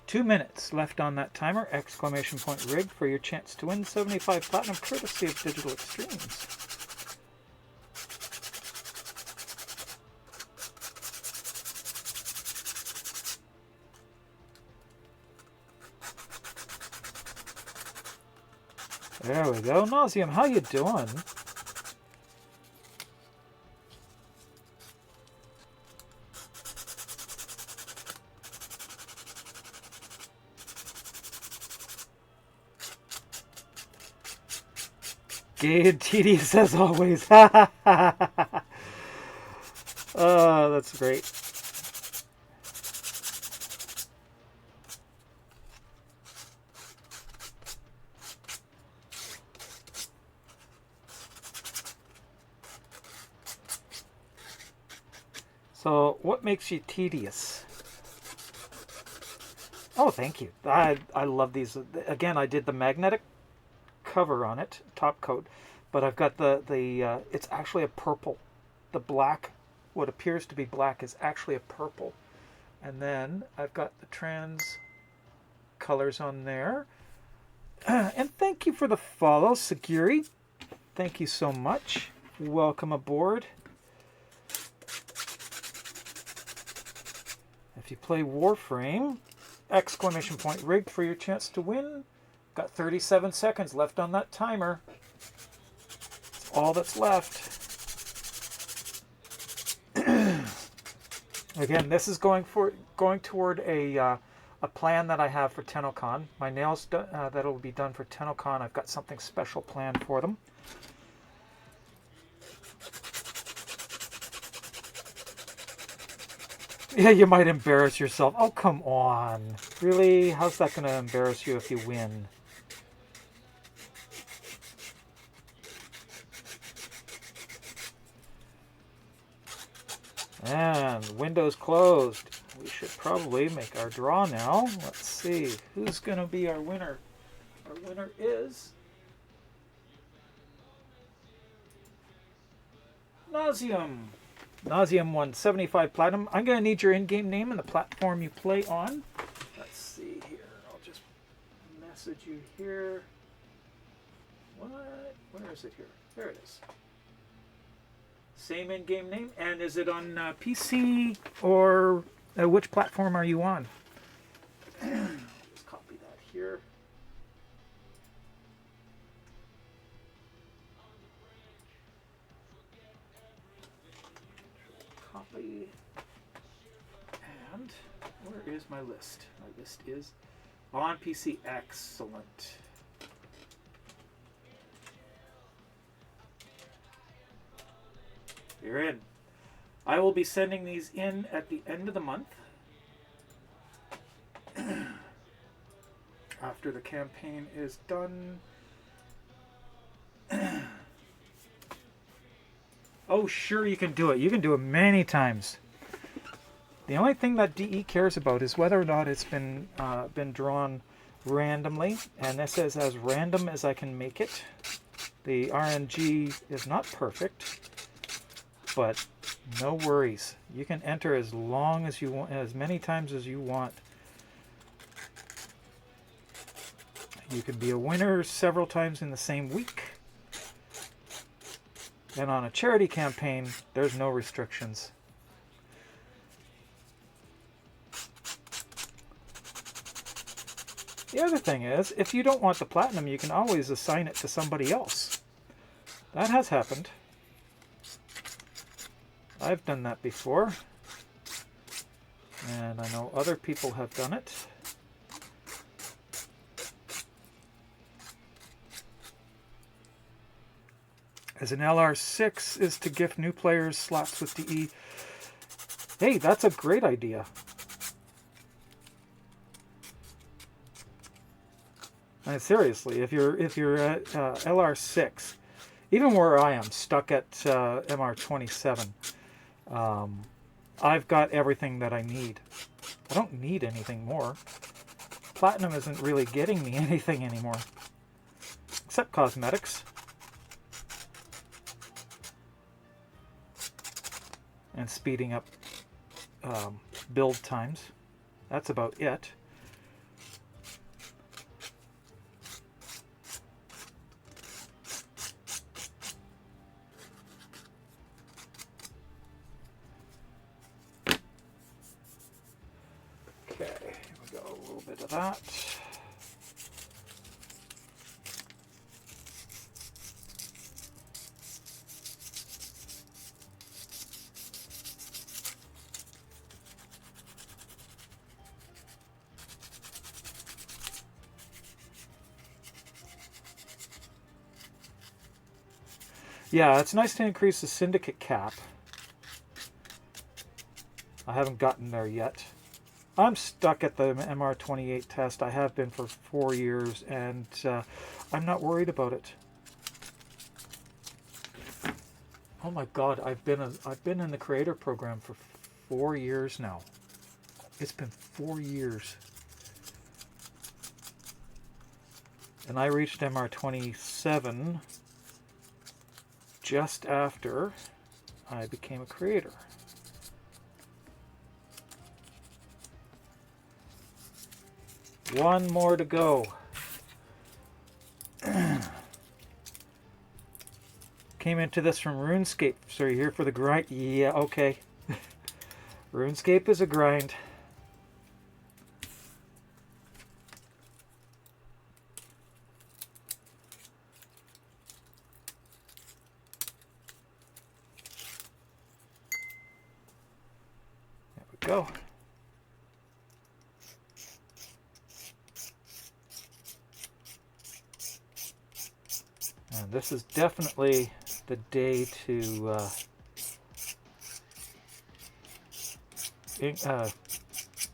2 minutes left on that timer. Exclamation point rigged for your chance to win 75 platinum, courtesy of Digital Extremes. There we go. Nauseum, how you doing? Gay and tedious as always. Oh, that's great. So, what makes you tedious? Oh, thank you. I love these. Again, I did the magnetic cover on it, top coat, but I've got the it's actually a purple. The black, what appears to be black, is actually a purple. And then I've got the trans colors on there. And thank you for the follow, Sagiri. Thank you so much. Welcome aboard. If you play Warframe, exclamation point rigged for your chance to win. Got 37 seconds left on that timer. That's all that's left. Again, this is going toward a plan that I have for TennoCon. My nails that'll be done for TennoCon. I've got something special planned for them. Yeah, you might embarrass yourself. Oh, come on. Really? How's that going to embarrass you if you win? And windows closed. We should probably make our draw now. Let's see. Who's going to be our winner? Our winner is Nauseum. Nauseum won 75 platinum. I'm going to need your in-game name and the platform you play on. Let's see here. I'll just message you here. What? Where is it here? There it is. Same in-game name. And is it on PC or which platform are you on? Just copy that here. Copy. And where is my list? My list is on PC. Excellent. You're in. I will be sending these in at the end of the month. After the campaign is done. Oh, sure, you can do it. You can do it many times. The only thing that DE cares about is whether or not it's been drawn randomly, and this is as random as I can make it. The RNG is not perfect, but no worries. You can enter as long as you want, as many times as you want. You can be a winner several times in the same week. And on a charity campaign, there's no restrictions. The other thing is, if you don't want the platinum, you can always assign it to somebody else. That has happened. I've done that before. And I know other people have done it. As an LR6 is to gift new players slots with DE. Hey, that's a great idea. And seriously, if you're at LR6, even where I am stuck at MR27, I've got everything that I need. I don't need anything more. Platinum isn't really getting me anything anymore, except cosmetics. And speeding up build times. That's about it. Okay, here we go, a little bit of that. Yeah, it's nice to increase the syndicate cap. I haven't gotten there yet. I'm stuck at the MR28 test. I have been for 4 years, and I'm not worried about it. Oh my God, I've been in the creator program for 4 years now. It's been 4 years. And I reached MR27 just after I became a creator. One more to go. Came into this from RuneScape. So you're here for the grind? Yeah, okay. RuneScape is a grind. There we go. And this is definitely the day to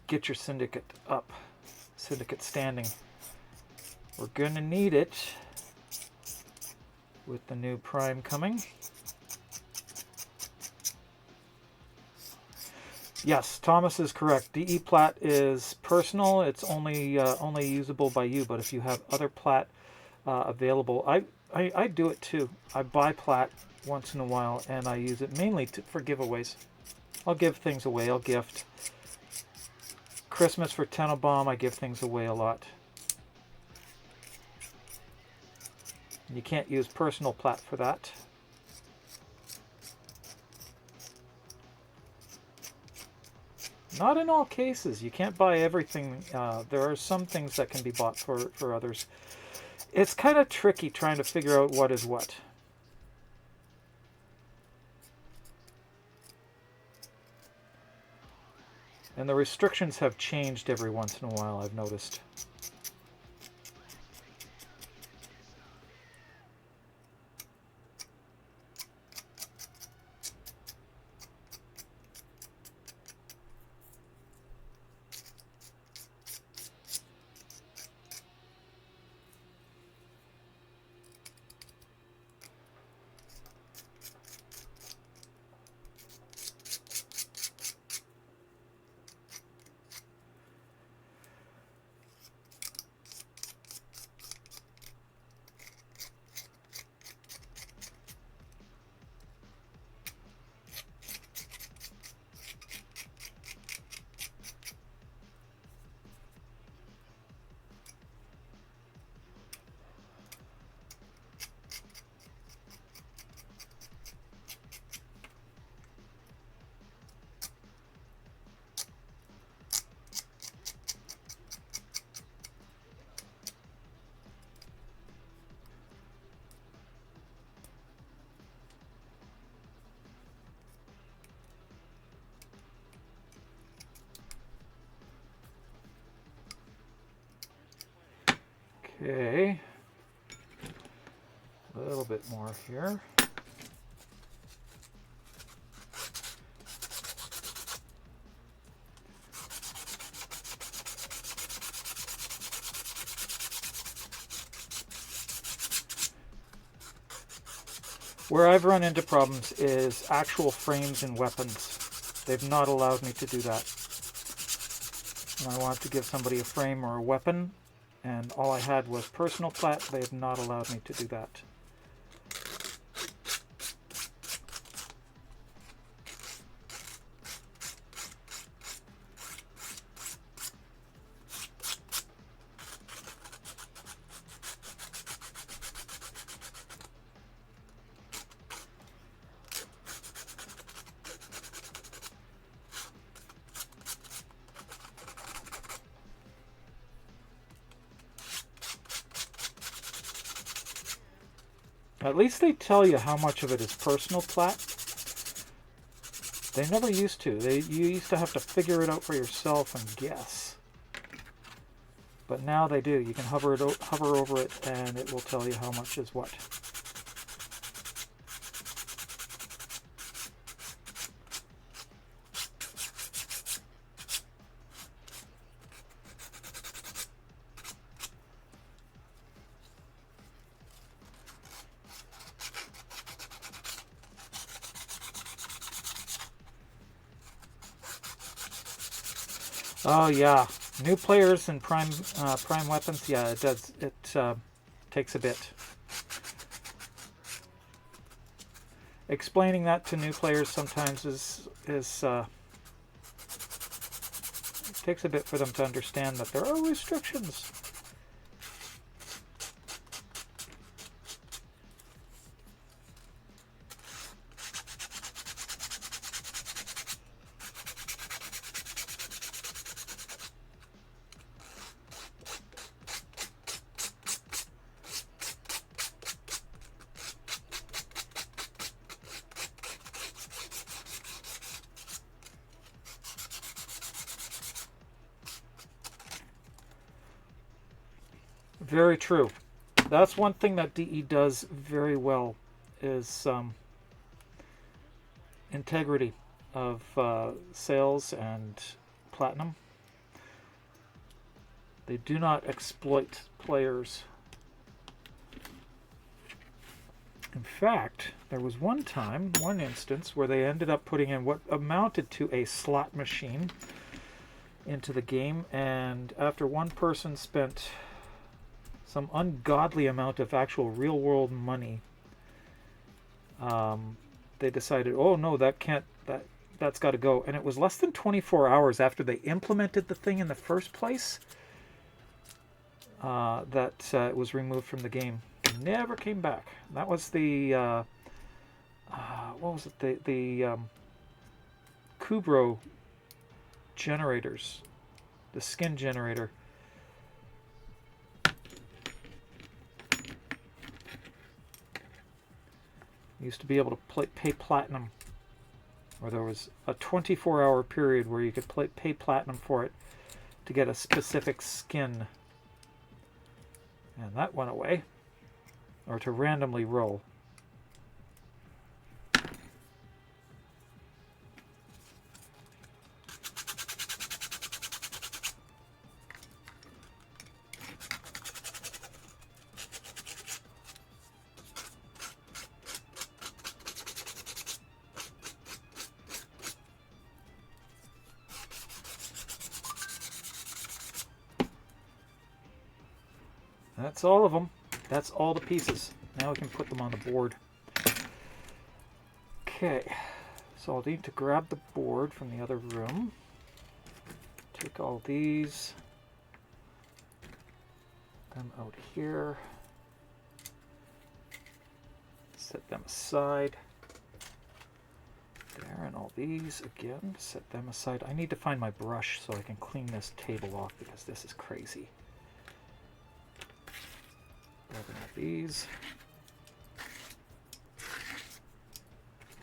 get your syndicate up, syndicate standing. We're gonna need it with the new Prime coming. Yes, Thomas is correct. DE plat is personal. It's only usable by you. But if you have other plat available, I do it too. I buy plat once in a while, and I use it mainly for giveaways. I'll give things away. I'll gift. Christmas for Tenenbaum, I give things away a lot. You can't use personal plat for that. Not in all cases. You can't buy everything. There are some things that can be bought for others. It's kind of tricky trying to figure out what is what. And the restrictions have changed every once in a while, I've noticed. Okay, a little bit more here. Where I've run into problems is actual frames and weapons. They've not allowed me to do that. And I want to give somebody a frame or a weapon, and all I had was personal plat. They have not allowed me to do that. At least they tell you how much of it is personal plat. They never used to. You used to have to figure it out for yourself and guess. But now they do. You can hover over it and it will tell you how much is what. Oh yeah, new players and prime weapons. Yeah, it does. It takes a bit. Explaining that to new players sometimes is takes a bit for them to understand that there are restrictions. Very true. That's one thing that DE does very well is integrity of sales and platinum. They do not exploit players. In fact, there was one instance, where they ended up putting in what amounted to a slot machine into the game, and after one person spent some ungodly amount of actual real-world money, they decided, oh no, that's got to go. And it was less than 24 hours after they implemented the thing in the first place that it was removed from the game. It never came back. That was the what was it? The Kubro generators, the skin generator. Used to be able to pay platinum, or there was a 24-hour period where you could pay platinum for it to get a specific skin, and that went away, or to randomly roll. That's all of them. That's all the pieces. Now we can put them on the board. Okay, so I'll need to grab the board from the other room. Take all these, them out here, set them aside. There, and all these again, set them aside. I need to find my brush so I can clean this table off because this is crazy. Grabbing all these.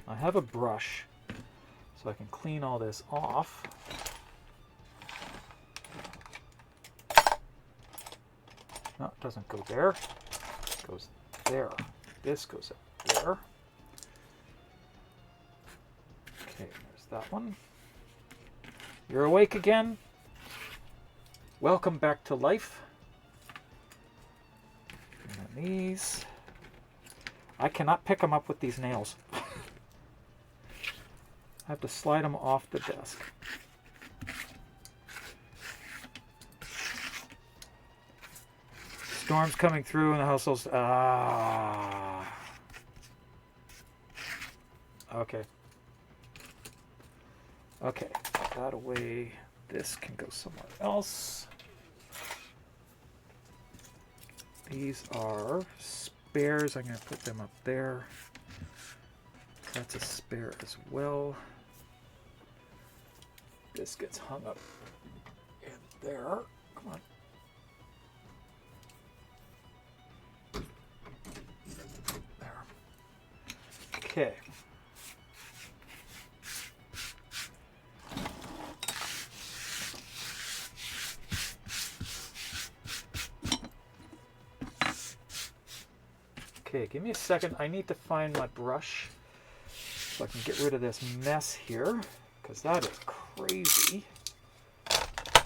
I have a brush so I can clean all this off. No, it doesn't go there. It goes there. This goes up there. Okay, there's that one. You're awake again? Welcome back to life. And then these. I cannot pick them up with these nails. I have to slide them off the desk. Storm's coming through and the household's... Okay. Okay, put that away. This can go somewhere else. These are spares. I'm going to put them up there. That's a spare as well. This gets hung up in there. Come on. There. Okay. Okay, give me a second. I need to find my brush so I can get rid of this mess here, because that is crazy. Get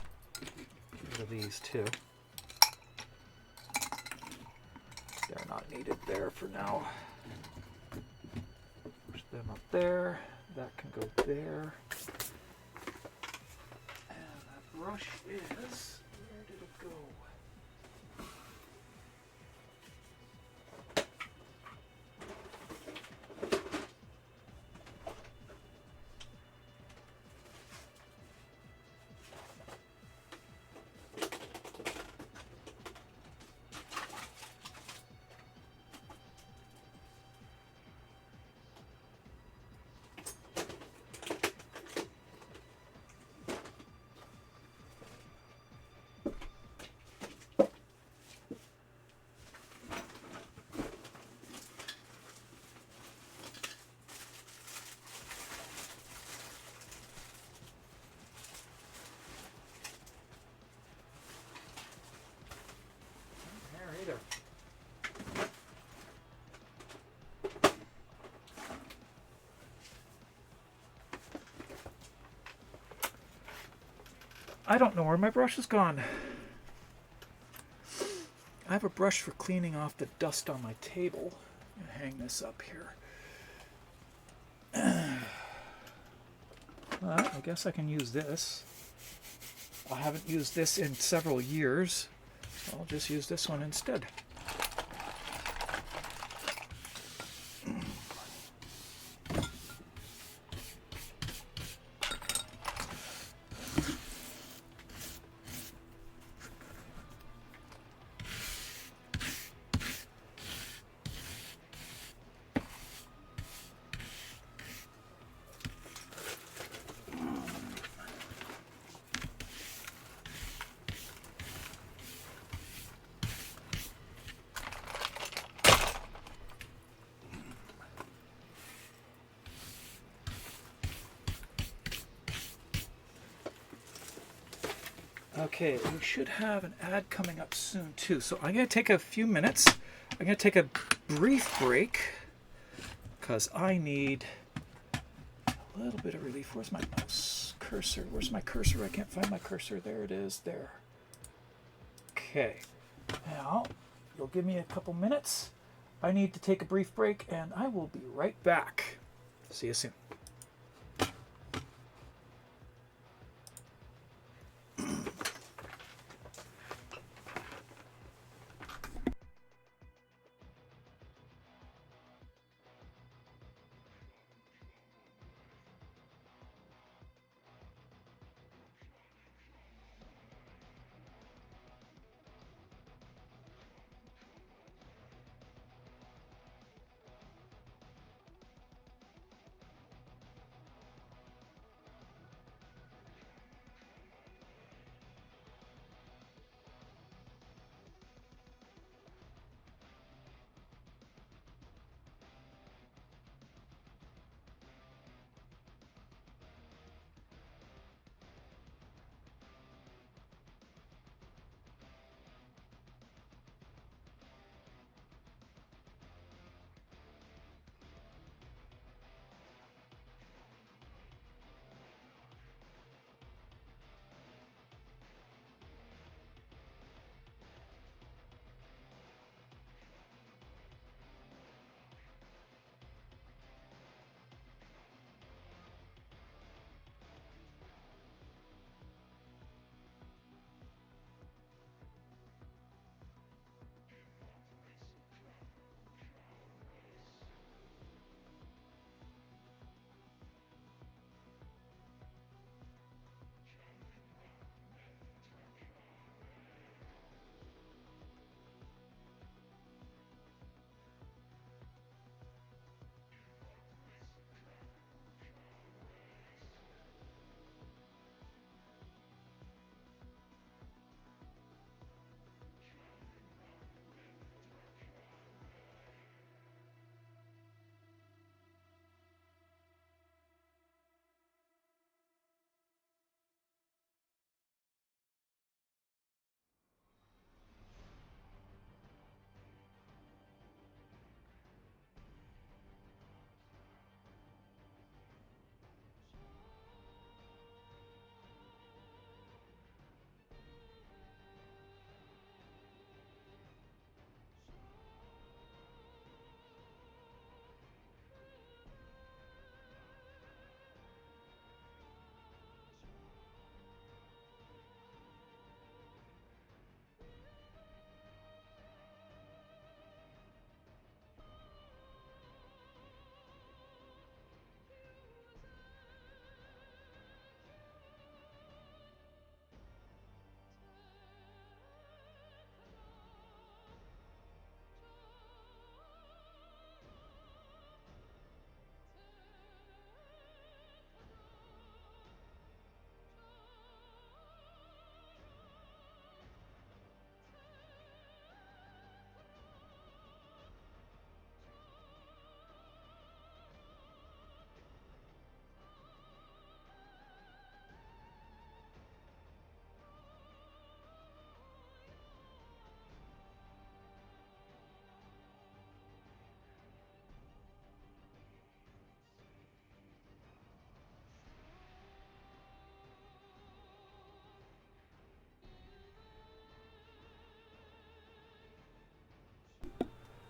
rid of these too. They're not needed there for now. Push them up there. That can go there. And that brush is. Where did it go? There either. I don't know where my brush has gone. I have a brush for cleaning off the dust on my table. I'm gonna hang this up here. Well, I guess I can use this. I haven't used this in several years. So I'll just use this one instead. Okay, we should have an ad coming up soon too. So I'm going to take a few minutes. I'm going to take a brief break because I need a little bit of relief. Where's my mouse cursor? Where's my cursor? I can't find my cursor. There it is. There. Okay. Now, you'll give me a couple minutes. I need to take a brief break and I will be right back. See you soon.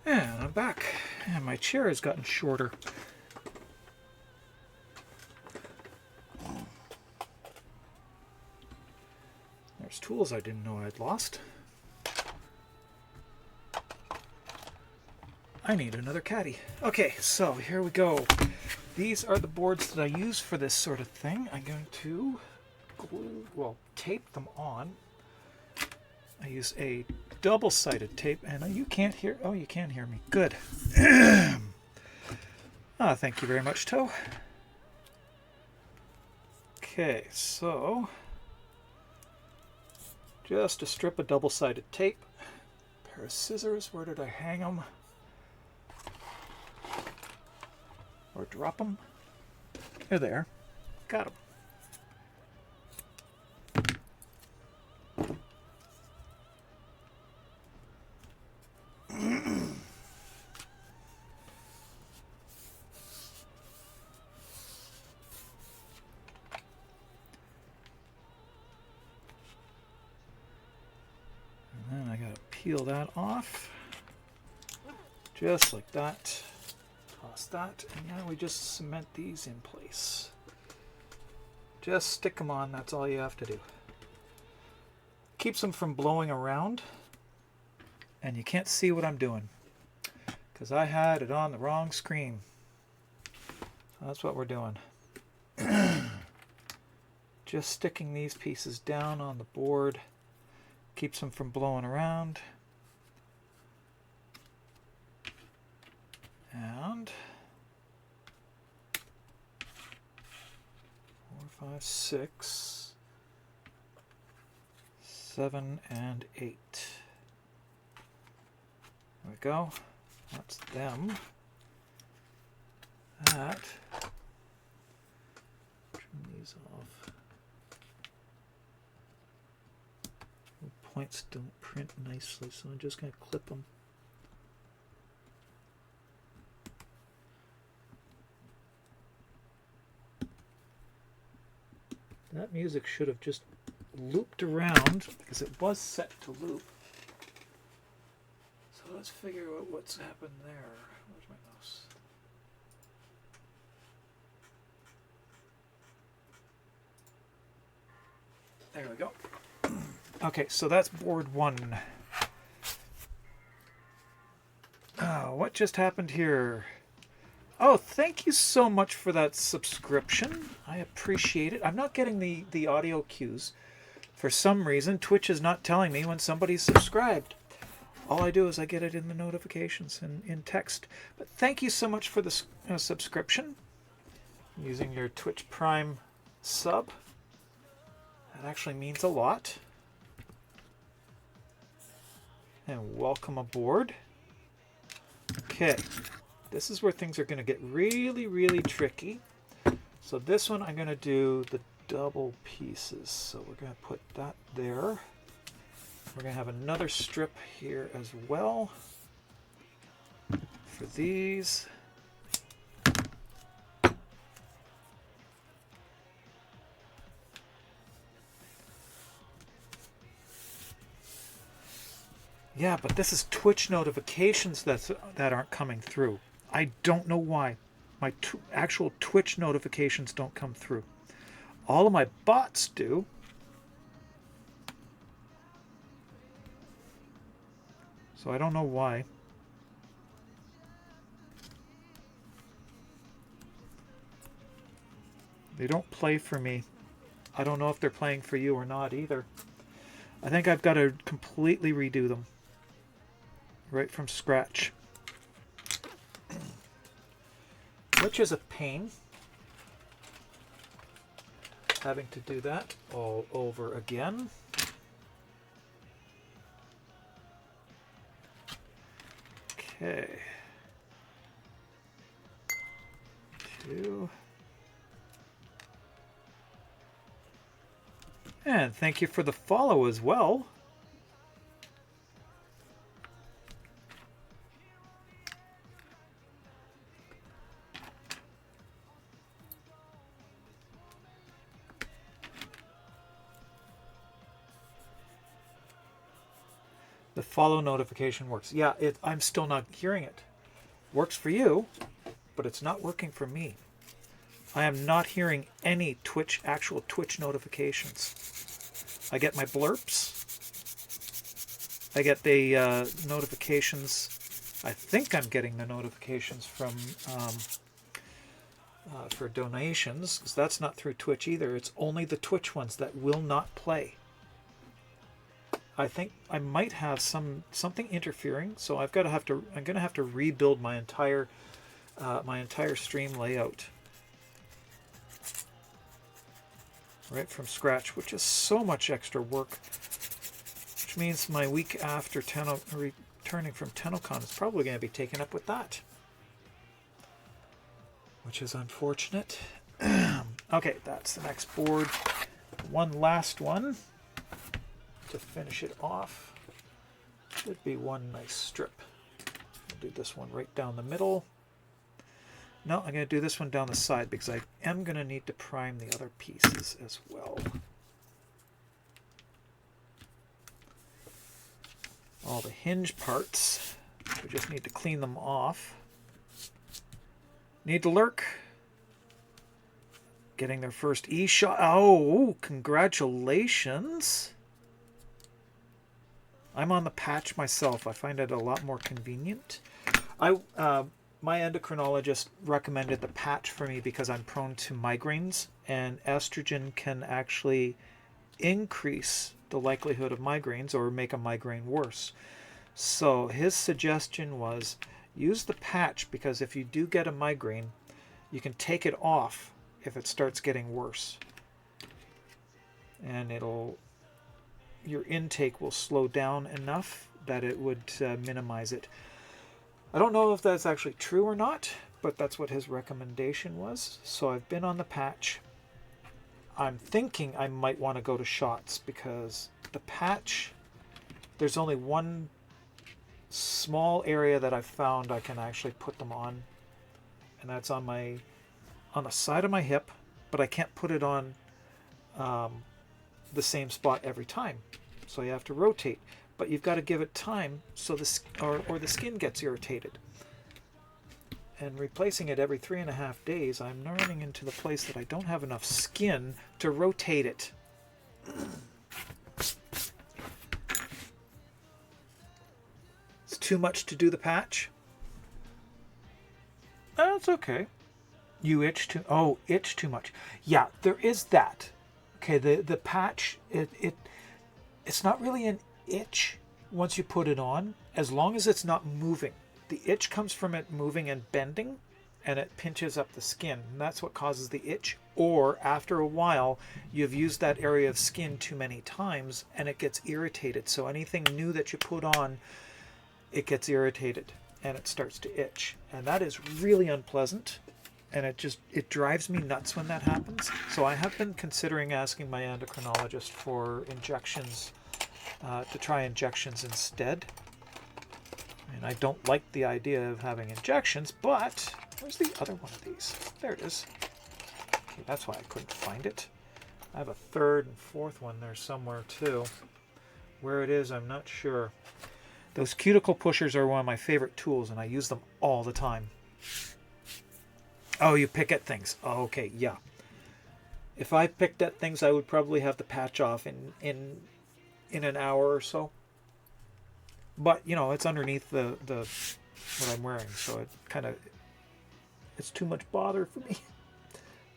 And I'm back. And my chair has gotten shorter. There's tools I didn't know I'd lost. I need another caddy. Okay, so here we go. These are the boards that I use for this sort of thing. I'm going to glue, well, tape them on. I use a double-sided tape, and you can't hear, oh, you can hear me. Good. Thank you very much, Toe. Okay, so just a strip of double-sided tape. Pair of scissors, where did I hang them? Or drop them? They're there. Got them. And then I gotta peel that off. Just like that. Toss that, and now we just cement these in place. Just stick them on, that's all you have to do. Keeps them from blowing around, and you can't see what I'm doing because I had it on the wrong screen. That's what we're doing. Just sticking these pieces down on the board keeps them from blowing around. And 4, 5, 6, 7, and 8. There we go. That's them. That. Trim these off. The points don't print nicely, so I'm just going to clip them. That music should have just looped around because it was set to loop. So let's figure out what's happened there. Where's my mouse? There we go. Okay, so that's board 1. What just happened here? Oh, thank you so much for that subscription. I appreciate it. I'm not getting the audio cues. For some reason, Twitch is not telling me when somebody's subscribed. All I do is I get it in the notifications in text. But thank you so much for the subscription. Using your Twitch Prime sub. That actually means a lot. And welcome aboard. Okay. This is where things are going to get really, really tricky. So this one I'm going to do the double pieces. So we're going to put that there. We're going to have another strip here as well for these. Yeah, but this is Twitch notifications that aren't coming through. I don't know why. My actual Twitch notifications don't come through. All of my bots do. So I don't know why. They don't play for me. I don't know if they're playing for you or not either. I think I've got to completely redo them. Right from scratch. Which is a pain. Having to do that all over again. Okay. 2. And thank you for the follow as well. The follow notification works. Yeah, I'm still not hearing it. Works for you, but it's not working for me. I am not hearing any actual Twitch notifications. I get my blurps. I get the notifications. I think I'm getting the notifications from for donations, because that's not through Twitch either. It's only the Twitch ones that will not play. I think I might have something interfering, so I'm gonna have to rebuild my entire stream layout right from scratch, which is so much extra work. Which means my week after returning from TennoCon is probably going to be taken up with that, which is unfortunate. Okay, that's the next board. One last one to finish it off. Should be one nice strip. I'll do this one right down the middle. No, I'm going to do this one down the side because I am going to need to prime the other pieces as well. All the hinge parts, we just need to clean them off. Need to lurk. Getting their first E-shot. Oh, congratulations. I'm on the patch myself. I find it a lot more convenient. My endocrinologist recommended the patch for me because I'm prone to migraines, and estrogen can actually increase the likelihood of migraines or make a migraine worse. So his suggestion was use the patch, because if you do get a migraine, you can take it off if it starts getting worse, and your intake will slow down enough that it would minimize it. I don't know if that's actually true or not, but that's what his recommendation was. So I've been on the patch. I'm thinking I might want to go to shots, because the patch, there's only one small area that I've found I can actually put them on, and that's on the side of my hip, but I can't put it on the same spot every time, so you have to rotate. But you've got to give it time so the skin gets irritated. And replacing it every 3.5 days, I'm running into the place that I don't have enough skin to rotate it. It's too much to do the patch. That's okay. You itch too much. Yeah, there is that. Okay, the patch, it's not really an itch once you put it on, as long as it's not moving. The itch comes from it moving and bending, and it pinches up the skin, and that's what causes the itch. Or after a while, you've used that area of skin too many times and it gets irritated. So anything new that you put on, it gets irritated and it starts to itch, and that is really unpleasant. And it drives me nuts when that happens. So I have been considering asking my endocrinologist for injections, to try injections instead. And I don't like the idea of having injections, but where's the other one of these? There it is. Okay, that's why I couldn't find it. I have a third and fourth one there somewhere too. Where it is, I'm not sure. Those cuticle pushers are one of my favorite tools, and I use them all the time. Oh, you pick at things. Oh, okay, yeah. If I picked at things, I would probably have the patch off in an hour or so. But it's underneath the what I'm wearing, so it's too much bother for me.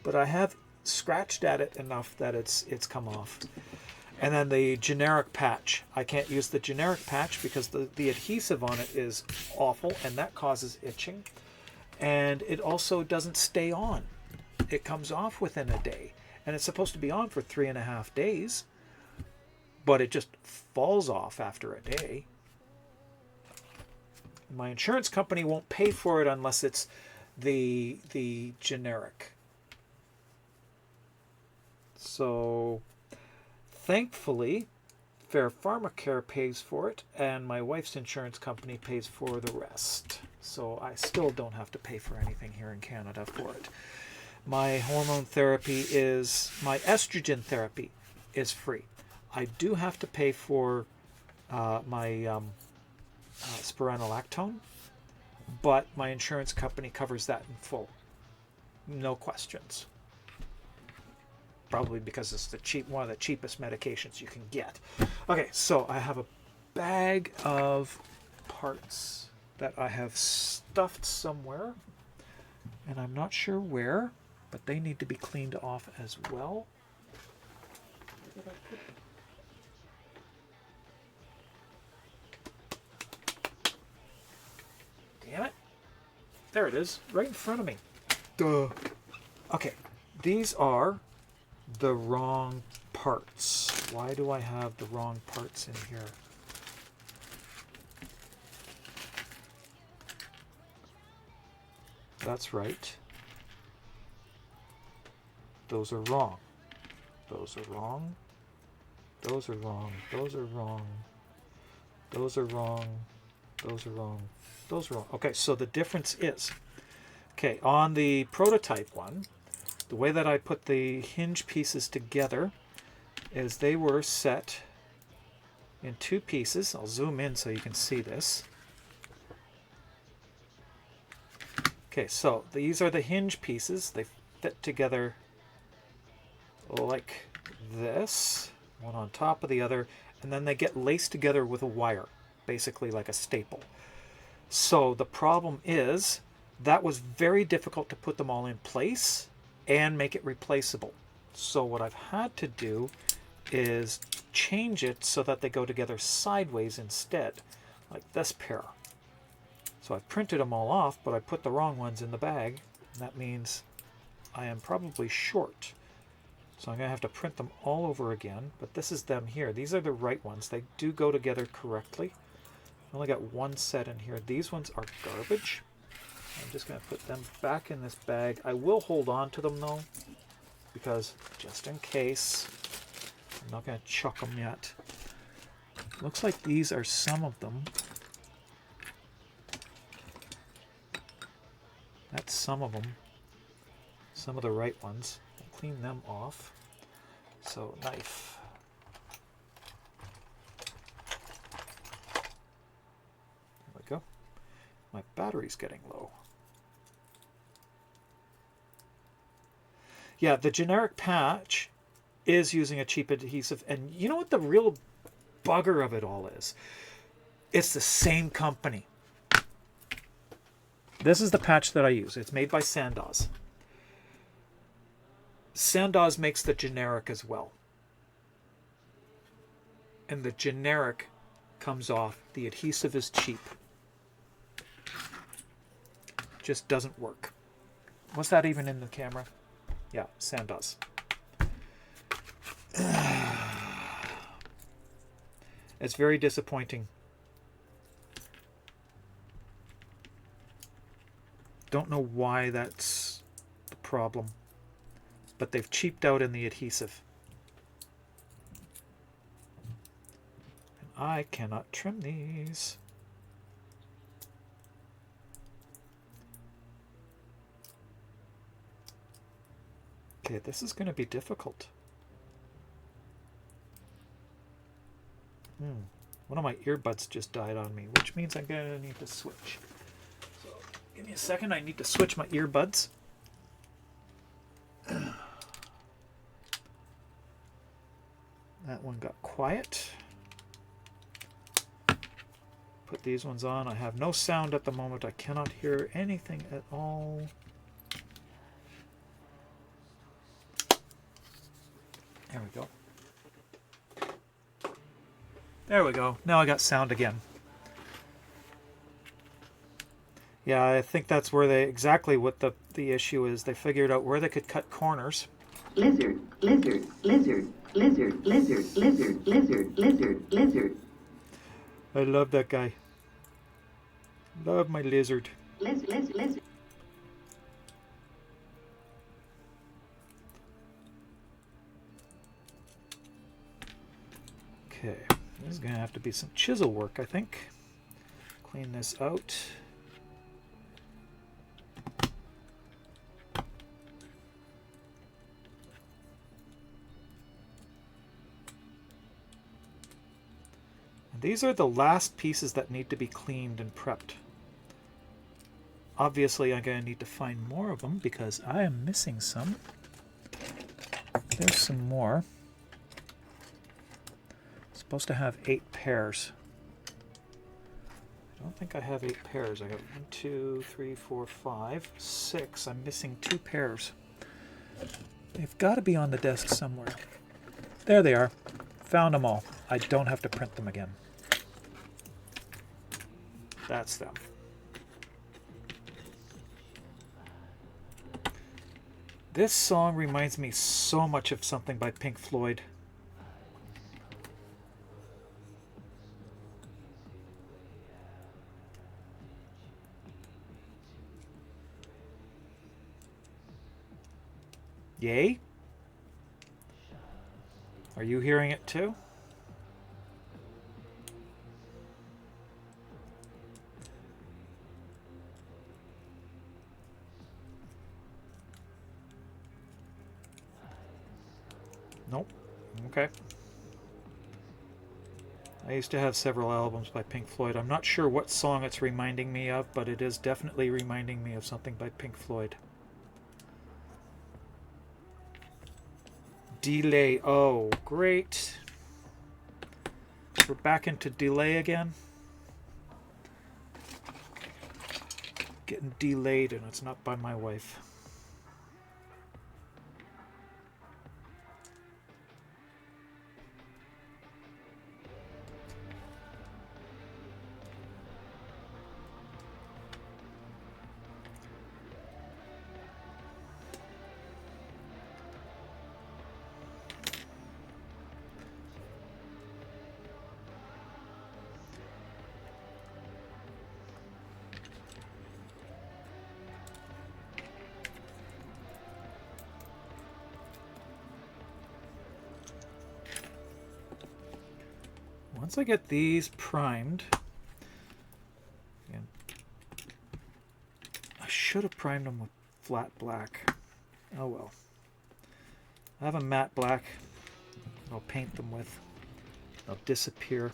But I have scratched at it enough that it's come off. And then the generic patch, I can't use the generic patch because the adhesive on it is awful, and that causes itching. And it also doesn't stay on. It comes off within a day. And it's supposed to be on for 3.5 days. But it just falls off after a day. My insurance company won't pay for it unless it's the generic. So thankfully, Fair Pharmacare pays for it, and my wife's insurance company pays for the rest. So I still don't have to pay for anything here in Canada for it. My hormone therapy my estrogen therapy is free. I do have to pay for my spironolactone, but my insurance company covers that in full. No questions. Probably because it's one of the cheapest medications you can get. Okay, so I have a bag of parts that I have stuffed somewhere, and I'm not sure where, but they need to be cleaned off as well. Damn it. There it is, right in front of me. Duh. Okay, these are the wrong parts. Why do I have the wrong parts in here? That's right. Those are wrong. Those are wrong. Those are wrong. Those are wrong. Those are wrong. Those are wrong. Those are wrong. Okay, so the difference is, okay, on the prototype one, the way that I put the hinge pieces together is they were set in two pieces. I'll zoom in so you can see this. Okay, so these are the hinge pieces. They fit together like this, one on top of the other, and then they get laced together with a wire, basically like a staple. So the problem is that was very difficult to put them all in place and make it replaceable. So what I've had to do is change it so that they go together sideways instead, like this pair. So I printed them all off, but I put the wrong ones in the bag, and that means I am probably short. So I'm going to have to print them all over again, but this is them here. These are the right ones. They do go together correctly. I only got one set in here. These ones are garbage. I'm just going to put them back in this bag. I will hold on to them though, because just in case, I'm not going to chuck them yet. Looks like these are some of them. That's some of them. Some of the right ones. I'll clean them off. So, knife. There we go. My battery's getting low. Yeah, the generic patch is using a cheap adhesive, and you know what the real bugger of it all is? It's the same company. This is the patch that I use. It's made by Sandoz. Sandoz makes the generic as well. And the generic comes off. The adhesive is cheap. Just doesn't work. Was that even in the camera? Yeah, Sandoz. It's very disappointing. Don't know why that's the problem, but they've cheaped out in the adhesive. And I cannot trim these. Okay, this is going to be difficult. One of my earbuds just died on me, which means I'm going to need to switch. So, give me a second. I need to switch my earbuds. That one got quiet. Put these ones on. I have no sound at the moment. I cannot hear anything at all. There we go. There we go. Now I got sound again. Yeah, I think that's where exactly what the issue is. They figured out where they could cut corners. Lizard, lizard, lizard, lizard, lizard, lizard, lizard, lizard, lizard. I love that guy. Love my lizard. Lizard. Okay, this is going to have to be some chisel work, I think. Clean this out. These are the last pieces that need to be cleaned and prepped. Obviously, I'm going to need to find more of them because I am missing some. There's some more. Supposed to have 8 pairs. I don't think I have 8 pairs. I got 1, 2, 3, 4, 5, 6. I'm missing 2 pairs. They've got to be on the desk somewhere. There they are. Found them all. I don't have to print them again. That's them. This song reminds me so much of something by Pink Floyd. Yay? Are you hearing it too? Nope. Okay. I used to have several albums by Pink Floyd. I'm not sure what song it's reminding me of, but it is definitely reminding me of something by Pink Floyd. Delay. Oh, great. We're back into delay again. Getting delayed, and it's not by my wife. Once I get these primed, and I should have primed them with flat black. Oh well. I have a matte black I'll paint them with. They'll disappear.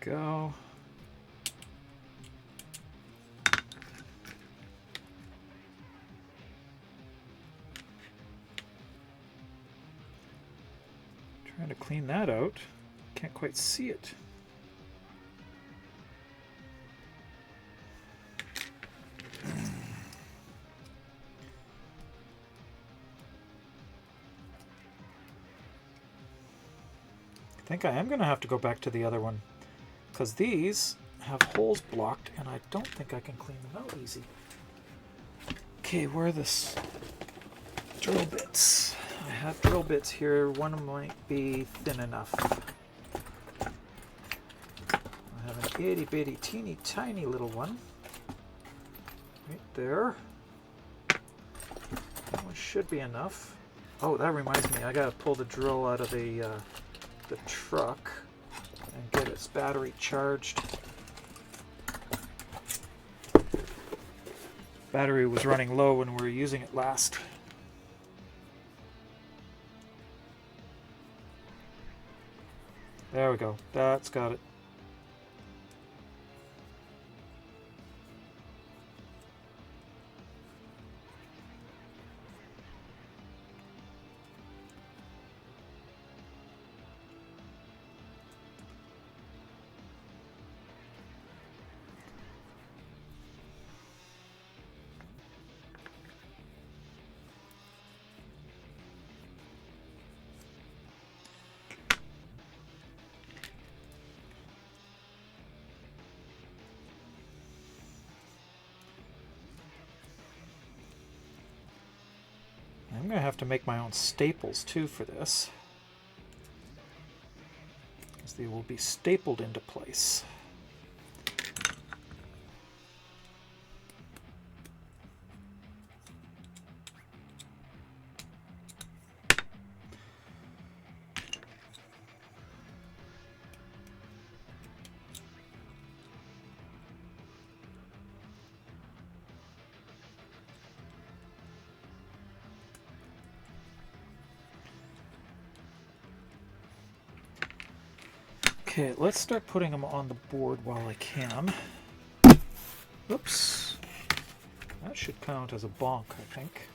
Go. Trying to clean that out. Can't quite see it. I think I am going to have to go back to the other one, because these have holes blocked and I don't think I can clean them out easy. Okay, where are the drill bits? I have drill bits here. One might be thin enough. I have an itty bitty teeny tiny little one right there. That one should be enough. Oh, that reminds me, I gotta pull the drill out of the truck and get its battery charged. Battery was running low when we were using it last. There we go. That's got it. I'm going to have to make my own staples too for this, because they will be stapled into place. Okay, let's start putting them on the board while I can. Oops. That should count as a bonk, I think.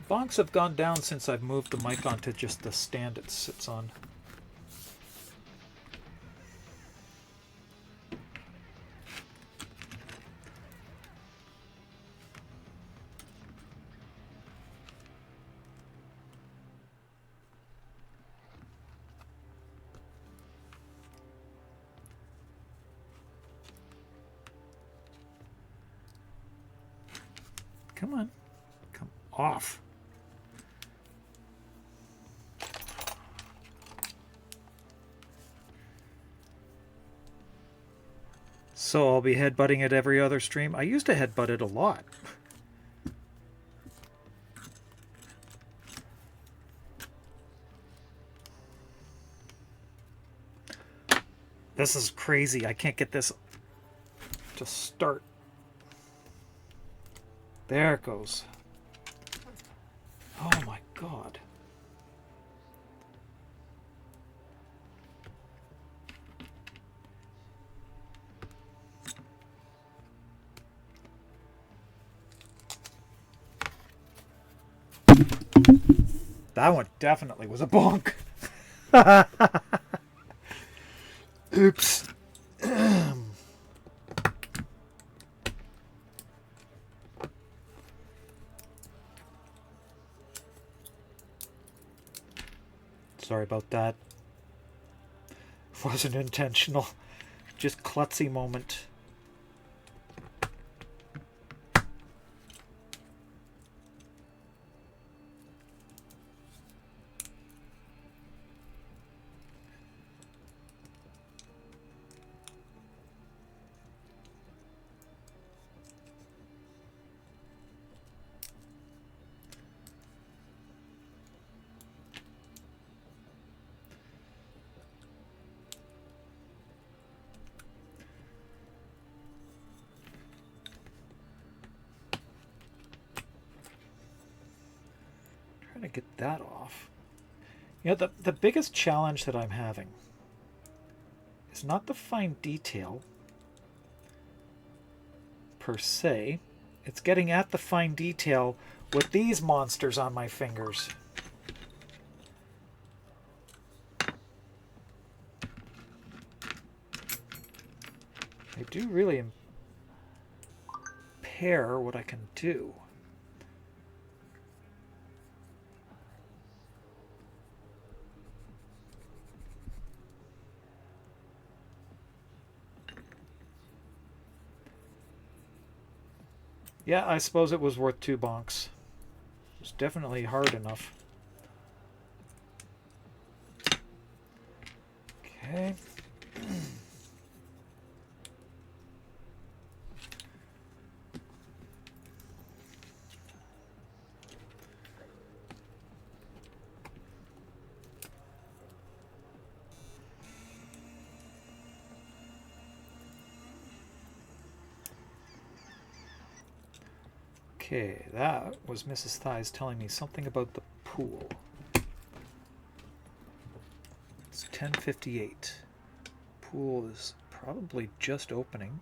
Bonks have gone down since I've moved the mic onto just the stand it sits on. Come on. Come off. So I'll be headbutting it every other stream. I used to headbutt it a lot. This is crazy. I can't get this to start. There it goes. Oh my God. That one definitely was a bonk. Oops. Sorry about that. Wasn't intentional. Just klutzy moment. To get that off. You know, the biggest challenge that I'm having is not the fine detail per se. It's getting at the fine detail with these monsters on my fingers. They do really impair what I can do. Yeah, I suppose it was worth 2 bonks. It was definitely hard enough. Okay. Okay, that was Mrs. Thighs telling me something about the pool. It's 10:58. Pool is probably just opening.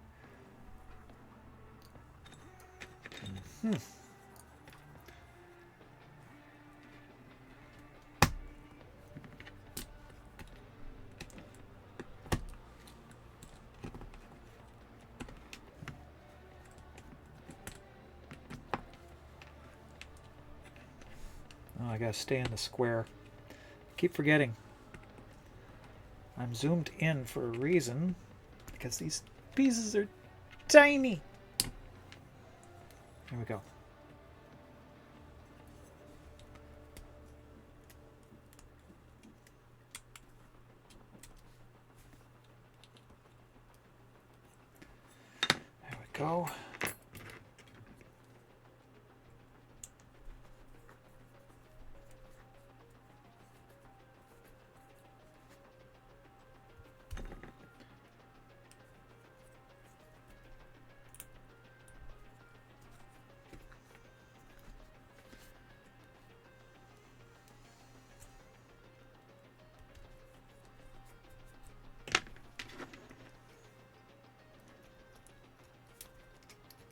I gotta stay in the square. Keep forgetting. I'm zoomed in for a reason, because these pieces are tiny. Here we go. There we go.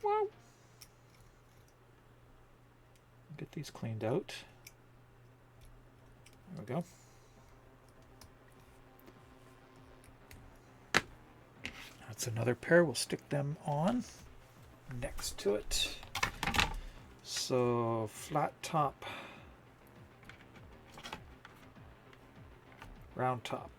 Wow. Get these cleaned out. There we go. That's another pair. We'll stick them on next to it. So flat top, round top.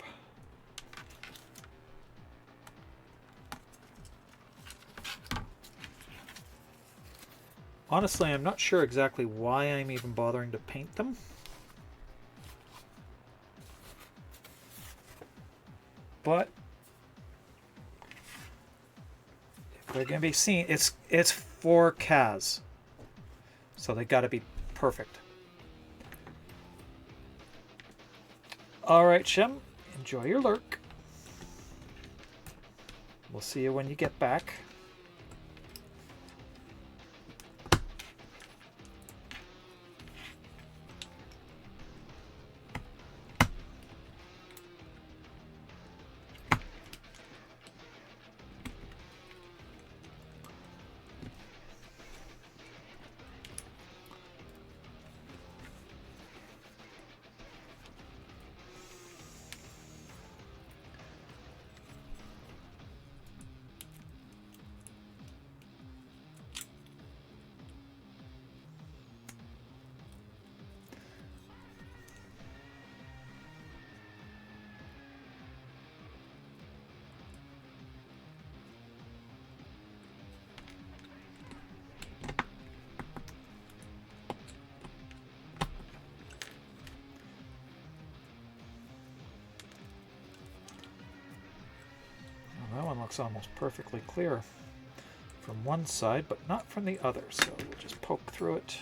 Honestly, I'm not sure exactly why I'm even bothering to paint them. But if they're going to be seen, it's for Kaz. So they got to be perfect. All right, Shem, enjoy your lurk. We'll see you when you get back. That one looks almost perfectly clear from one side, but not from the other. So we'll just poke through it.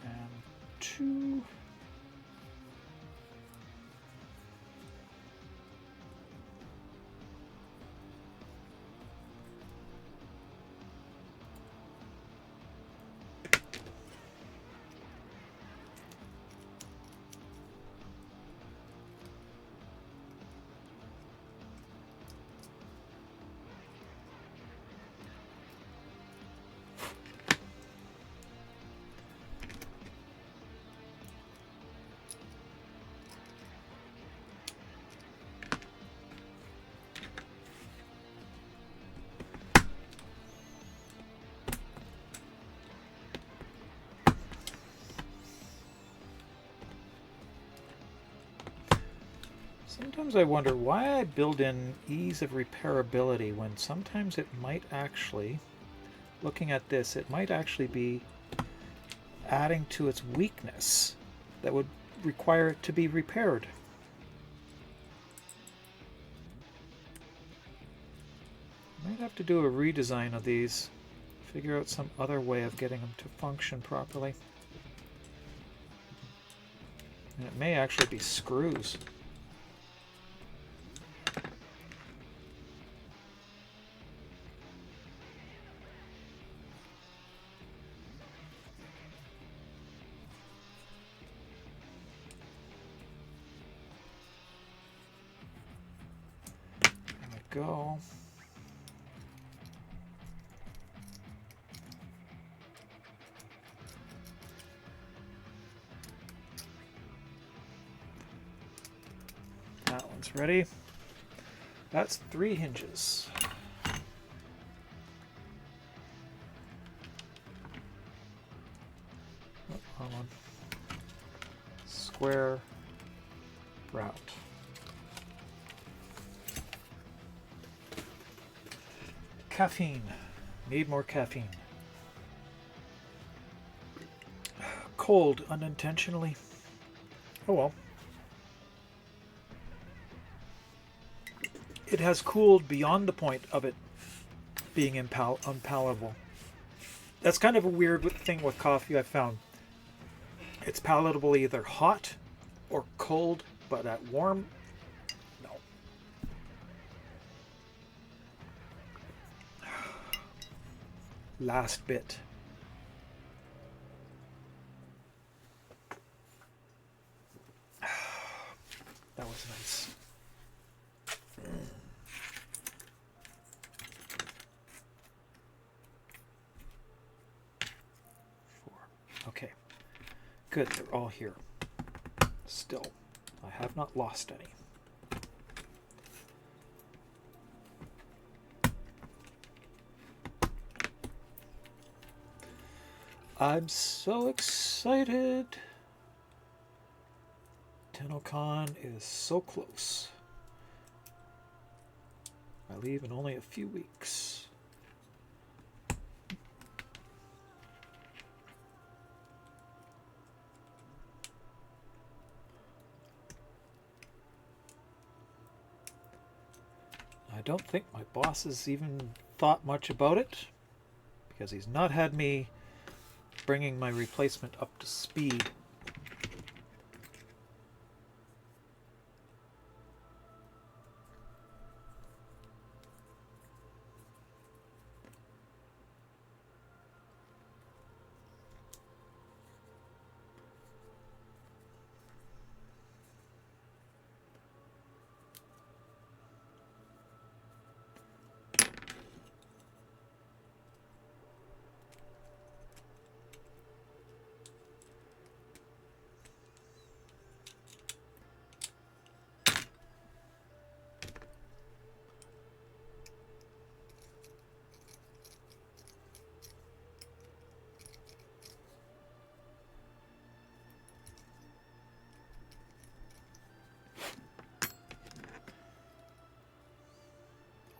One and two. Sometimes I wonder why I build in ease of repairability when sometimes it might actually, looking at this, it might actually be adding to its weakness that would require it to be repaired. Might have to do a redesign of these, figure out some other way of getting them to function properly. And it may actually be screws. Go. That one's ready. That's 3 hinges. square route. Caffeine. Need more caffeine. Cold unintentionally. Oh well. It has cooled beyond the point of it being unpalatable. That's kind of a weird thing with coffee I found. It's palatable either hot or cold, but at warm, no. Last bit. That was nice. Okay, good, they're all here. Still, I have not lost any. I'm so excited. TennoCon is so close. I leave in only a few weeks. I don't think my boss has even thought much about it, because he's not had me bringing my replacement up to speed.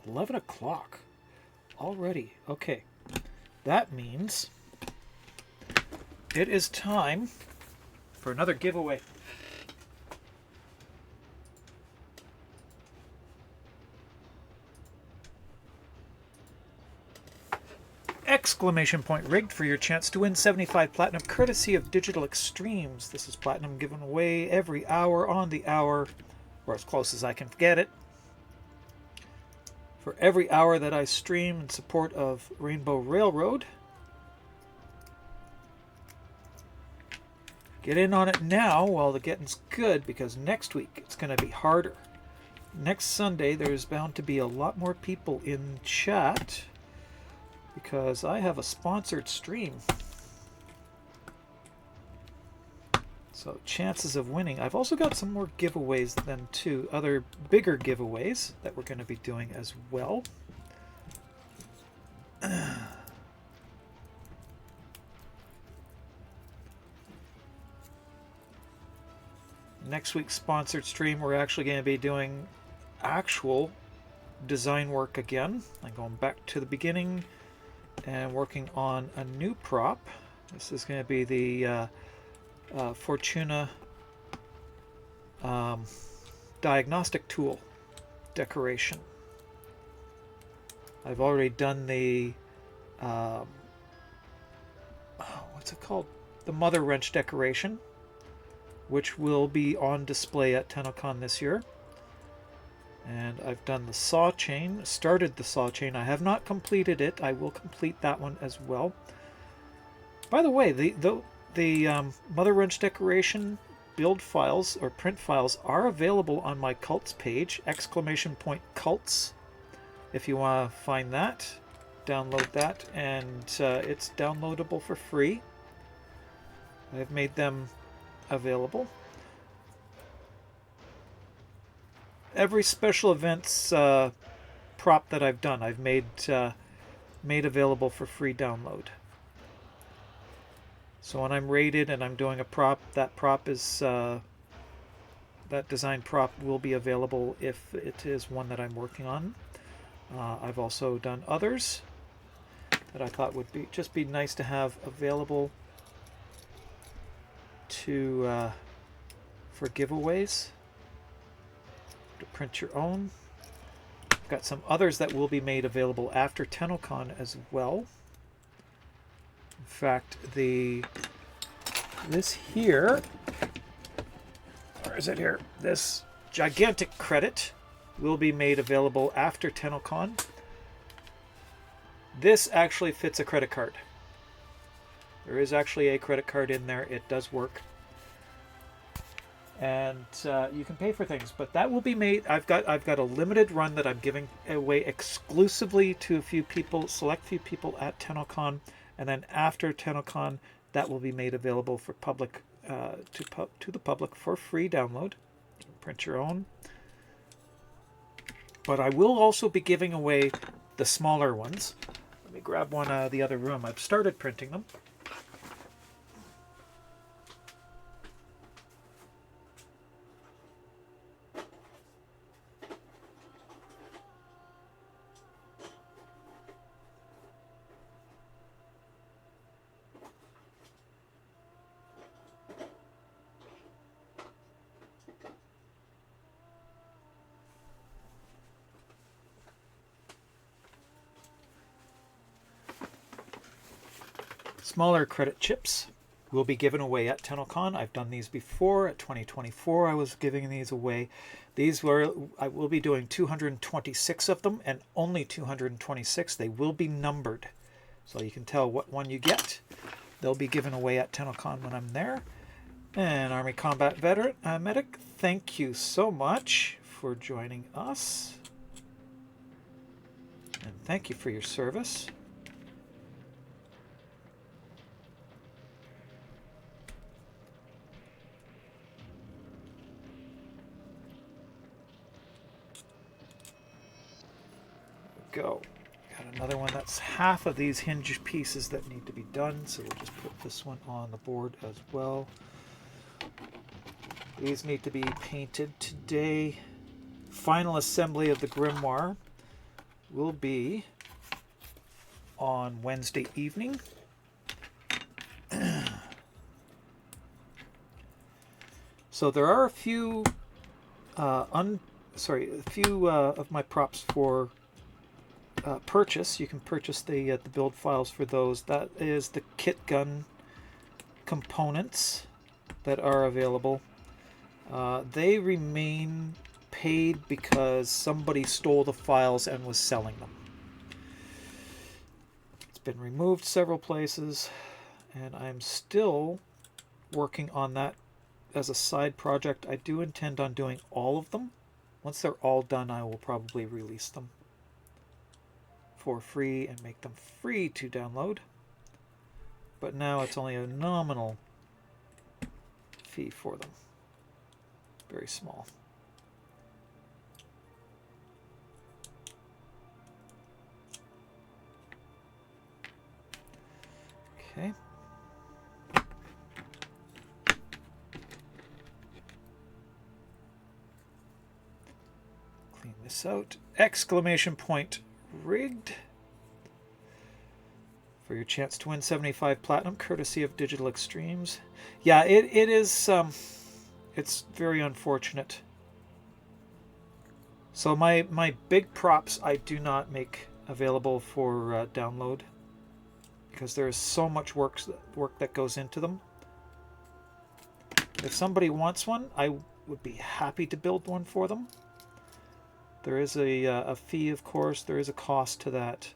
$11 already. Okay, that means it is time for another giveaway. Exclamation point rigged for your chance to win 75 platinum courtesy of Digital Extremes. This is platinum given away every hour on the hour, or as close as I can get it. For every hour that I stream in support of Rainbow Railroad. Get in on it now while the getting's good, because next week it's going to be harder. Next Sunday there's bound to be a lot more people in chat, because I have a sponsored stream. So chances of winning. I've also got some more giveaways than two other bigger giveaways that we're going to be doing as well. Next week's sponsored stream, we're actually going to be doing actual design work again. I'm going back to the beginning and working on a new prop. This is going to be the Fortuna diagnostic tool decoration. I've already done the what's it called? The mother wrench decoration, which will be on display at TennoCon this year. And I've done the saw chain, started the saw chain. I have not completed it. I will complete that one as well. By the way, the mother wrench decoration build files or print files are available on my cults page, exclamation point cults. If you want to find that, download that, and it's downloadable for free. I've made them available. Every special events prop that I've done, I've made available for free download. So when I'm rated and I'm doing a prop, that prop is that design prop will be available if it is one that I'm working on. I've also done others that I thought would be just be nice to have available to for giveaways, to print your own. I've got some others that will be made available after TennoCon as well. In fact, this here, or is it here? This gigantic credit will be made available after TennoCon. This actually fits a credit card. There is actually a credit card in there. It does work. And you can pay for things, but that will be made. I've got a limited run that I'm giving away exclusively to a few people, select few people at TennoCon, and then after TennoCon, that will be made available for public to the public for free download. Print your own. But I will also be giving away the smaller ones. Let me grab one out of the other room. I've started printing them. Smaller credit chips will be given away at TennoCon. I've done these before. At 2024, I was giving these away. I will be doing 226 of them, and only 226. They will be numbered, so you can tell what one you get. They'll be given away at TennoCon when I'm there. And Army Combat Veteran Medic, thank you so much for joining us. And thank you for your service. Go. Got another one that's half of these hinge pieces that need to be done, so we'll just put this one on the board as well. These need to be painted today. Final assembly of the grimoire will be on Wednesday evening. So there are a few of my props for purchase. You can purchase the build files for those. That is the kit gun components that are available. They remain paid because somebody stole the files and was selling them. It's been removed several places, and I'm still working on that as a side project. I do intend on doing all of them. Once they're all done, I will probably release them for free and make them free to download. But now it's only a nominal fee for them. Very small. Okay. Clean this out. Exclamation point. Rigged for your chance to win 75 platinum courtesy of Digital Extremes. Yeah, it is it's very unfortunate. So my big props I do not make available for download because there is so much work that goes into them. If somebody wants one, I would be happy to build one for them. There is a fee, of course. There is a cost to that.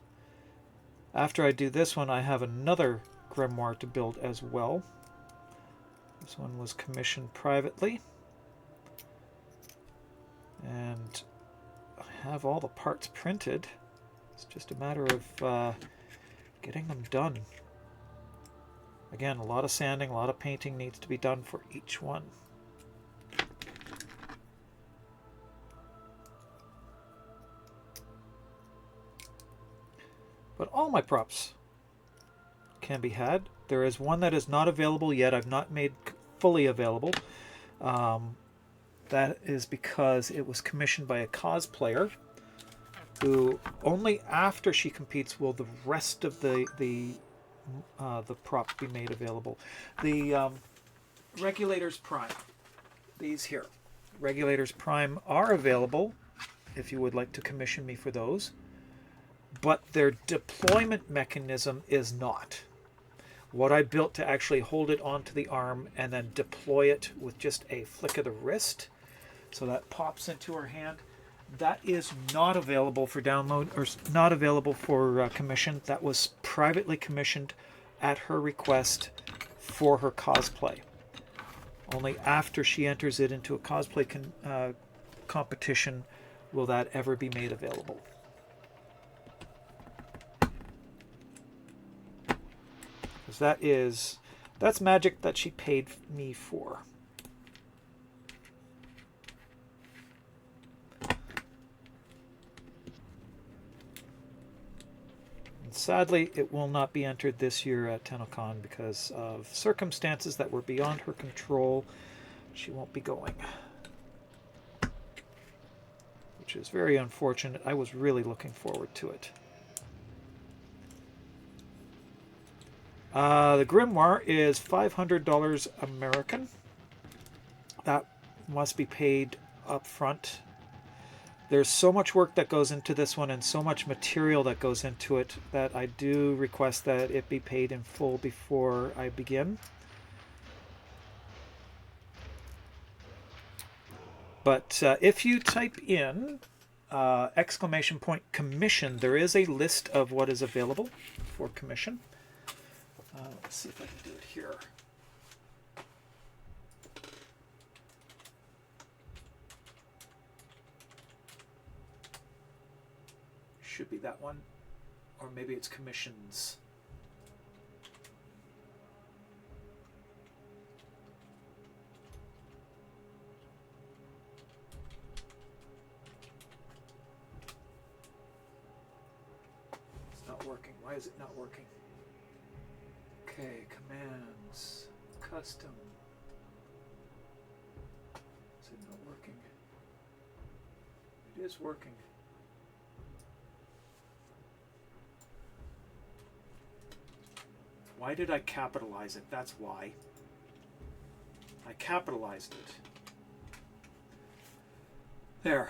After I do this one, I have another grimoire to build as well. This one was commissioned privately. And I have all the parts printed. It's just a matter of getting them done. Again, a lot of sanding, a lot of painting needs to be done for each one. But all my props can be had. There is one that is not available yet. I've not made fully available. That is because it was commissioned by a cosplayer who only after she competes will the rest of the prop be made available. The Regulators Prime, these here, Regulators Prime are available if you would like to commission me for those, but their deployment mechanism is not. What I built to actually hold it onto the arm and then deploy it with just a flick of the wrist, so that pops into her hand, that is not available for download or not available for commission. That was privately commissioned at her request for her cosplay. Only after she enters it into a cosplay competition will that ever be made available. Because that's magic that she paid me for. And sadly, it will not be entered this year at TennoCon because of circumstances that were beyond her control. She won't be going, which is very unfortunate. I was really looking forward to it. The grimoire is $500 American. That must be paid up front. There's so much work that goes into this one and so much material that goes into it that I do request that it be paid in full before I begin. But if you type in !commission, there is a list of what is available for commission. Let's see if I can do it here. Should be that one, or maybe it's commissions. It's not working. Why is it not working? Okay, commands, custom. Is it not working? It is working. Why did I capitalize it? That's why. I capitalized it. There.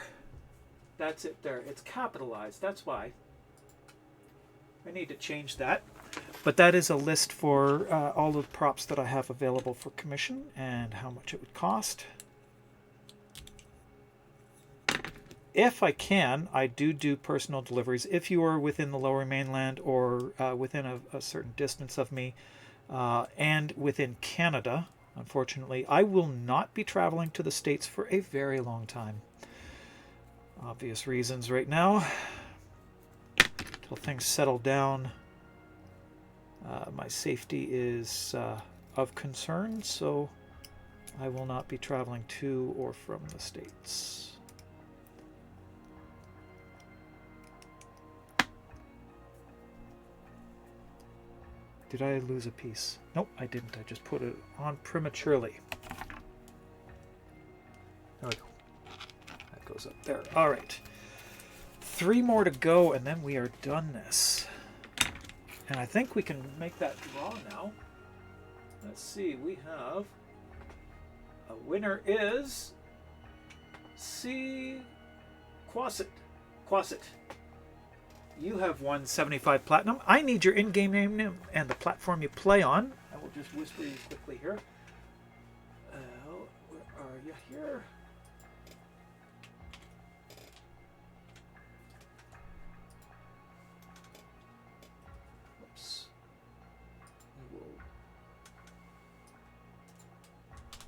That's it there. It's capitalized. That's why. I need to change that. But that is a list for all the props that I have available for commission and how much it would cost. If I can, I do personal deliveries. If you are within the Lower Mainland or within a certain distance of me and within Canada, unfortunately, I will not be traveling to the States for a very long time. Obvious reasons right now. Till things settle down. My safety is of concern, so I will not be traveling to or from the States. Did I lose a piece? Nope, I didn't. I just put it on prematurely. There we go. That goes up there. All right. 3 more to go, and then we are done this. And I think we can make that draw now. Let's see. We have a winner is C. Quasit. You have won 75 platinum. I need your in-game name and the platform you play on. I will just whisper you quickly here. Where are you here? Oops. I will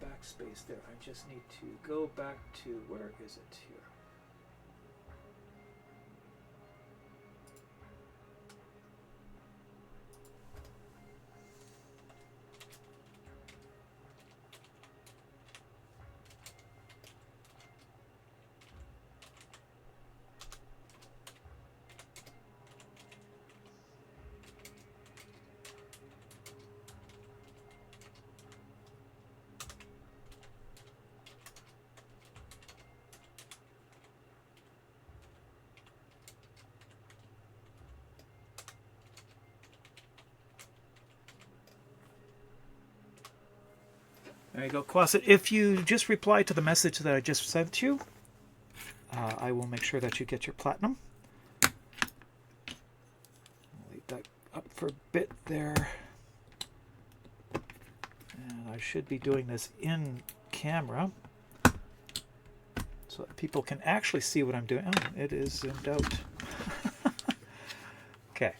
backspace there. I just need to go back to, where is it here? There you go, Quasit. If you just reply to the message that I just sent you, I will make sure that you get your platinum. I'll leave that up for a bit there. And I should be doing this in camera so that people can actually see what I'm doing. Oh, it is zoomed out. Okay.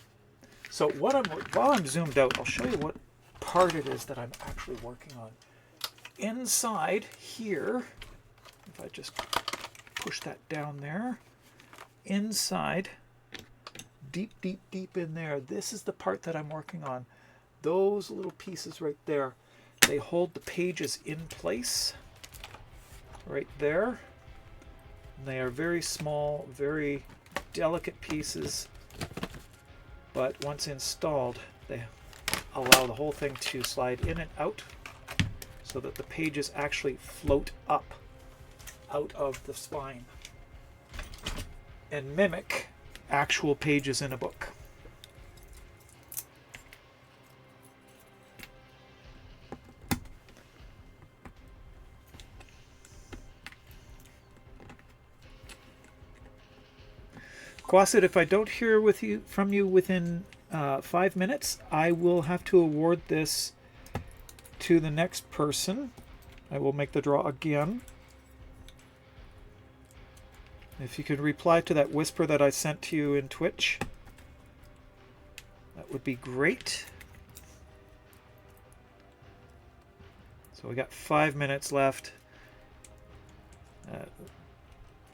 So while I'm zoomed out, I'll show you what part it is that I'm actually working on. Inside here, if I just push that down there, inside, deep, deep, deep in there, this is the part that I'm working on. Those little pieces right there, they hold the pages in place right there. And they are very small, very delicate pieces, but once installed, they allow the whole thing to slide in and out so that the pages actually float up out of the spine and mimic actual pages in a book. Quasit, if I don't hear from you within 5 minutes, I will have to award this to the next person. I will make the draw again. If you could reply to that whisper that I sent to you in Twitch, that would be great. So we got 5 minutes left.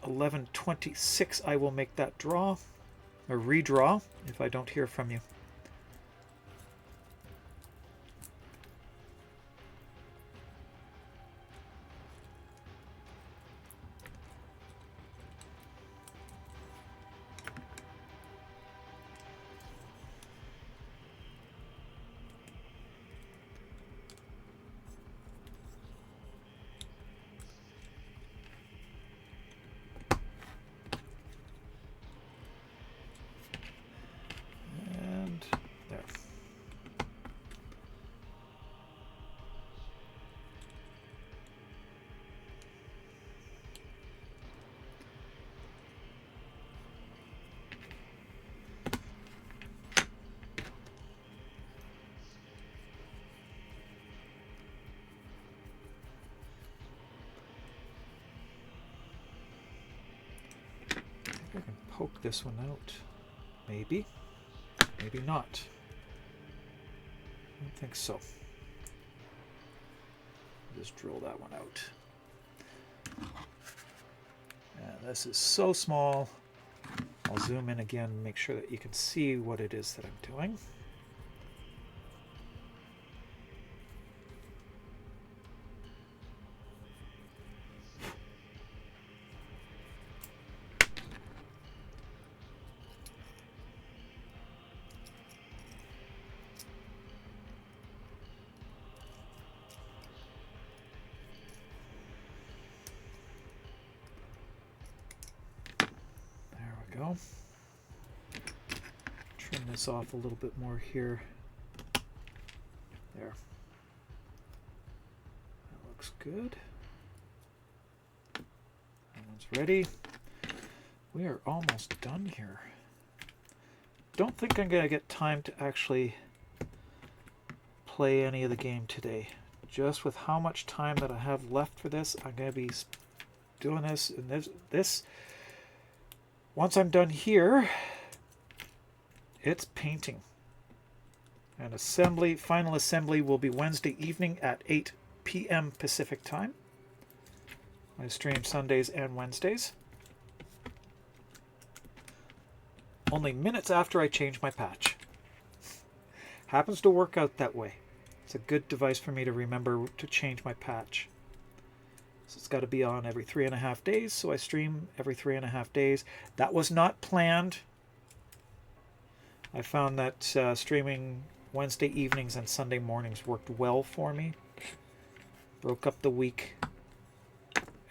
11:26 I will make that draw, or redraw, if I don't hear from you. And there. I can poke this one out. Maybe. Maybe not. I don't think so. Just drill that one out. And this is so small. I'll zoom in again and make sure that you can see what it is that I'm doing. Go. Trim this off a little bit more here. There. That looks good. That one's ready. We are almost done here. Don't think I'm going to get time to actually play any of the game today. Just with how much time that I have left for this, I'm going to be doing this and this. Once I'm done here, it's painting. And assembly, final assembly will be Wednesday evening at 8 p.m. Pacific time. I stream Sundays and Wednesdays. Only minutes after I change my patch. Happens to work out that way. It's a good device for me to remember to change my patch. So it's got to be on every 3.5 days, so I stream every 3.5 days. That was not planned. I found that streaming Wednesday evenings and Sunday mornings worked well for me. Broke up the week.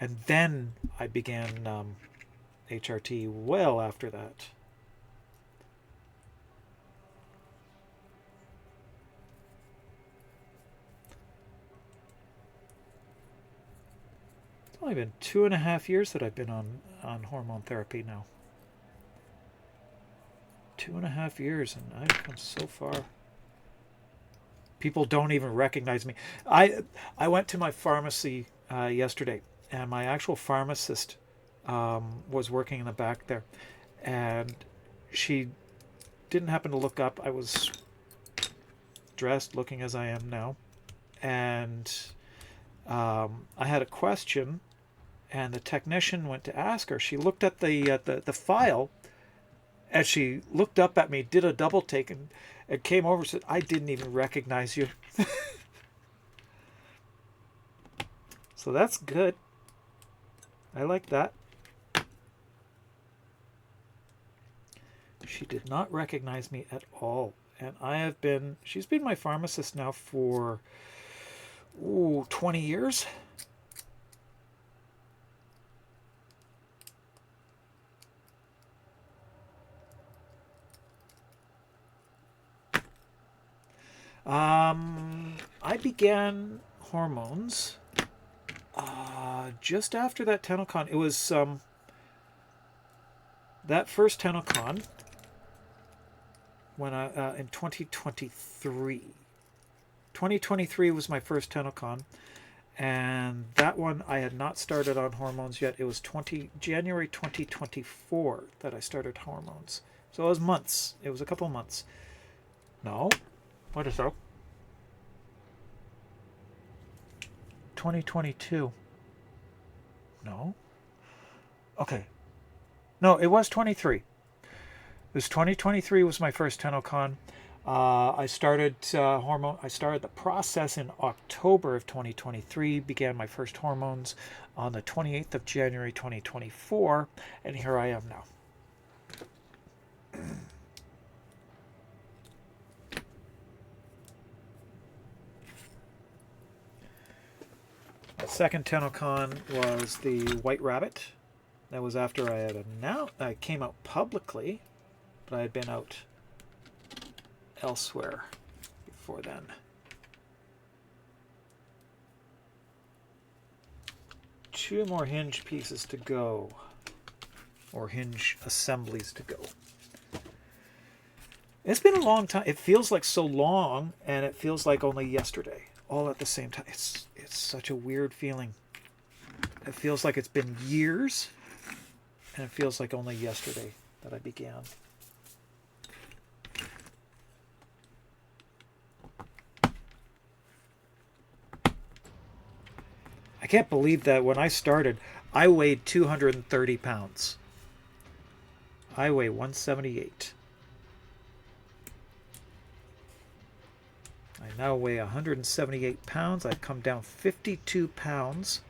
And then I began HRT well after that. only been 2.5 years that I've been on hormone therapy now. 2.5 years, and I've come so far. People don't even recognize me. I went to my pharmacy yesterday, and my actual pharmacist was working in the back there, and she didn't happen to look up. I was dressed, looking as I am now, and I had a question, and the technician went to ask her. She looked at the file, and she looked up at me, did a double take, and came over and said, "I didn't even recognize you." So that's good. I like that. She did not recognize me at all. And she's been my pharmacist now for 20 years. I began hormones just after that TennoCon. It was that first TennoCon when in 2023. 2023 was my first TennoCon, and that one I had not started on hormones yet. It was January 2024 that I started hormones. So it was months. It was a couple months. No. What is that? 2022. No. Okay. No, it was 23. It was 2023 was my first TennoCon. I started I started the process in October of 2023. Began my first hormones on the 28th of January 2024, and here I am now. The second TennoCon was the White Rabbit. That was after I came out publicly, but I had been out elsewhere before then. Two more hinge pieces to go, or hinge assemblies to go. It's been a long time. It feels like so long, and it feels like only yesterday, all at the same time. It's such a weird feeling. It feels like it's been years, and it feels like only yesterday that I began. I can't believe that when I started, I weighed 230 pounds. I weigh 178. I now weigh 178 pounds. I've come down 52 pounds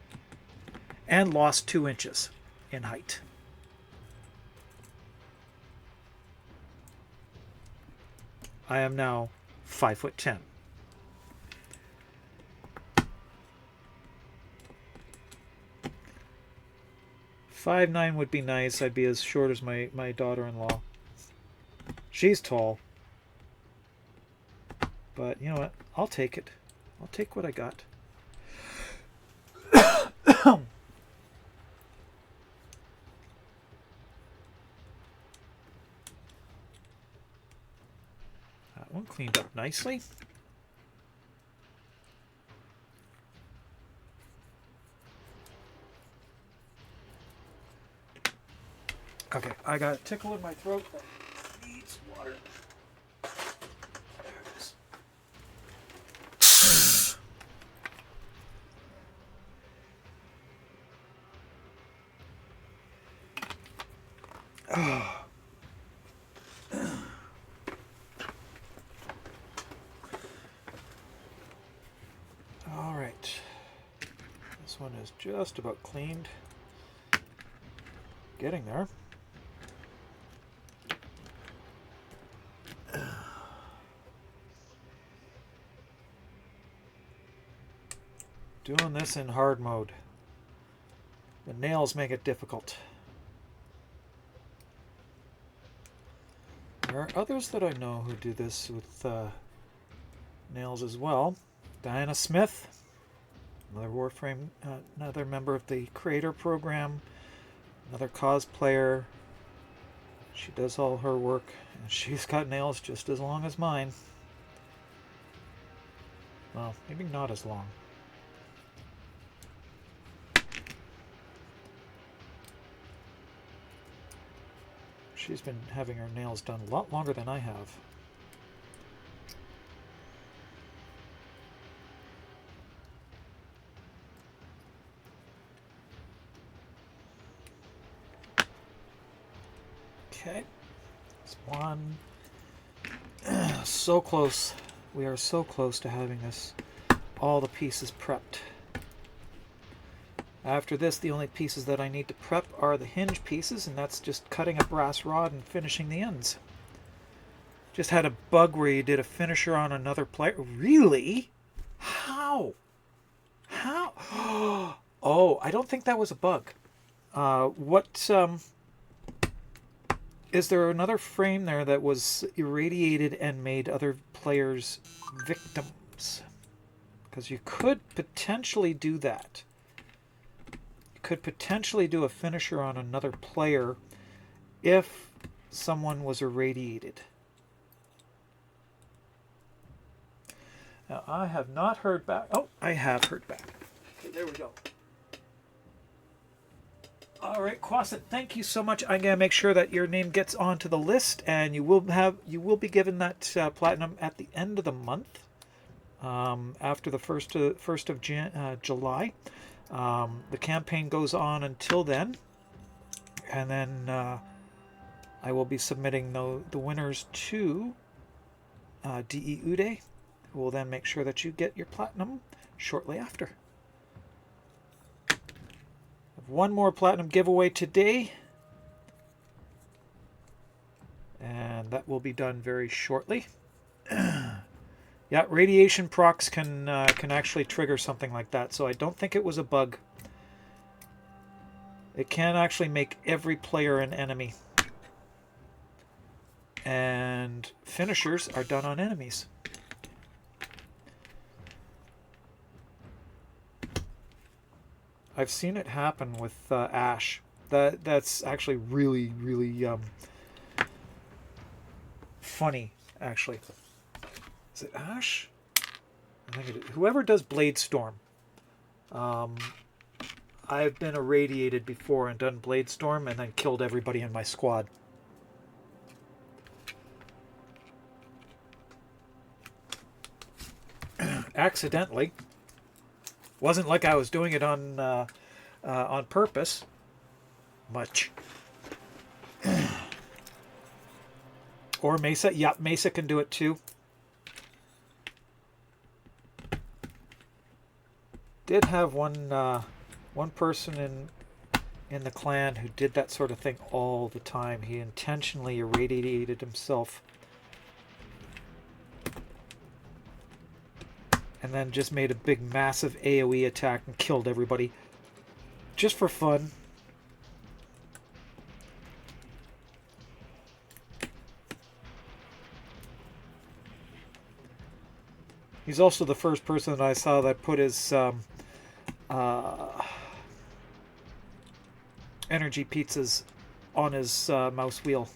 and lost 2 inches in height. I am now 5'10". Five nine would be nice. I'd be as short as my daughter-in-law. She's tall. But you know what? I'll take it. I'll take what I got. That one cleaned up nicely. Okay, I got a tickle in my throat that needs water. There it is. All right. This one is just about cleaned. Getting there. Doing this in hard mode. The nails make it difficult. There are others that I know who do this with nails as well. Diana Smith. Another Warframe, another member of the creator program, another cosplayer. She does all her work, and she's got nails just as long as mine. Well, maybe not as long. She's been having her nails done a lot longer than I have. Okay, that's one. So close. We are so close to having this, all the pieces prepped. After this, the only pieces that I need to prep are the hinge pieces, and that's just cutting a brass rod and finishing the ends. Just had a bug where you did a finisher on another player. Really? How? How? Oh, I don't think that was a bug. Is there another frame there that was irradiated and made other players victims? Because you could potentially do that. You could potentially do a finisher on another player if someone was irradiated. Now, I have not heard back. Oh, I have heard back. Okay, there we go. All right, Quasit, thank you so much. I'm gonna make sure that your name gets onto the list, and you will be given that platinum at the end of the month, after the first of July. The campaign goes on until then, and then I will be submitting the winners to DE Ude, who will then make sure that you get your platinum shortly after. One more platinum giveaway today, and that will be done very shortly. Yeah, radiation procs can actually trigger something like that, so I don't think it was a bug. It can actually make every player an enemy, and finishers are done on enemies. I've seen it happen with Ash. That's actually really funny, actually. Is it Ash? I think it is. Whoever does Blade Storm. I've been irradiated before and done Blade Storm and then killed everybody in my squad. Accidentally. Wasn't like I was doing it on purpose. Much. Or Mesa. Yeah, Mesa can do it too. Did have one person in the clan who did that sort of thing all the time. He intentionally irradiated himself. And then just made a big, massive AoE attack and killed everybody. Just for fun. He's also the first person that I saw that put his energy pizzas on his mouse wheel.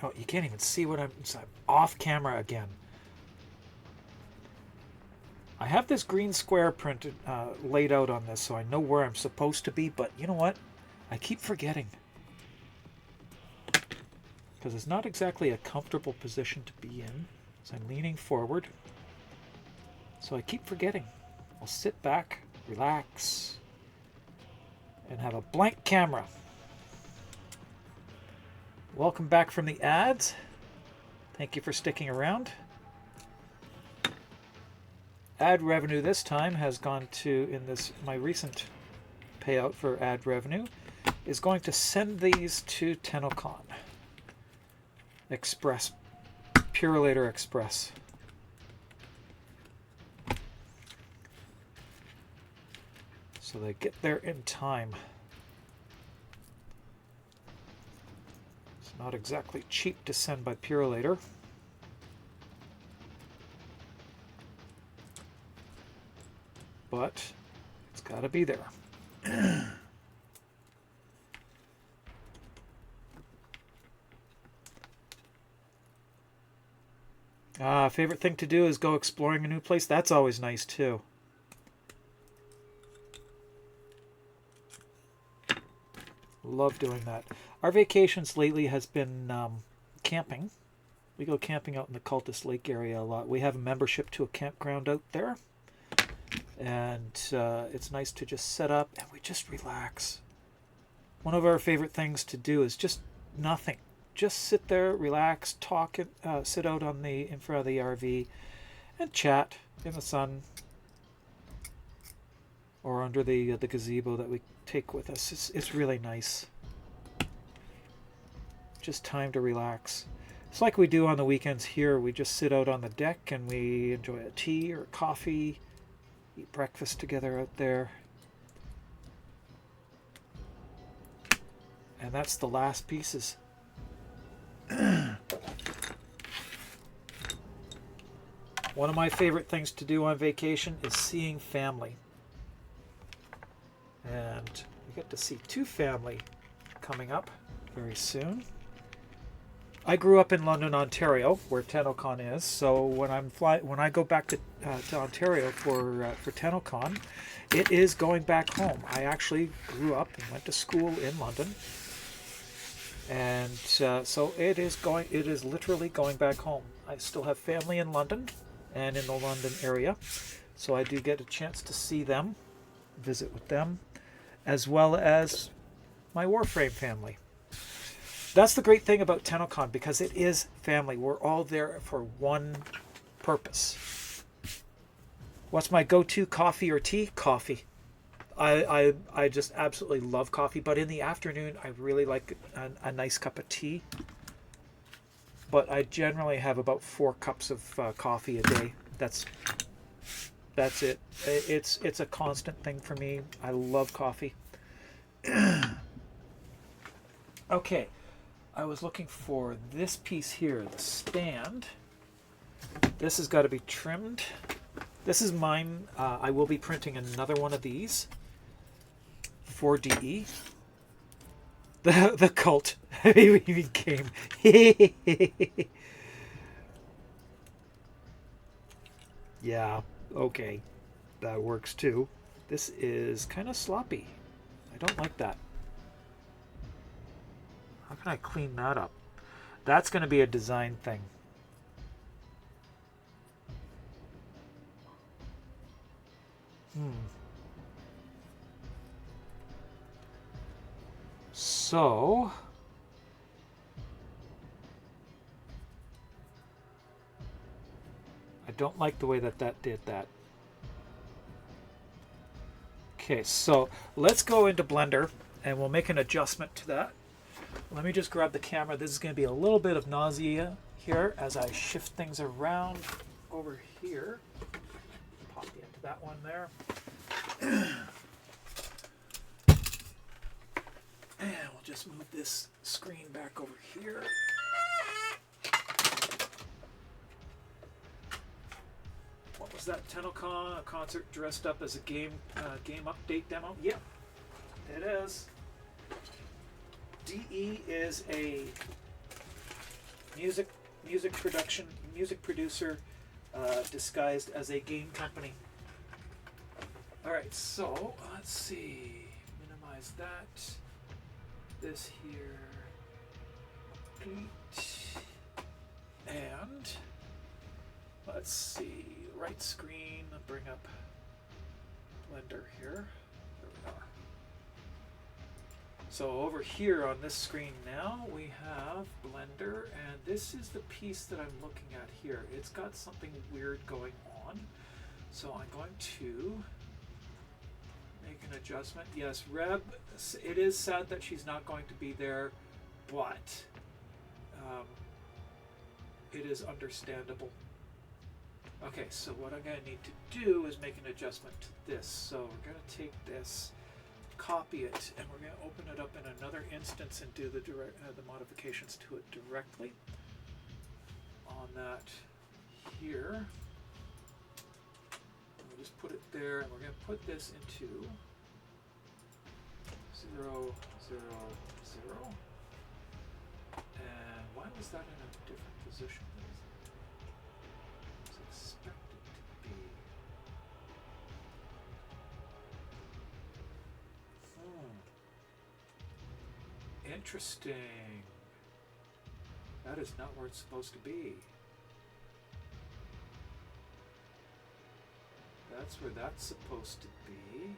Oh, you can't even see what I'm off camera again. I have this green square printed, laid out on this, so I know where I'm supposed to be, but you know what? I keep forgetting. Because it's not exactly a comfortable position to be in. So I'm leaning forward. So I keep forgetting. I'll sit back, relax, and have a blank camera. Welcome back from the ads. Thank you for sticking around. Ad revenue this time has gone to, in this my recent payout for ad revenue, is going to send these to TennoCon Express Purolator Express. So they get there in time. It's not exactly cheap to send by Purolator. But it's got to be there. Favorite thing to do is go exploring a new place. That's always nice too. Love doing that. Our vacations lately has been camping. We go camping out in the Cultus Lake area a lot. We have a membership to a campground out there. And it's nice to just set up and we just relax. One of our favorite things to do is just nothing. Just sit there, relax, talk, and sit out on in front of the RV and chat in the sun or under the gazebo that we take with us. It's really nice. Just time to relax. It's like we do on the weekends here. We just sit out on the deck and we enjoy a tea or coffee, eat breakfast together out there. And that's the last pieces. One of my favorite things to do on vacation is seeing family. And we get to see two family coming up very soon. I grew up in London, Ontario, where TennoCon is. So when I go back to Ontario for TennoCon, it is going back home. I actually grew up and went to school in London. And so it is literally going back home. I still have family in London and in the London area, so I do get a chance to see them, visit with them, as well as my Warframe family. That's the great thing about TennoCon, because it is family. We're all there for one purpose. What's my go-to coffee or tea? Coffee. I just absolutely love coffee, but in the afternoon I really like a nice cup of tea. But I generally have about 4 cups of coffee a day. That's it. It's a constant thing for me. I love coffee. Okay, I was looking for this piece here, the stand. This has got to be trimmed. This is mine. I will be printing another one of these. 4DE. The cult became. Yeah, okay. That works too. This is kind of sloppy. I don't like that. How can I clean that up? That's going to be a design thing. So, I don't like the way that did that. Okay, so let's go into Blender and we'll make an adjustment to that. Let me just grab the camera. This is going to be a little bit of nausea here as I shift things around over here. Pop you into that one there. And we'll just move this screen back over here. What was that? TennoCon, a concert dressed up as a game update demo? Yep, it is. DE is a music producer disguised as a game company. All right, so let's see. Minimize that. This here, complete, and let's see, right screen, bring up Blender here. There we are. So over here on this screen now we have Blender, and this is the piece that I'm looking at here. It's got something weird going on, so I'm going to make an adjustment. Yes, Reb, it is sad that she's not going to be there, but it is understandable. Okay, so what I'm going to need to do is make an adjustment to this. So we're going to take this, copy it, and we're going to open it up in another instance and do the modifications to it directly on that here. We'll just put it there, and we're going to put this into 0, 0, 0. And why was that in a different position than it was expected to be? Interesting. That is not where it's supposed to be. That's where that's supposed to be.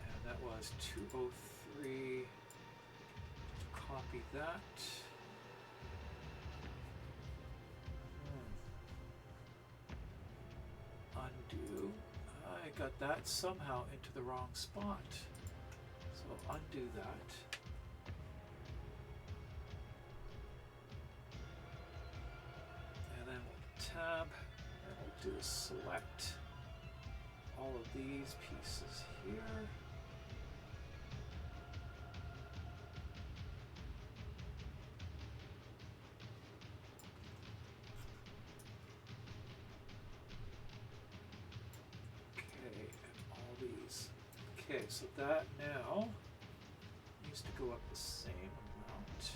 And that was 203. Copy that. Undo. I got that somehow into the wrong spot. So undo that. And then we'll tab, and we'll do a select all of these pieces here. Okay, so that now needs to go up the same amount.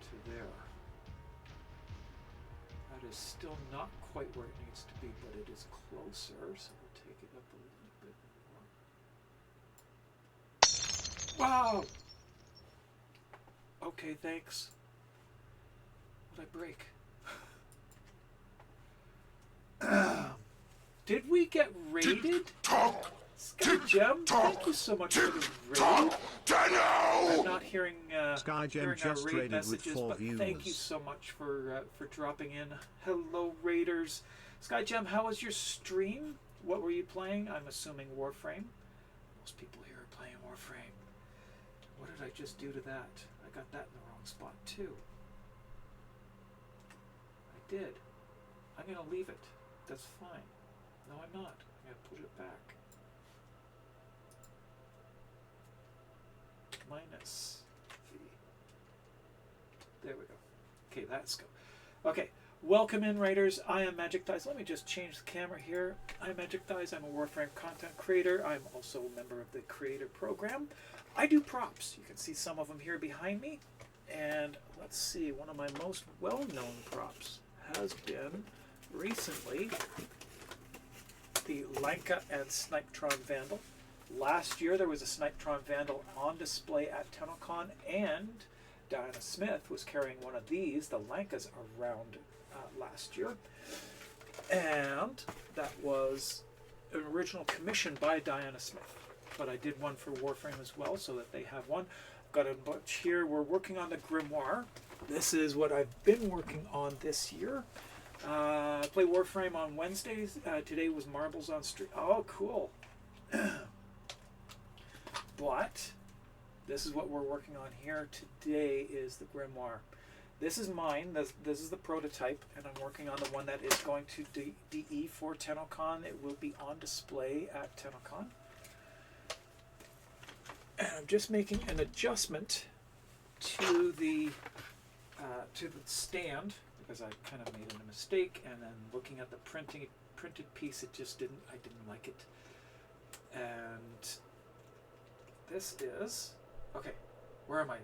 To there. That is still not quite where it needs to be, but it is closer, so we'll take it up a little bit more. Wow! Okay, thanks. What'd I break? Did we get raided? Sky Gem, thank you so much for the raid. I'm not hearing Sky Gem hearing our just raid raided with messages, 4 but views. thank you so much for dropping in. Hello, raiders. Sky Gem, how was your stream? What were you playing? I'm assuming Warframe. Most people here are playing Warframe. What did I just do to that? I got that in the wrong spot too. I did. I'm gonna leave it. That's fine. No, I'm not. I'm going to put it back. Minus V. There we go. Okay, that's go. Okay, welcome in, Raiders. I am Magic Thighs. Let me just change the camera here. I'm Magic Thighs. I'm a Warframe content creator. I'm also a member of the creator program. I do props. You can see some of them here behind me. And let's see, one of my most well-known props has been recently the Lanka and Snipetron Vandal. Last year there was a Snipetron Vandal on display at TennoCon, and Diana Smith was carrying one of these, the Lankas, around last year. And that was an original commission by Diana Smith. But I did one for Warframe as well, so that they have one. Got a bunch here. We're working on the Grimoire. This is what I've been working on this year. I play Warframe on Wednesdays. Today was Marbles on stream. Oh, cool. But this is what we're working on here. Today is the Grimoire. This is mine. This is the prototype, and I'm working on the one that is going to DE for TennoCon. It will be on display at TennoCon. And I'm just making an adjustment to the stand, because I kind of made a mistake, and then looking at the printed piece, it just I didn't like it. And this is, okay, where am I?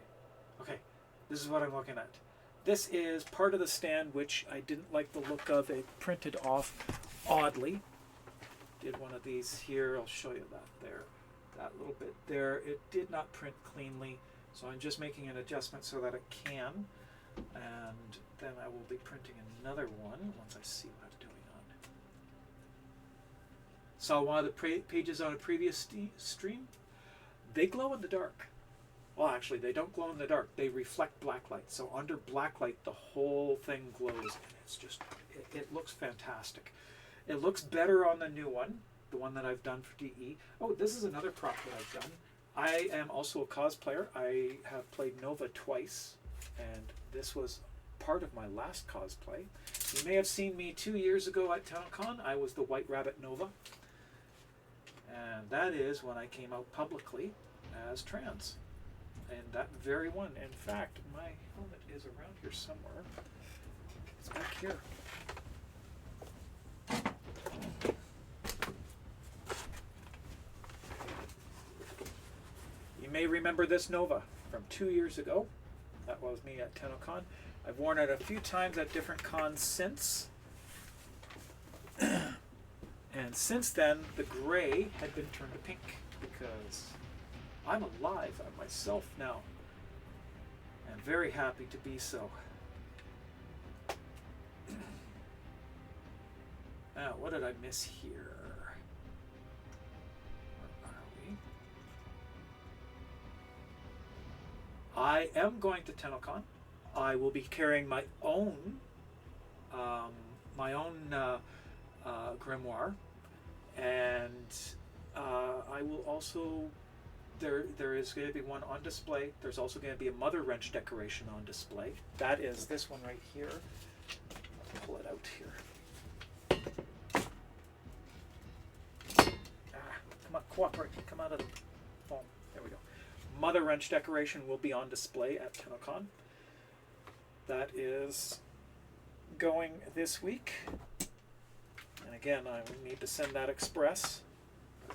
Okay, this is what I'm looking at. This is part of the stand which I didn't like the look of. It printed off oddly. Did one of these here, I'll show you that there. That little bit there, it did not print cleanly, so I'm just making an adjustment so that it can. And then I will be printing another one once I see what I'm doing on it. Saw one of the pages on a previous stream. They glow in the dark. Well, actually, they don't glow in the dark. They reflect blacklight. So under blacklight, the whole thing glows, and it's just, it looks fantastic. It looks better on the new one. the one that I've done for DE. Oh, this is another prop that I've done. I am also a cosplayer. I have played Nova twice, and this was part of my last cosplay. You may have seen me 2 years ago at TownCon. I was the White Rabbit Nova, and that is when I came out publicly as trans. And that very one. In fact, my helmet is around here somewhere. It's back here. You may remember this Nova from 2 years ago. That was me at TownCon. I've worn it a few times at different cons since. And since then, the gray had been turned to pink because I'm alive myself now. And very happy to be so. Now, what did I miss here? Where are we? I am going to TownCon. I will be carrying my own grimoire, and I will also. There is going to be one on display. There's also going to be a mother wrench decoration on display. That is this one right here. I'll pull it out here. Come on, cooperate. Come out of the foam. There we go. Mother wrench decoration will be on display at TownCon. That is going this week. And again, I will need to send that express.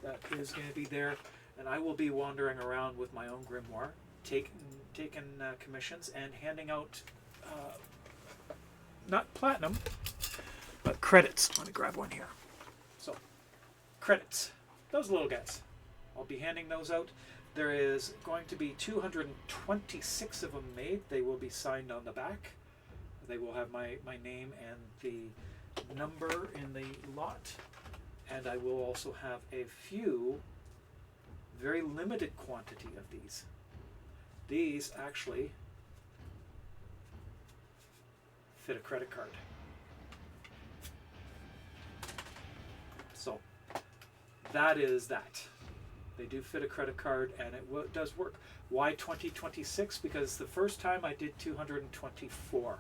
That is going to be there. And I will be wandering around with my own grimoire, taking commissions and handing out, not platinum, but credits. I'm going to grab one here. So, credits. Those little guys. I'll be handing those out. There is going to be 226 of them made. They will be signed on the back. They will have my name and the number in the lot. And I will also have a few very limited quantity of these. These actually fit a credit card. So that is that. They do fit a credit card, and it does work. Why 2026? Because the first time I did 224.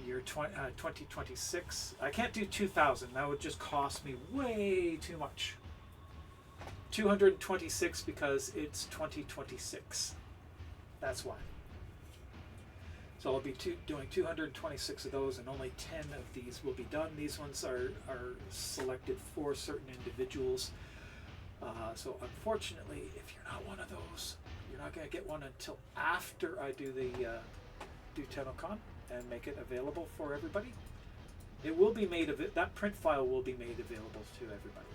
Year 2026, I can't do 2,000. That would just cost me way too much. 226 because it's 2026. That's why. So I'll be doing 226 of those, and only 10 of these will be done. These ones are selected for certain individuals. So unfortunately, if you're not one of those, you're not going to get one until after I do the do TownCon and make it available for everybody. It will be made of it. That print file will be made available to everybody.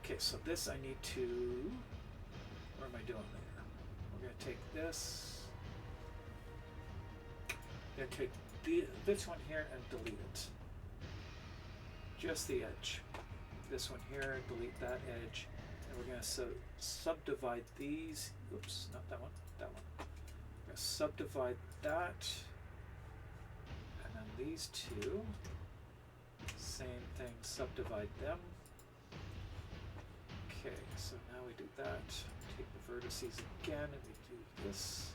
Okay, so this I need to. What am I doing there? We're going to take this. I'm going to take this one here and delete it. Just the edge. This one here, delete that edge. And we're going to subdivide these. Oops, not that one. That one. We're going to subdivide that. And then these two. Same thing, subdivide them. Okay, so now we do that. Take the vertices again and we do this.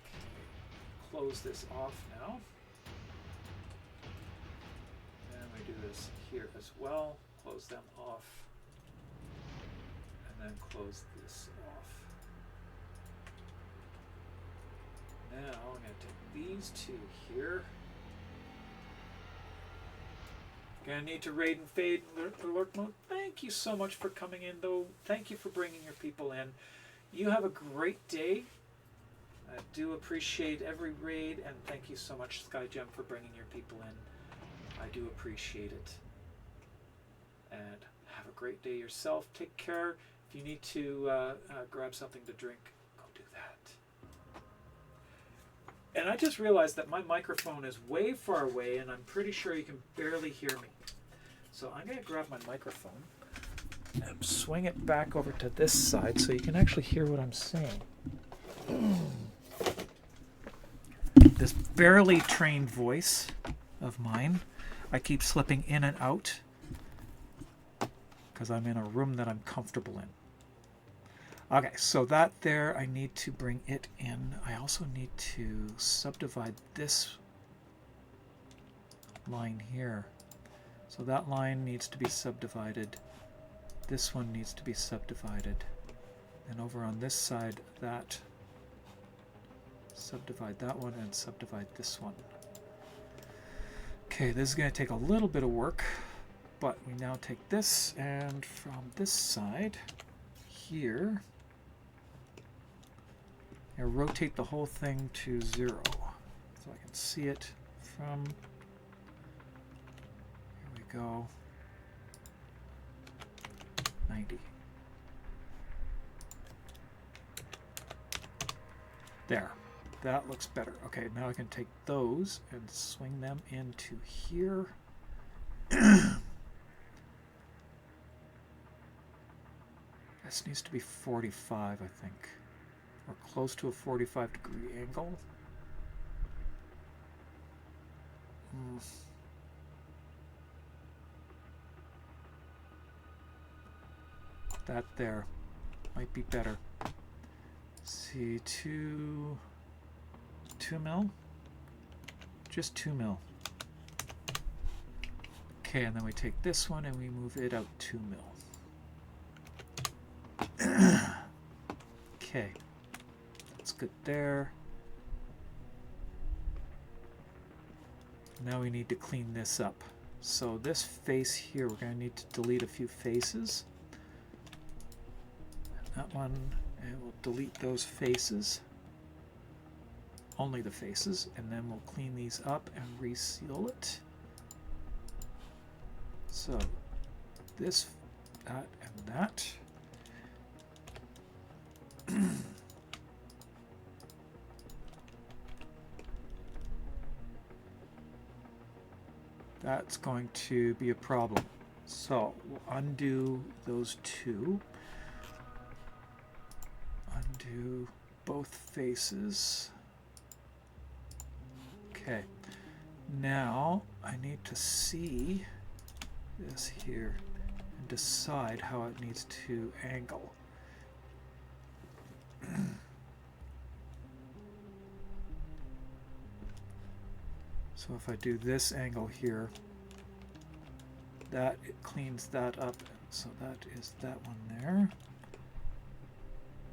Okay, close this off now. And we do this here as well. Close them off. And then close this off. Now I'm going to take these two here. Gonna need to raid and fade alert mode. Thank you so much for coming in, though. Thank you for bringing your people in. You have a great day. I do appreciate every raid, and thank you so much, Skygem, for bringing your people in. I do appreciate it. And have a great day yourself. Take care. If you need to grab something to drink, go do that. And I just realized that my microphone is way far away, and I'm pretty sure you can barely hear me. So I'm going to grab my microphone and swing it back over to this side so you can actually hear what I'm saying. This barely trained voice of mine I keep slipping in and out because I'm in a room that I'm comfortable in. Okay, so that there, I need to bring it in. I also need to subdivide this line here. So that line needs to be subdivided. This one needs to be subdivided. And over on this side, that, subdivide that one and subdivide this one. Okay, this is going to take a little bit of work, but we now take this, and from this side here, I rotate the whole thing to 0 so I can see it from, here we go, 90. There. That looks better. Okay, now I can take those and swing them into here. This needs to be 45, I think. Or close to a 45-degree angle. That there might be better. See, 2 mil? Just 2 mil. Okay, and then we take this one and we move it out 2 mil. Okay, that's good there. Now we need to clean this up. So this face here, we're going to need to delete a few faces. And that one, and we'll delete those faces. Only the faces, and then we'll clean these up and reseal it. So this, that, and that. That's going to be a problem. So we'll undo those two. Undo both faces. Okay, now I need to see this here and decide how it needs to angle. So if I do this angle here, that it cleans that up. So that is that one there.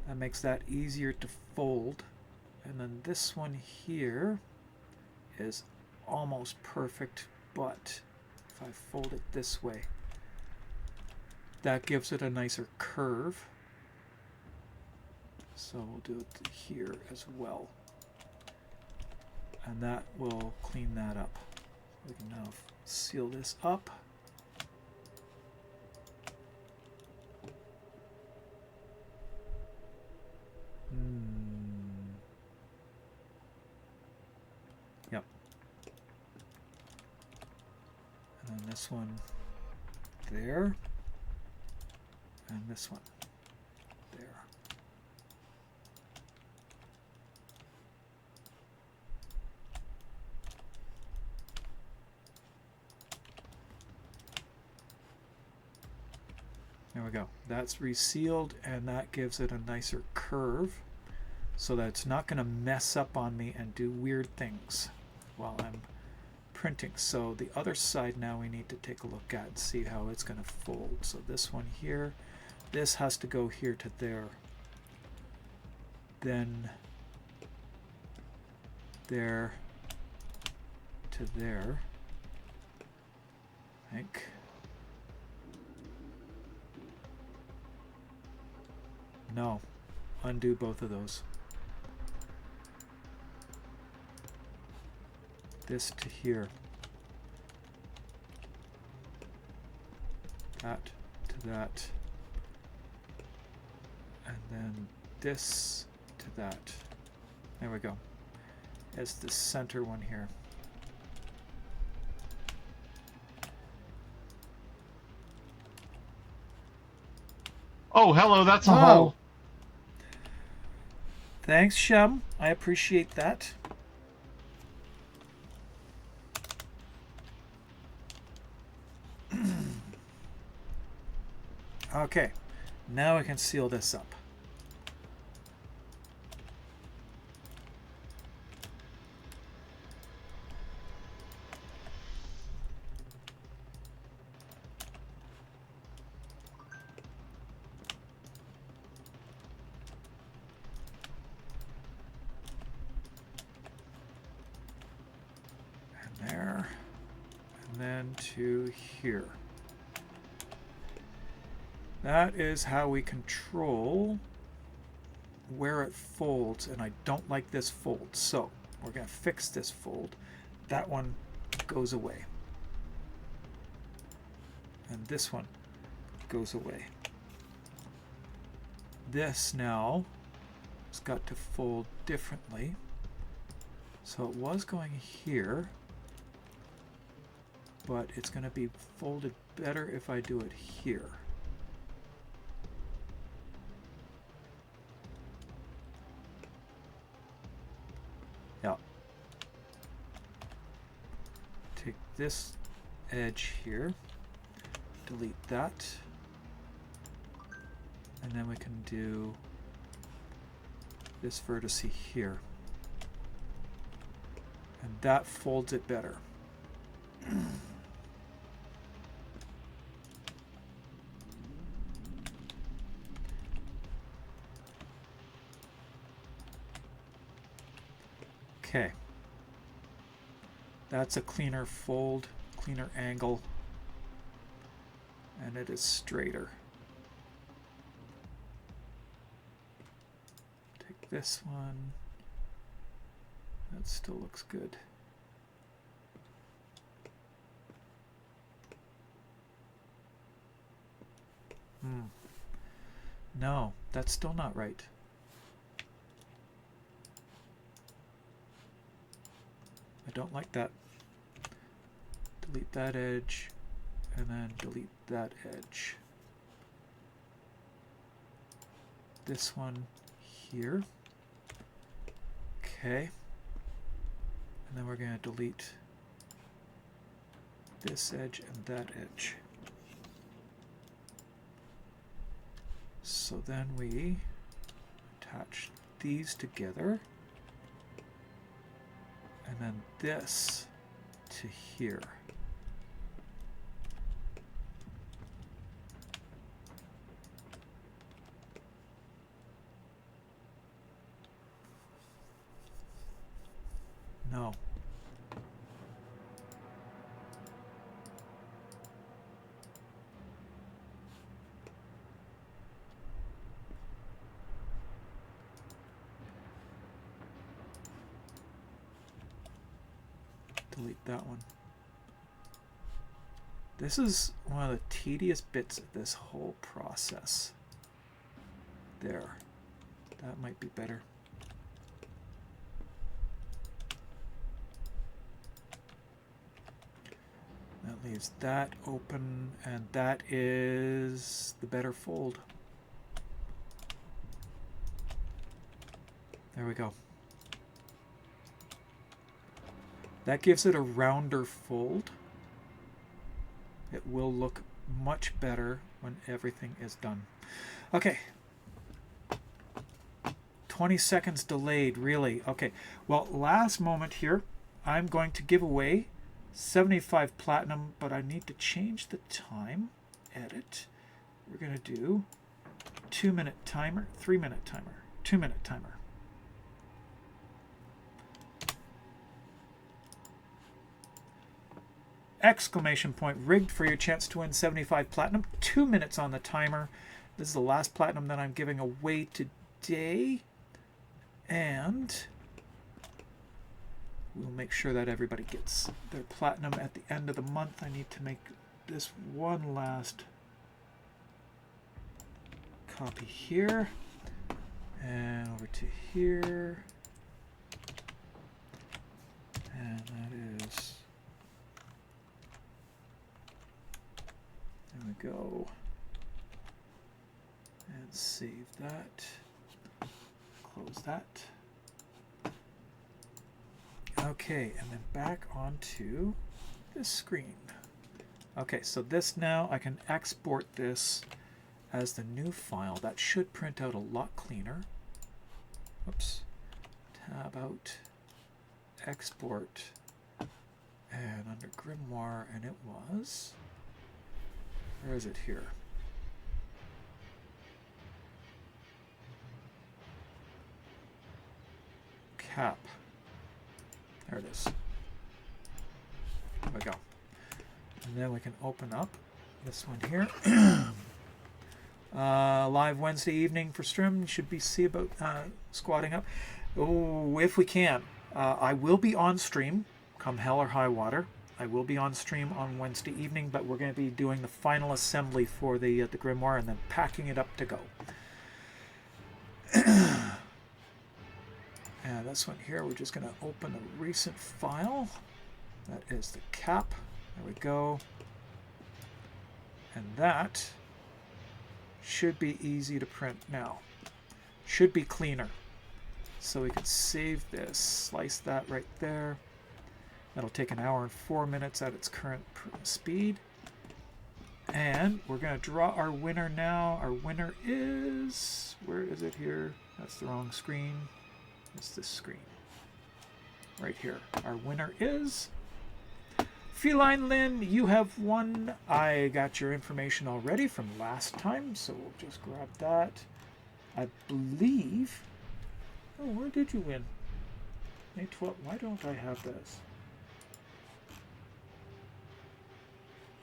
That makes that easier to fold. And then this one here is almost perfect, but if I fold it this way, that gives it a nicer curve. So we'll do it here as well. And that will clean that up. We can now seal this up. Yep. And then this one there. And this one there. There we go. That's resealed, and that gives it a nicer curve so that it's not going to mess up on me and do weird things while I'm printing. So the other side now we need to take a look at and see how it's going to fold. So this one here, this has to go here to there. Then there to there, I think. No, undo both of those. This to here. That to that. And then this to that. There we go. As the center one here. Oh, hello, that's a hole. Thanks, Shem. I appreciate that. Okay, now we can seal this up. And there, and then to here. That is how we control where it folds, and I don't like this fold, so we're going to fix this fold. That one goes away, and this one goes away. This now has got to fold differently, so it was going here, but it's going to be folded better if I do it here. Yeah. Take this edge here, delete that, and then we can do this vertex here. And that folds it better. Okay, that's a cleaner fold, cleaner angle, and it is straighter. Take this one, that still looks good. No, that's still not right. I don't like that. Delete that edge, and then delete that edge. This one here. Okay. And then we're going to delete this edge and that edge. So then we attach these together. And then this to here. No. Delete that one. This is one of the tedious bits of this whole process. There. That might be better. That leaves that open, and that is the better fold. There we go. That gives it a rounder fold. It will look much better when everything is done. Okay. 20 seconds delayed, really. Okay, well, last moment here. I'm going to give away 75 platinum, but I need to change the time. Edit. We're going to do 2-minute timer, 3-minute timer, 2-minute timer. Exclamation point, rigged for your chance to win 75 platinum. 2 minutes on the timer. This is the last platinum that I'm giving away today. And we'll make sure that everybody gets their platinum at the end of the month. I need to make this one last copy here. And over to here. And that is... There we go. And save that. Close that. Okay, and then back onto this screen. Okay, so this now I can export this as the new file. That should print out a lot cleaner. Whoops. Tab out, export, and under Grimoire, and it was, where is it here? Cap. There it is. There we go. And then we can open up this one here. Live Wednesday evening for Strim. Should be see about squatting up. Oh, if we can. I will be on stream, come hell or high water. I will be on stream on Wednesday evening, but we're going to be doing the final assembly for the Grimoire and then packing it up to go. And this one here, we're just going to open a recent file. That is the cap. There we go. And that should be easy to print now. Should be cleaner. So we can save this, slice that right there. That'll take 1 hour and 4 minutes at its current speed. And we're going to draw our winner now. Our winner is, where is it here? That's the wrong screen. It's this screen. Right here. Our winner is Feline Lynn. You have won. I got your information already from last time, so we'll just grab that. I believe. Oh, where did you win? May 12th. Why don't I have this?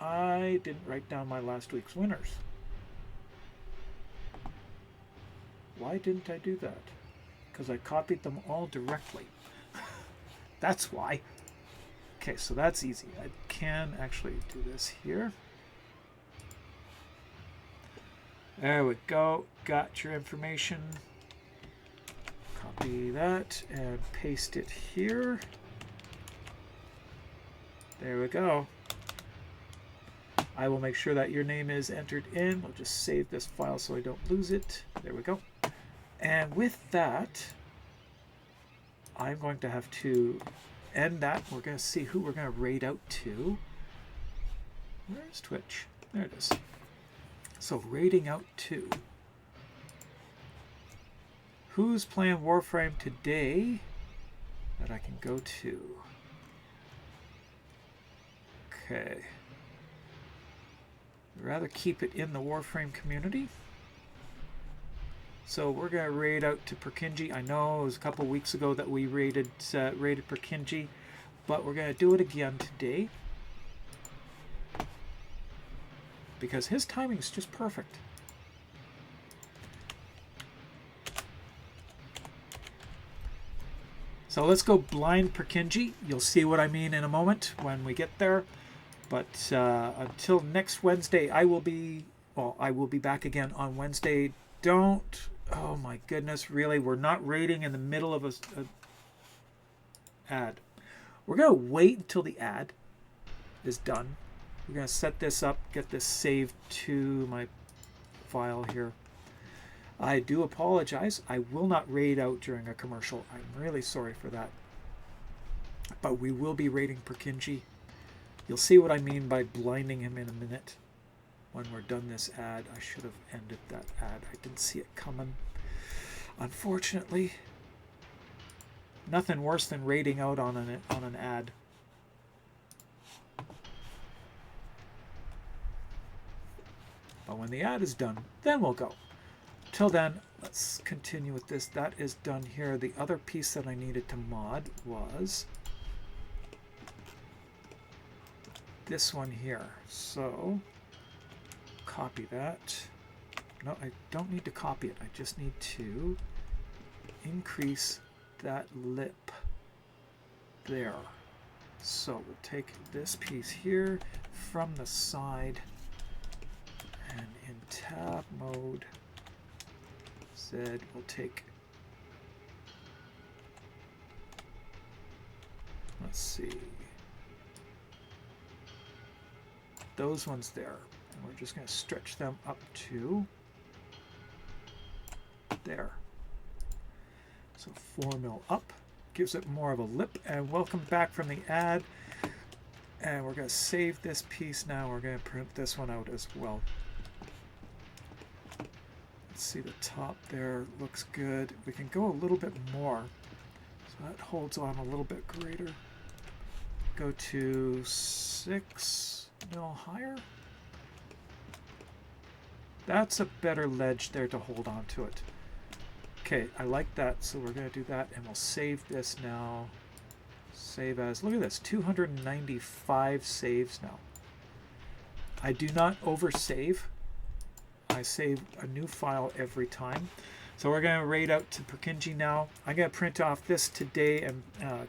I didn't write down my last week's winners. Why didn't I do that? Because I copied them all directly. That's why. Okay, so that's easy. I can actually do this here. There we go. Got your information. Copy that and paste it here. There we go. I will make sure that your name is entered in. We'll just save this file so I don't lose it. There we go. And with that, I'm going to have to end that. We're going to see who we're going to raid out to. Where's Twitch? There it is. So raiding out to. Who's playing Warframe today that I can go to? Okay. I'd rather keep it in the Warframe community. So we're going to raid out to Perkinji. I know it was a couple weeks ago that we raided Perkinji, but we're going to do it again today because his timing is just perfect. So let's go blind Perkinji. You'll see what I mean in a moment when we get there. But until next Wednesday, I will be back again on Wednesday. Don't. Oh my goodness, really? We're not raiding in the middle of a ad. We're going to wait until the ad is done. We're going to set this up, get this saved to my file here. I do apologize. I will not raid out during a commercial. I'm really sorry for that. But we will be raiding Perkinji. You'll see what I mean by blinding him in a minute. When we're done this ad, I should have ended that ad. I didn't see it coming. Unfortunately, nothing worse than raiding out on an ad. But when the ad is done, then we'll go. Till then, let's continue with this. That is done here. The other piece that I needed to mod was this one here. So copy that. No, I don't need to copy it. I just need to increase that lip there. So we'll take this piece here from the side and in tab mode, Z, we'll take, let's see, those ones there. And we're just going to stretch them up to there. So 4 mil up gives it more of a lip. And welcome back from the ad. And we're going to save this piece now. We're going to print this one out as well. Let's see, the top there looks good. We can go a little bit more. So that holds on a little bit greater. Go to 6 mil higher. That's a better ledge there to hold on to it. Okay, I like that, so we're going to do that, and we'll save this now. Save as, look at this, 295 saves now. I do not oversave. I save a new file every time. So we're going to raid out to Purkinje now. I'm going to print off this today and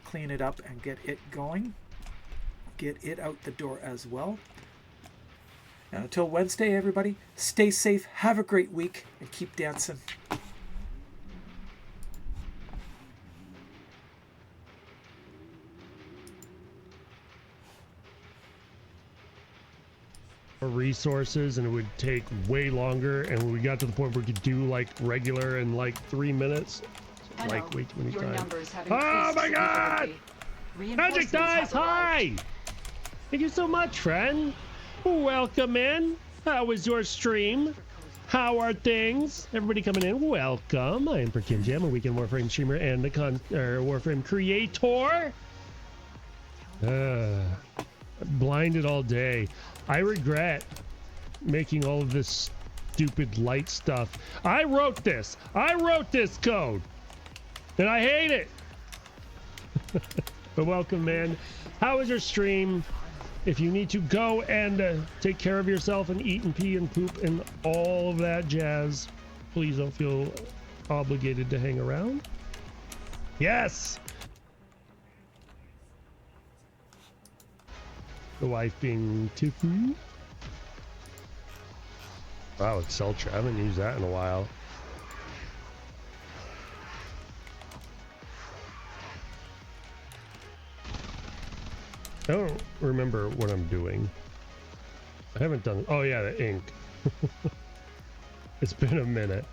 clean it up and get it going. Get it out the door as well. And until Wednesday, everybody, stay safe, have a great week, and keep dancing. Resources, and it would take way longer, and when we got to the point where we could do like regular in like 3 minutes, like way too many times. Oh my god! Magic Dice, hi! Thank you so much, friend. Welcome in. How was your stream? How are things? Everybody coming in, welcome. I am Purkinje. I'm a weekend Warframe streamer and a Warframe creator. Blinded all day. I regret making all of this stupid light stuff. I wrote this. I wrote this code. And I hate it. But welcome, man. How was your stream? If you need to go and take care of yourself and eat and pee and poop and all of that jazz, please don't feel obligated to hang around. Yes! The wife being Tiffany. Wow, Excel. I haven't used that in a while. I don't remember what I'm doing. I haven't done. Oh yeah, the ink. It's been a minute.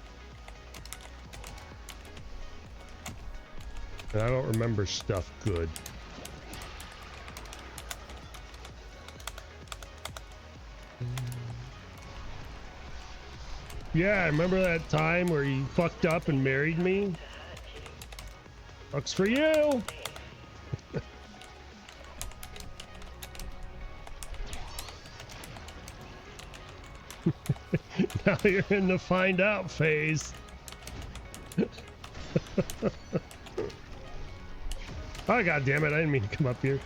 And I don't remember stuff good. Yeah, I remember that time where you fucked up and married me. Sucks for you. Now you're in the find out phase. Oh god damn it, I didn't mean to come up here.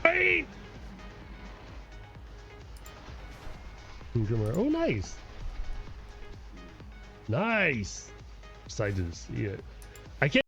Wait! Oh, nice. Nice. Excited to see it. I can't